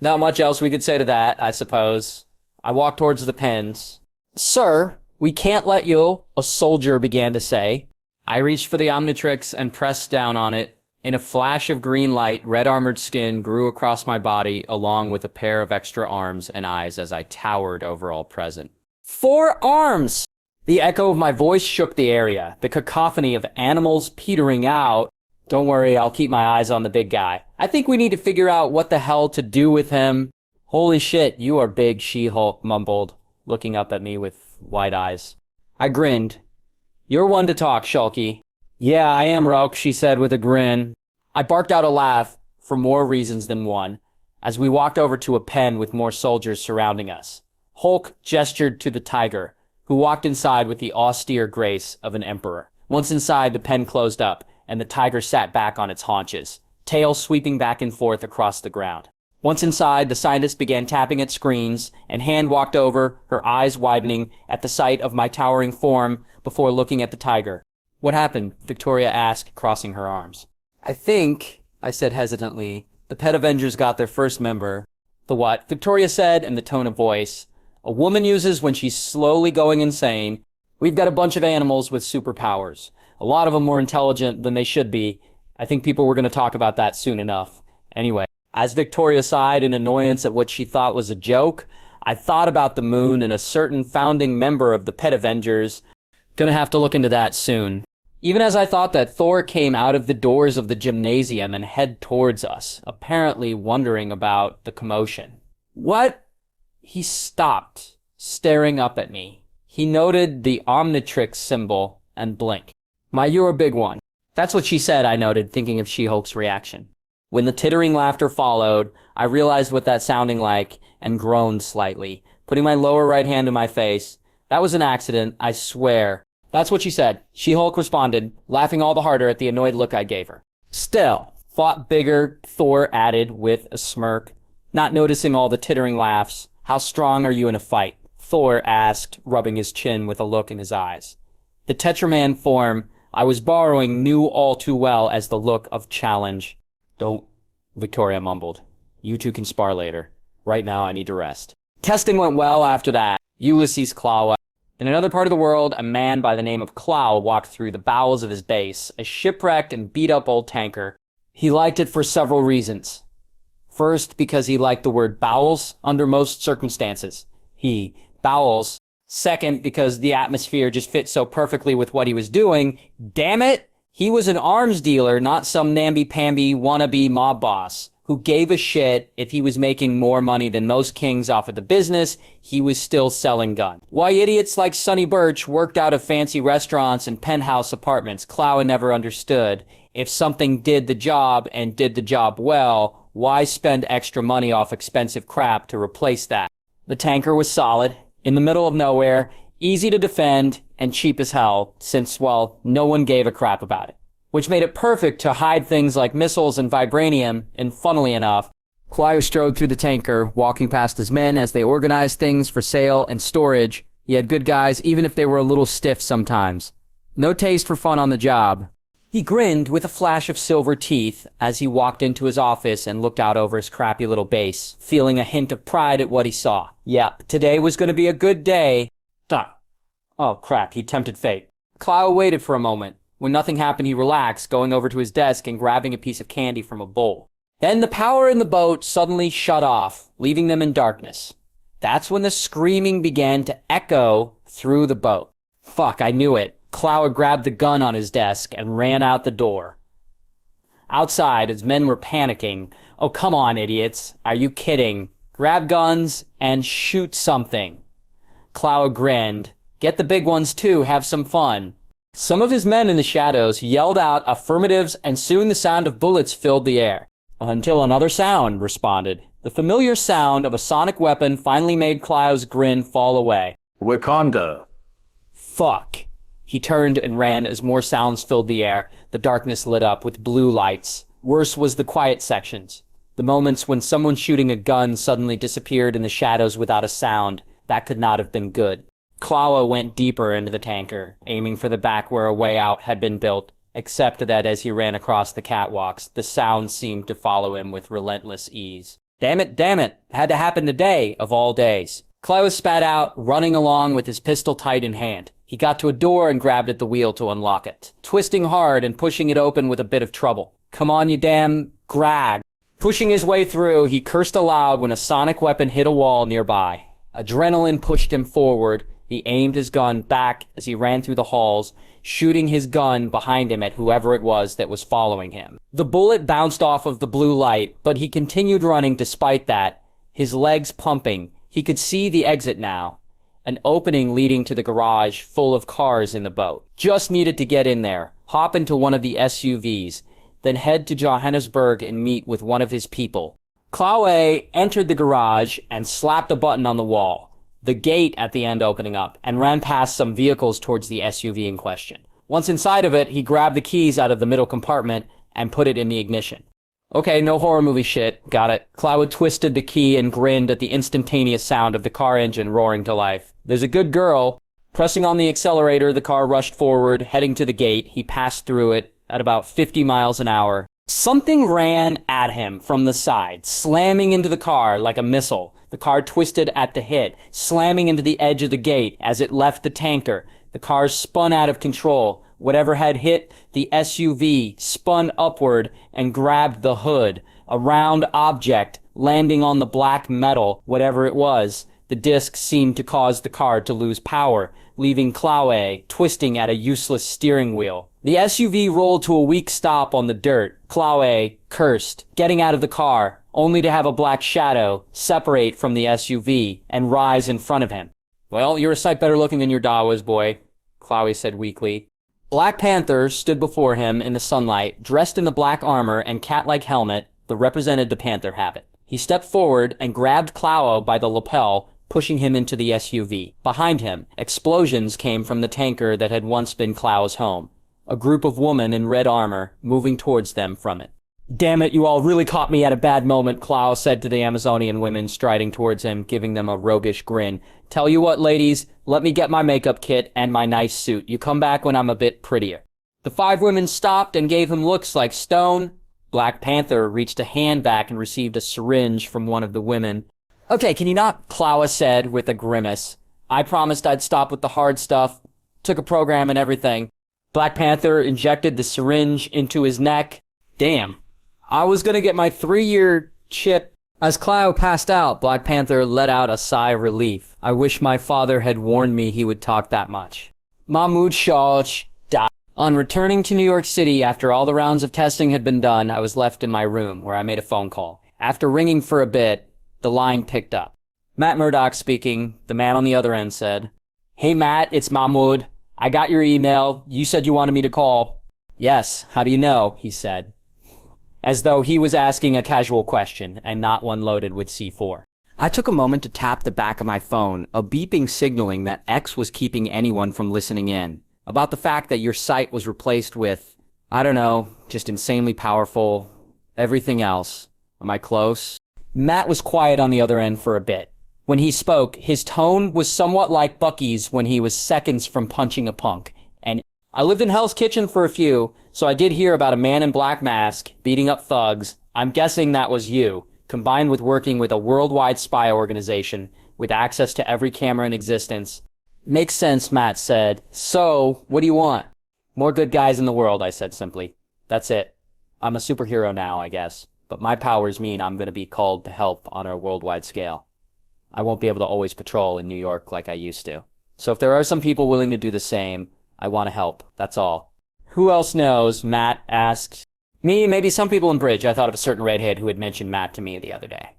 Not much else we could say to that, I suppose. I walked towards the pens. Sir, we can't let you, a soldier began to say. I reached for the Omnitrix and pressed down on it. In a flash of green light, red armored skin grew across my body, along with a pair of extra arms and eyes as I towered over all present. 4 arms! The echo of my voice shook the area, the cacophony of animals petering out. Don't worry, I'll keep my eyes on the big guy. I think we need to figure out what the hell to do with him. Holy shit, you are big, She-Hulk mumbled, looking up at me with wide eyes. I grinned. You're one to talk, Shulky. Yeah, I am, Roke, she said with a grin. I barked out a laugh, for more reasons than one, as we walked over to a pen with more soldiers surrounding us. Hulk gestured to the tiger, who walked inside with the austere grace of an emperor. Once inside, the pen closed up, and the tiger sat back on its haunches, tail sweeping back and forth across the ground. Once inside, the scientist began tapping at screens, and Hand walked over, her eyes widening at the sight of my towering form before looking at the tiger. What happened? Victoria asked, crossing her arms. I think, I said hesitantly, the pet avengers got their first member. The what? Victoria said in the tone of voice a woman uses when she's slowly going insane. We've got a bunch of animals with superpowers. A lot of them more intelligent than they should be. I think people were going to talk about that soon enough. Anyway. As Victoria sighed in annoyance at what she thought was a joke, I thought about the moon and a certain founding member of the Pet Avengers. Gonna have to look into that soon. Even as I thought that, Thor came out of the doors of the gymnasium and head towards us, apparently wondering about the commotion. What? He stopped, staring up at me. He noted the Omnitrix symbol and blinked. You're a big one. That's what she said, I noted, thinking of She-Hulk's reaction. When the tittering laughter followed, I realized what that sounded like and groaned slightly. Putting my lower right hand to my face, That was an accident, I swear. That's what she said. She-Hulk responded, laughing all the harder at the annoyed look I gave her. Still, fought bigger, Thor added with a smirk, not noticing all the tittering laughs. How strong are you in a fight? Thor asked, rubbing his chin with a look in his eyes. The Tetraman form I was borrowing knew all too well as the look of challenge. Don't, Victoria mumbled. You two can spar later. Right now I need to rest. Testing went well after that. Ulysses Klaue. In another part of the world, a man by the name of Klaue walked through the bowels of his base, a shipwrecked and beat-up old tanker. He liked it for several reasons. First, because he liked the word bowels under most circumstances. Bowels. Second, because the atmosphere just fit so perfectly with what he was doing. Damn it! He was an arms dealer, not some namby-pamby wannabe mob boss who gave a shit if he was making more money than most kings off of the business. He was still selling guns. Why idiots like Sonny Birch worked out of fancy restaurants and penthouse apartments, Klaue never understood. If something did the job and did the job well, why spend extra money off expensive crap to replace that? The tanker was solid, in the middle of nowhere, easy to defend, and cheap as hell, since, well, no one gave a crap about it. Which made it perfect to hide things like missiles and vibranium, and funnily enough, Klaue strode through the tanker, walking past his men as they organized things for sale and storage. He had good guys, even if they were a little stiff sometimes. No taste for fun on the job. He grinned with a flash of silver teeth as he walked into his office and looked out over his crappy little base, feeling a hint of pride at what he saw. Yep, today was going to be a good day. Oh crap, he tempted fate. Klaue waited for a moment. When nothing happened, he relaxed, going over to his desk and grabbing a piece of candy from a bowl. Then the power in the boat suddenly shut off, leaving them in darkness. That's when the screaming began to echo through the boat. Fuck, I knew it. Klaue grabbed the gun on his desk and ran out the door. Outside, his men were panicking. Oh, come on, idiots. Are you kidding? Grab guns and shoot something. Klaue grinned. Get the big ones too, have some fun. Some of his men in the shadows yelled out affirmatives, and soon the sound of bullets filled the air. Until another sound responded. The familiar sound of a sonic weapon finally made Klaue's grin fall away. Wakanda. Fuck. He turned and ran as more sounds filled the air. The darkness lit up with blue lights. Worse was the quiet sections. The moments when someone shooting a gun suddenly disappeared in the shadows without a sound. That could not have been good. Klaue went deeper into the tanker, aiming for the back where a way out had been built, except that as he ran across the catwalks, the sound seemed to follow him with relentless ease. Damn it, had to happen today, of all days. Klaue spat out, running along with his pistol tight in hand. He got to a door and grabbed at the wheel to unlock it, twisting hard and pushing it open with a bit of trouble. Come on, you damn grag. Pushing his way through, he cursed aloud when a sonic weapon hit a wall nearby. Adrenaline pushed him forward. He aimed his gun back as he ran through the halls, shooting his gun behind him at whoever it was that was following him. The bullet bounced off of the blue light, but he continued running despite that, his legs pumping. He could see the exit now, an opening leading to the garage full of cars in the boat. Just needed to get in there, hop into one of the SUVs, then head to Johannesburg and meet with one of his people. Klaue entered the garage and slapped a button on the wall, the gate at the end opening up, and ran past some vehicles towards the SUV in question. Once inside of it, he grabbed the keys out of the middle compartment and put it in the ignition. Okay, no horror movie shit, got it. Klaue twisted the key and grinned at the instantaneous sound of the car engine roaring to life. There's a good girl. Pressing on the accelerator, the car rushed forward, heading to the gate. He passed through it at about 50 miles an hour. Something ran at him from the side, slamming into the car like a missile. The car twisted at the hit, slamming into the edge of the gate as it left the tanker. The car spun out of control. Whatever had hit the SUV spun upward and grabbed the hood, a round object landing on the black metal, whatever it was. The disc seemed to cause the car to lose power, leaving Klaue twisting at a useless steering wheel. The SUV rolled to a weak stop on the dirt. Klaue cursed, getting out of the car, only to have a black shadow separate from the SUV and rise in front of him. Well, you're a sight better looking than your da was, boy, Klaue said weakly. Black Panther stood before him in the sunlight, dressed in the black armor and cat-like helmet that represented the panther habit. He stepped forward and grabbed Klaue by the lapel, pushing him into the SUV. Behind him, explosions came from the tanker that had once been Klau's home. A group of women in red armor moving towards them from it. "Damn it, you all really caught me at a bad moment," Klau said to the Amazonian women striding towards him, giving them a roguish grin. "Tell you what, ladies, let me get my makeup kit and my nice suit. You come back when I'm a bit prettier." The 5 women stopped and gave him looks like stone. Black Panther reached a hand back and received a syringe from one of the women. "Okay, can you not?" Klau said with a grimace. "I promised I'd stop with the hard stuff. Took a program and everything." Black Panther injected the syringe into his neck. "Damn. I was gonna get my 3-year chip." As Klau passed out, Black Panther let out a sigh of relief. "I wish my father had warned me he would talk that much." Mahmoud Shawch died. On returning to New York City after all the rounds of testing had been done, I was left in my room where I made a phone call. After ringing for a bit, the line picked up. Matt Murdock speaking. The man on the other end said, "Hey Matt, it's Mahmoud. I got your email. You said you wanted me to call." "Yes, how do you know?" he said, as though he was asking a casual question and not one loaded with C4. I took a moment to tap the back of my phone, a beeping signaling that X was keeping anyone from listening in, about the fact that your site was replaced with, I don't know, just insanely powerful, everything else. Am I close? Matt was quiet on the other end for a bit. When he spoke, his tone was somewhat like Bucky's when he was seconds from punching a punk. And I lived in Hell's Kitchen for a few, so I did hear about a man in black mask beating up thugs. I'm guessing that was you, combined with working with a worldwide spy organization with access to every camera in existence. "Makes sense," Matt said. "So, what do you want?" "More good guys in the world," I said simply. "That's it. I'm a superhero now, I guess. But my powers mean I'm going to be called to help on a worldwide scale. I won't be able to always patrol in New York like I used to. So if there are some people willing to do the same, I want to help. That's all." "Who else knows?" Matt asked. "Me, maybe some people in Bridge." I thought of a certain redhead who had mentioned Matt to me the other day.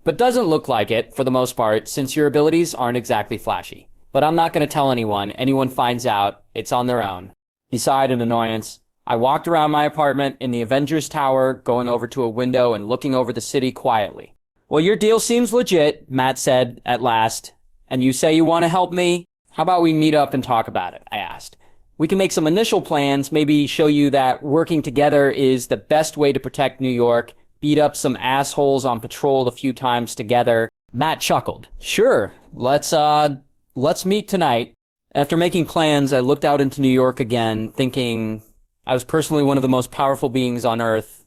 "But doesn't look like it, for the most part, since your abilities aren't exactly flashy. But I'm not going to tell anyone. Anyone finds out, it's on their own." He sighed in annoyance. I walked around my apartment in the Avengers Tower, going over to a window and looking over the city quietly. "Well, your deal seems legit," Matt said at last. "And you say you want to help me? How about we meet up and talk about it?" I asked. "We can make some initial plans, maybe show you that working together is the best way to protect New York, beat up some assholes on patrol a few times together." Matt chuckled. "Sure, let's meet tonight." After making plans, I looked out into New York again, thinking I was personally one of the most powerful beings on Earth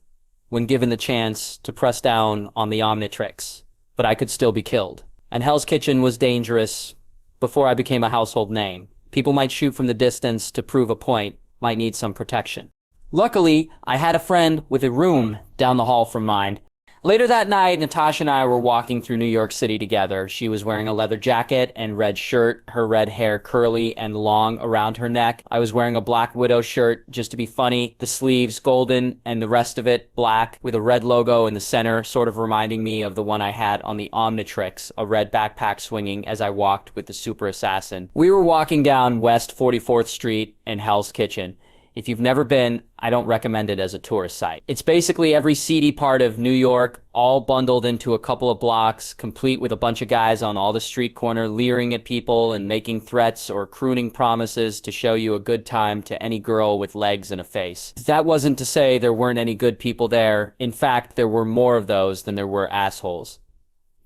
when given the chance to press down on the Omnitrix, but I could still be killed. And Hell's Kitchen was dangerous before I became a household name. People might shoot from the distance to prove a point, might need some protection. Luckily, I had a friend with a room down the hall from mine. Later that night, Natasha and I were walking through New York City together. She was wearing a leather jacket and red shirt, her red hair curly and long around her neck. I was wearing a Black Widow shirt just to be funny, the sleeves golden and the rest of it black with a red logo in the center, sort of reminding me of the one I had on the Omnitrix, a red backpack swinging as I walked with the super assassin. We were walking down West 44th Street in Hell's Kitchen. If you've never been, I don't recommend it as a tourist site. It's basically every seedy part of New York, all bundled into a couple of blocks, complete with a bunch of guys on all the street corner leering at people and making threats or crooning promises to show you a good time to any girl with legs and a face. That wasn't to say there weren't any good people there. In fact, there were more of those than there were assholes.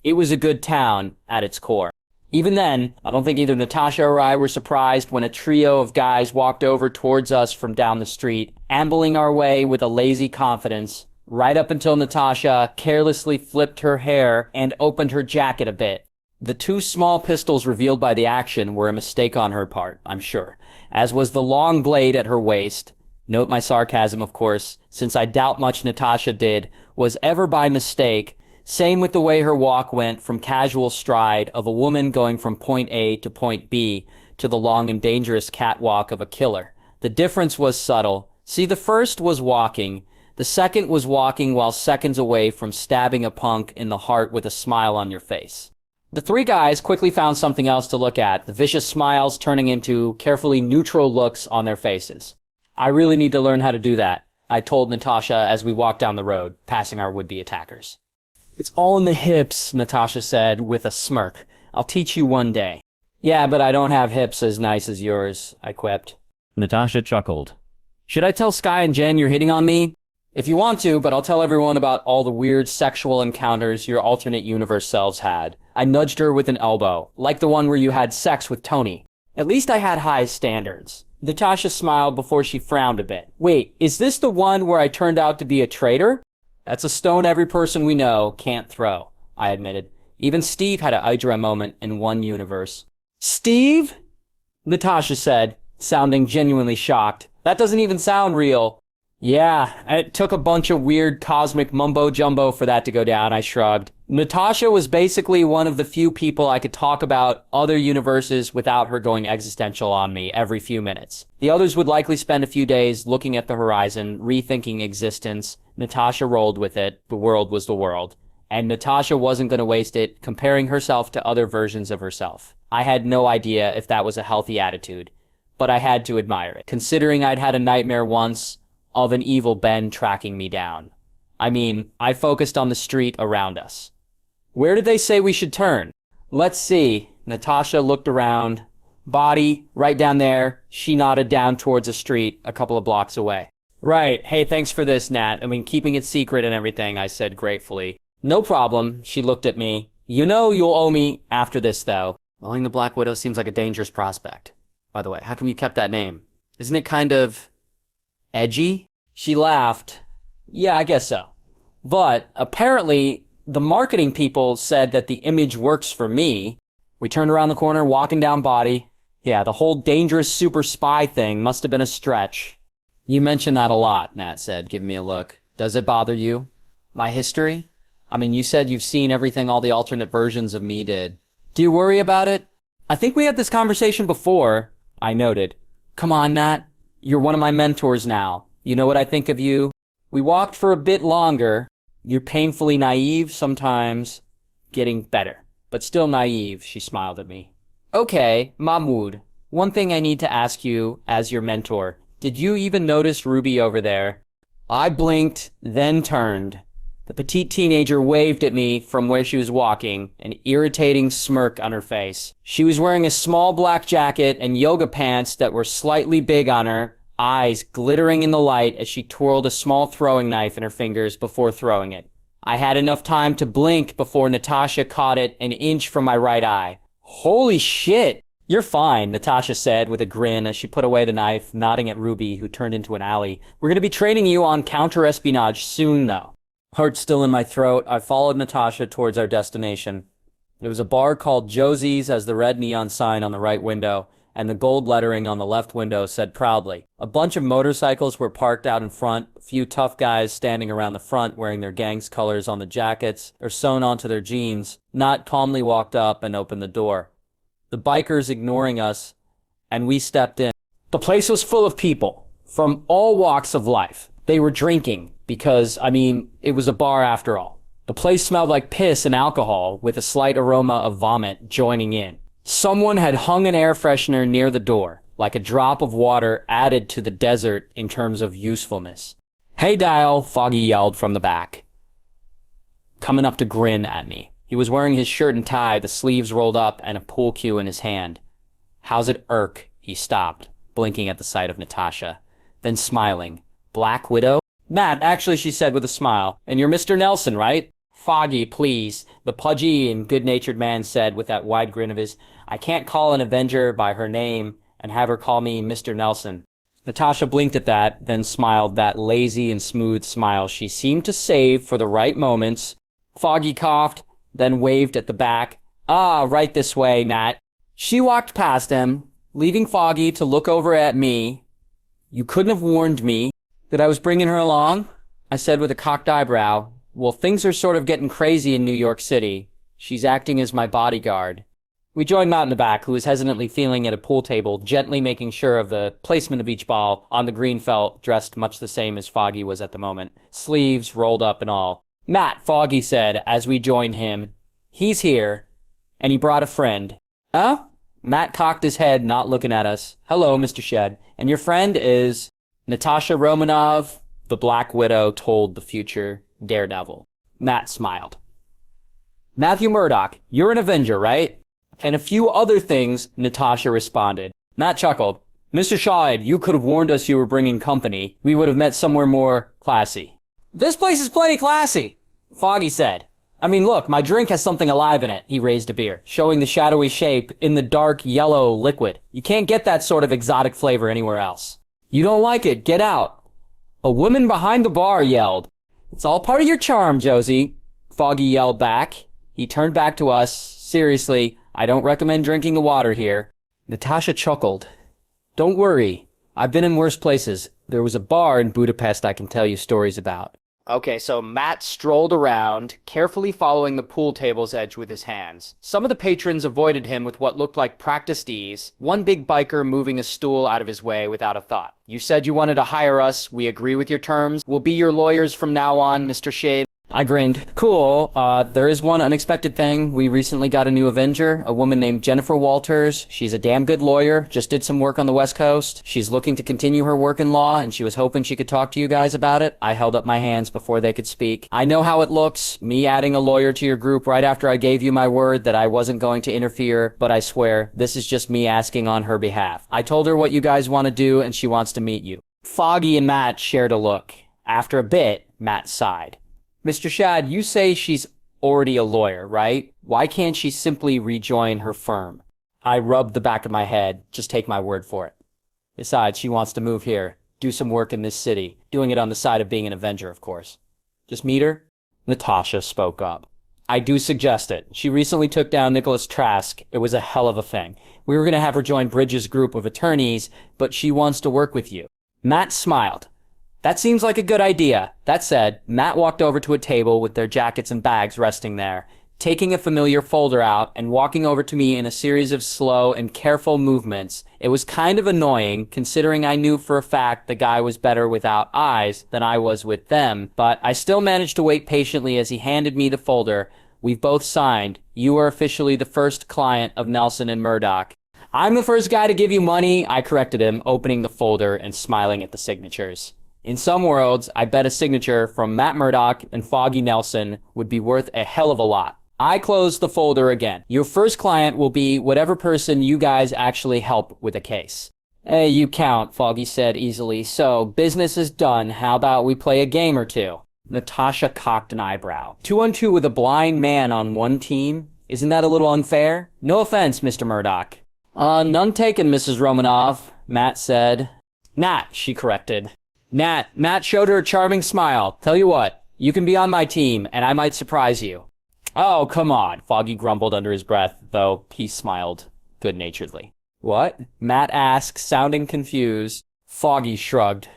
It was a good town at its core. Even then, I don't think either Natasha or I were surprised when a trio of guys walked over towards us from down the street, ambling our way with a lazy confidence, right up until Natasha carelessly flipped her hair and opened her jacket a bit. The 2 small pistols revealed by the action were a mistake on her part, I'm sure, as was the long blade at her waist. Note my sarcasm, of course, since I doubt much Natasha did was ever by mistake. Same with the way her walk went from casual stride of a woman going from point A to point B to the long and dangerous catwalk of a killer. The difference was subtle. See, the first was walking. The second was walking while seconds away from stabbing a punk in the heart with a smile on your face. The 3 guys quickly found something else to look at, the vicious smiles turning into carefully neutral looks on their faces. I really need to learn how to do that, I told Natasha as we walked down the road, passing our would-be attackers. It's all in the hips, Natasha said with a smirk. I'll teach you one day. Yeah, but I don't have hips as nice as yours, I quipped. Natasha chuckled. Should I tell Sky and Jen you're hitting on me? If you want to, but I'll tell everyone about all the weird sexual encounters your alternate universe selves had. I nudged her with an elbow, like the one where you had sex with Tony. At least I had high standards. Natasha smiled before she frowned a bit. Wait, is this the one where I turned out to be a traitor? That's a stone every person we know can't throw, I admitted. Even Steve had a Hydra moment in one universe. Steve? Natasha said, sounding genuinely shocked. That doesn't even sound real. Yeah, it took a bunch of weird cosmic mumbo-jumbo for that to go down, I shrugged. Natasha was basically one of the few people I could talk about other universes without her going existential on me every few minutes. The others would likely spend a few days looking at the horizon, rethinking existence. Natasha rolled with it. The world was the world. And Natasha wasn't going to waste it comparing herself to other versions of herself. I had no idea if that was a healthy attitude, but I had to admire it, considering I'd had a nightmare once of an evil Ben tracking me down. I mean, I focused on the street around us. Where did they say we should turn? Let's see. Natasha looked around. Body, right down there. She nodded down towards a street a couple of blocks away. Right. Hey, thanks for this, Nat. I mean, keeping it secret and everything, I said gratefully. No problem. She looked at me. You know you'll owe me after this, though. Owning the Black Widow seems like a dangerous prospect. By the way, how come you kept that name? Isn't it kind of edgy? She laughed. Yeah, I guess so. But apparently, the marketing people said that the image works for me. We turned around the corner, walking down Body. Yeah, the whole dangerous super spy thing must have been a stretch. You mention that a lot, Nat said, giving me a look. Does it bother you? My history? I mean, you said you've seen everything all the alternate versions of me did. Do you worry about it? I think we had this conversation before, I noted. Come on, Nat. You're one of my mentors now. You know what I think of you? We walked for a bit longer. You're painfully naive sometimes. Getting better. But still naive, she smiled at me. Okay, Mahmoud. One thing I need to ask you as your mentor. Did you even notice Ruby over there? I blinked, then turned. The petite teenager waved at me from where she was walking, an irritating smirk on her face. She was wearing a small black jacket and yoga pants that were slightly big on her, eyes glittering in the light as she twirled a small throwing knife in her fingers before throwing it. I had enough time to blink before Natasha caught it an inch from my right eye. Holy shit! You're fine, Natasha said with a grin as she put away the knife, nodding at Ruby, who turned into an alley. We're going to be training you on counter-espionage soon, though. Heart still in my throat, I followed Natasha towards our destination. There was a bar called Josie's as the red neon sign on the right window, and the gold lettering on the left window said proudly. A bunch of motorcycles were parked out in front, a few tough guys standing around the front wearing their gang's colors on the jackets or sewn onto their jeans. Not calmly walked up and opened the door. The bikers ignoring us, and we stepped in. The place was full of people, from all walks of life. They were drinking, because, I mean, it was a bar after all. The place smelled like piss and alcohol, with a slight aroma of vomit joining in. Someone had hung an air freshener near the door, like a drop of water added to the desert in terms of usefulness. Hey, Dial, Foggy yelled from the back, coming up to grin at me. He was wearing his shirt and tie, the sleeves rolled up, and a pool cue in his hand. How's it irk? He stopped, blinking at the sight of Natasha, then smiling. Black Widow? Matt, actually, she said with a smile. And you're Mr. Nelson, right? Foggy, please, the pudgy and good-natured man said with that wide grin of his. I can't call an Avenger by her name and have her call me Mr. Nelson. Natasha blinked at that, then smiled that lazy and smooth smile she seemed to save for the right moments. Foggy coughed, then waved at the back. Ah, right this way, Nat. She walked past him, leaving Foggy to look over at me. You couldn't have warned me that I was bringing her along? I said with a cocked eyebrow. Well, things are sort of getting crazy in New York City. She's acting as my bodyguard. We joined Matt in the back, who was hesitantly feeling at a pool table, gently making sure of the placement of each ball on the green felt, dressed much the same as Foggy was at the moment. Sleeves rolled up and all. Matt, Foggy said, as we joined him. He's here, and he brought a friend. Huh? Matt cocked his head, not looking at us. Hello, Mr. Shed. And your friend is Natasha Romanov, the Black Widow told the future Daredevil. Matt smiled. Matthew Murdock, you're an Avenger, right? And a few other things, Natasha responded. Matt chuckled. Mr. Scheid, you could have warned us you were bringing company. We would have met somewhere more classy. This place is plenty classy, Foggy said. I mean, look, my drink has something alive in it. He raised a beer, showing the shadowy shape in the dark yellow liquid. You can't get that sort of exotic flavor anywhere else. You don't like it, get out. A woman behind the bar yelled. It's all part of your charm, Josie. Foggy yelled back. He turned back to us. Seriously, I don't recommend drinking the water here. Natasha chuckled. Don't worry. I've been in worse places. There was a bar in Budapest I can tell you stories about. Okay, so Matt strolled around, carefully following the pool table's edge with his hands. Some of the patrons avoided him with what looked like practiced ease, one big biker moving a stool out of his way without a thought. You said you wanted to hire us. We agree with your terms. We'll be your lawyers from now on, Mr. Shade. I grinned. Cool. There is one unexpected thing. We recently got a new Avenger, a woman named Jennifer Walters. She's a damn good lawyer, just did some work on the West Coast. She's looking to continue her work in law, and she was hoping she could talk to you guys about it. I held up my hands before they could speak. I know how it looks, me adding a lawyer to your group right after I gave you my word that I wasn't going to interfere, but I swear, this is just me asking on her behalf. I told her what you guys want to do, and she wants to meet you. Foggy and Matt shared a look. After a bit, Matt sighed. Mr. Shad, you say she's already a lawyer, right? Why can't she simply rejoin her firm? I rubbed the back of my head. Just take my word for it. Besides, she wants to move here, do some work in this city, doing it on the side of being an Avenger, of course. Just meet her? Natasha spoke up. I do suggest it. She recently took down Nicholas Trask. It was a hell of a thing. We were going to have her join Bridges' group of attorneys, but she wants to work with you. Matt smiled. That seems like a good idea. That said, Matt walked over to a table with their jackets and bags resting there, taking a familiar folder out and walking over to me in a series of slow and careful movements. It was kind of annoying, considering I knew for a fact the guy was better without eyes than I was with them, but I still managed to wait patiently as he handed me the folder. We've both signed. You are officially the first client of Nelson and Murdoch. I'm the first guy to give you money, I corrected him, opening the folder and smiling at the signatures. In some worlds, I bet a signature from Matt Murdoch and Foggy Nelson would be worth a hell of a lot. I closed the folder again. Your first client will be whatever person you guys actually help with a case. Hey, you count, Foggy said easily. So, business is done. How about we play a game or two? Natasha cocked an eyebrow. 2-on-2 with a blind man on one team? Isn't that a little unfair? No offense, Mr. Murdoch. None taken, Mrs. Romanov, Matt said. Nat, she corrected. Matt showed her a charming smile. Tell you what, you can be on my team, and I might surprise you. Oh, come on, Foggy grumbled under his breath, though he smiled good-naturedly. What? Matt asked, sounding confused. Foggy shrugged.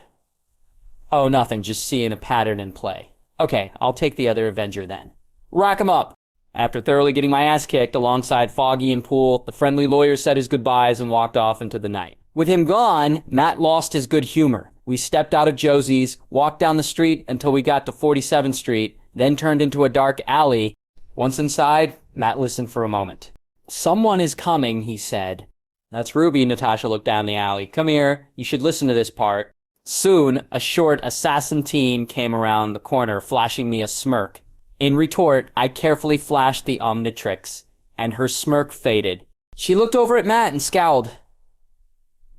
Oh, nothing, just seeing a pattern in play. Okay, I'll take the other Avenger then. Rack 'em up! After thoroughly getting my ass kicked alongside Foggy and Poole, the friendly lawyer said his goodbyes and walked off into the night. With him gone, Matt lost his good humor. We stepped out of Josie's, walked down the street until we got to 47th Street, then turned into a dark alley. Once inside, Matt listened for a moment. Someone is coming, he said. That's Ruby, Natasha looked down the alley. Come here, you should listen to this part. Soon, a short assassin teen came around the corner, flashing me a smirk. In retort, I carefully flashed the Omnitrix, and her smirk faded. She looked over at Matt and scowled.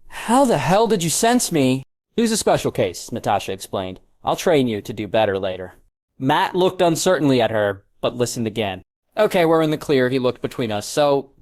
How the hell did you sense me? Here's a special case, Natasha explained. I'll train you to do better later. Matt looked uncertainly at her, but listened again. Okay, we're in the clear, he looked between us. So,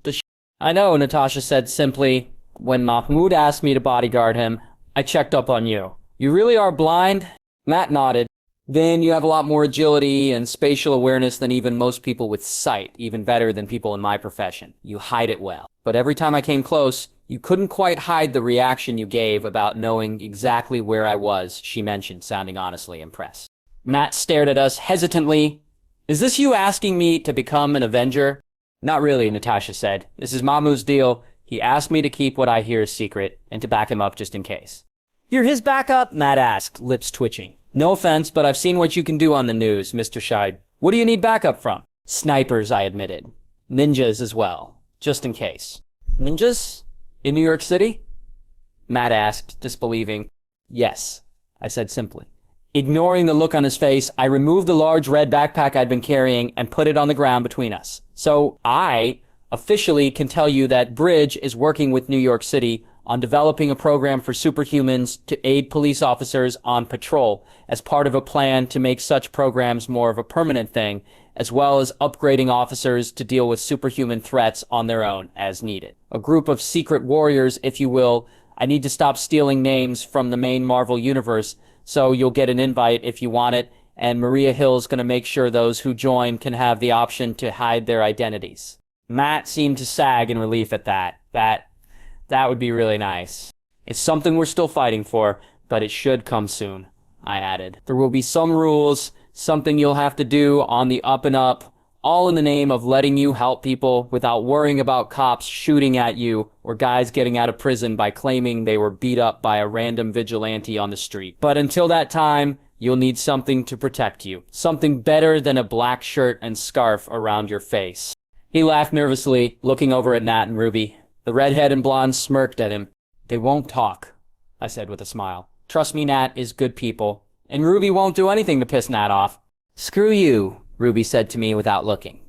I know, Natasha said simply. When Mahmoud asked me to bodyguard him, I checked up on you. You really are blind? Matt nodded. Then you have a lot more agility and spatial awareness than even most people with sight, even better than people in my profession. You hide it well. But every time I came close, you couldn't quite hide the reaction you gave about knowing exactly where I was, she mentioned, sounding honestly impressed. Matt stared at us hesitantly. Is this you asking me to become an Avenger? Not really, Natasha said. This is Mahmoud's deal. He asked me to keep what I hear a secret, and to back him up just in case. You're his backup? Matt asked, lips twitching. No offense, but I've seen what you can do on the news, Mr. Scheid. What do you need backup from? Snipers, I admitted. Ninjas as well, just in case. Ninjas? In New York City? Matt asked, disbelieving. Yes, I said simply. Ignoring the look on his face, I removed the large red backpack I'd been carrying and put it on the ground between us. So I, officially can tell you that Bridge is working with New York City on developing a program for superhumans to aid police officers on patrol as part of a plan to make such programs more of a permanent thing, as well as upgrading officers to deal with superhuman threats on their own as needed. A group of secret warriors, if you will. I need to stop stealing names from the main Marvel universe, so you'll get an invite if you want it, and Maria Hill's going to make sure those who join can have the option to hide their identities. Matt seemed to sag in relief at that. That would be really nice. It's something we're still fighting for, but it should come soon, I added. There will be some rules, something you'll have to do on the up and up, all in the name of letting you help people without worrying about cops shooting at you or guys getting out of prison by claiming they were beat up by a random vigilante on the street. But until that time, you'll need something to protect you. Something better than a black shirt and scarf around your face. He laughed nervously, looking over at Nat and Ruby. The redhead and blonde smirked at him. They won't talk, I said with a smile. Trust me, Nat is good people. And Ruby won't do anything to piss Nat off. Screw you, Ruby said to me without looking.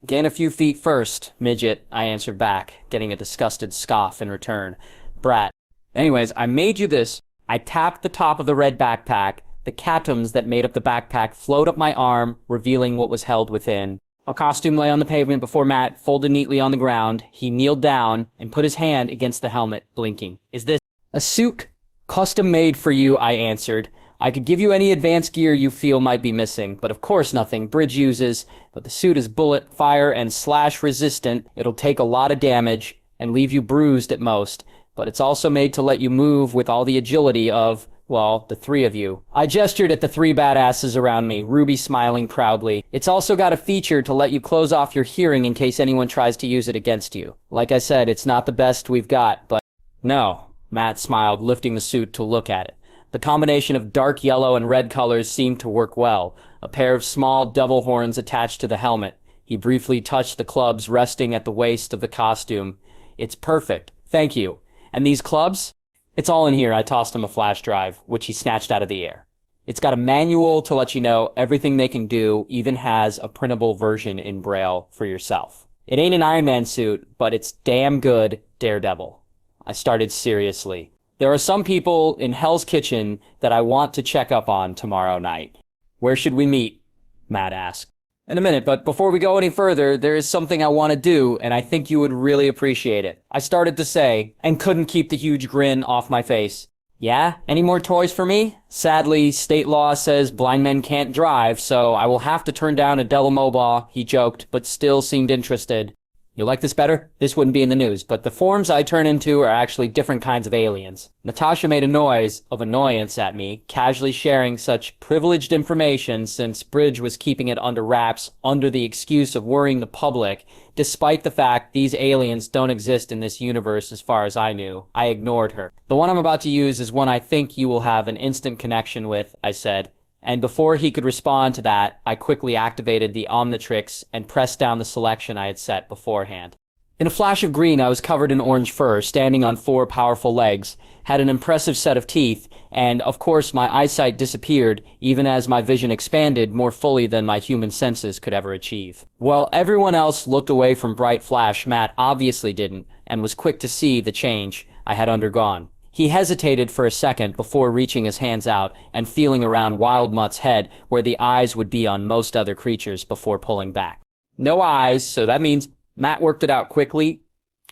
Gain a few feet first, midget, I answered back, getting a disgusted scoff in return. Brat. Anyways, I made you this. I tapped the top of the red backpack. The atoms that made up the backpack flowed up my arm, revealing what was held within. A costume lay on the pavement before Matt, folded neatly on the ground. He kneeled down and put his hand against the helmet, blinking. Is this a suit? Custom made for you, I answered. I could give you any advanced gear you feel might be missing, but of course nothing Bridge uses. But the suit is bullet, fire, and slash resistant. It'll take a lot of damage and leave you bruised at most. But it's also made to let you move with all the agility of, well, the three of you. I gestured at the three badasses around me, Ruby smiling proudly. It's also got a feature to let you close off your hearing in case anyone tries to use it against you. Like I said, it's not the best we've got, but... No, Matt smiled, lifting the suit to look at it. The combination of dark yellow and red colors seemed to work well. A pair of small devil horns attached to the helmet. He briefly touched the clubs resting at the waist of the costume. It's perfect. Thank you. And these clubs? It's all in here. I tossed him a flash drive, which he snatched out of the air. It's got a manual to let you know everything they can do, even has a printable version in Braille for yourself. It ain't an Iron Man suit, but it's damn good Daredevil. I started seriously. There are some people in Hell's Kitchen that I want to check up on tomorrow night. Where should we meet? Matt asked. In a minute, but before we go any further, there is something I want to do, and I think you would really appreciate it. I started to say, and couldn't keep the huge grin off my face. Yeah? Any more toys for me? Sadly, state law says blind men can't drive, so I will have to turn down a Delamobile, he joked, but still seemed interested. You like this better? This wouldn't be in the news, but the forms I turn into are actually different kinds of aliens. Natasha made a noise of annoyance at me, casually sharing such privileged information since Bridge was keeping it under wraps under the excuse of worrying the public, despite the fact these aliens don't exist in this universe as far as I knew. I ignored her. The one I'm about to use is one I think you will have an instant connection with, I said. And before he could respond to that, I quickly activated the Omnitrix and pressed down the selection I had set beforehand. In a flash of green, I was covered in orange fur, standing on 4 powerful legs, had an impressive set of teeth, and, of course, my eyesight disappeared, even as my vision expanded more fully than my human senses could ever achieve. While everyone else looked away from Bright Flash, Matt obviously didn't, and was quick to see the change I had undergone. He hesitated for a second before reaching his hands out and feeling around Wild Mutt's head where the eyes would be on most other creatures before pulling back. No eyes, so that means Matt worked it out quickly,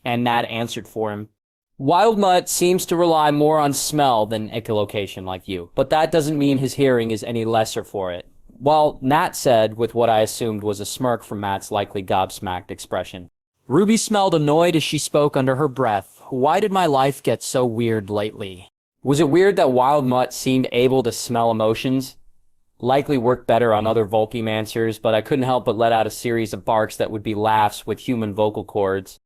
and Nat answered for him. Wild Mutt seems to rely more on smell than echolocation like you, but that doesn't mean his hearing is any lesser for it. Well, Nat said, with what I assumed was a smirk from Matt's likely gobsmacked expression. Ruby smelled annoyed as she spoke under her breath. Why did my life get so weird lately? Was it weird that Wild Mutt seemed able to smell emotions? Likely worked better on other Volkimancers, but I couldn't help but let out a series of barks that would be laughs with human vocal cords.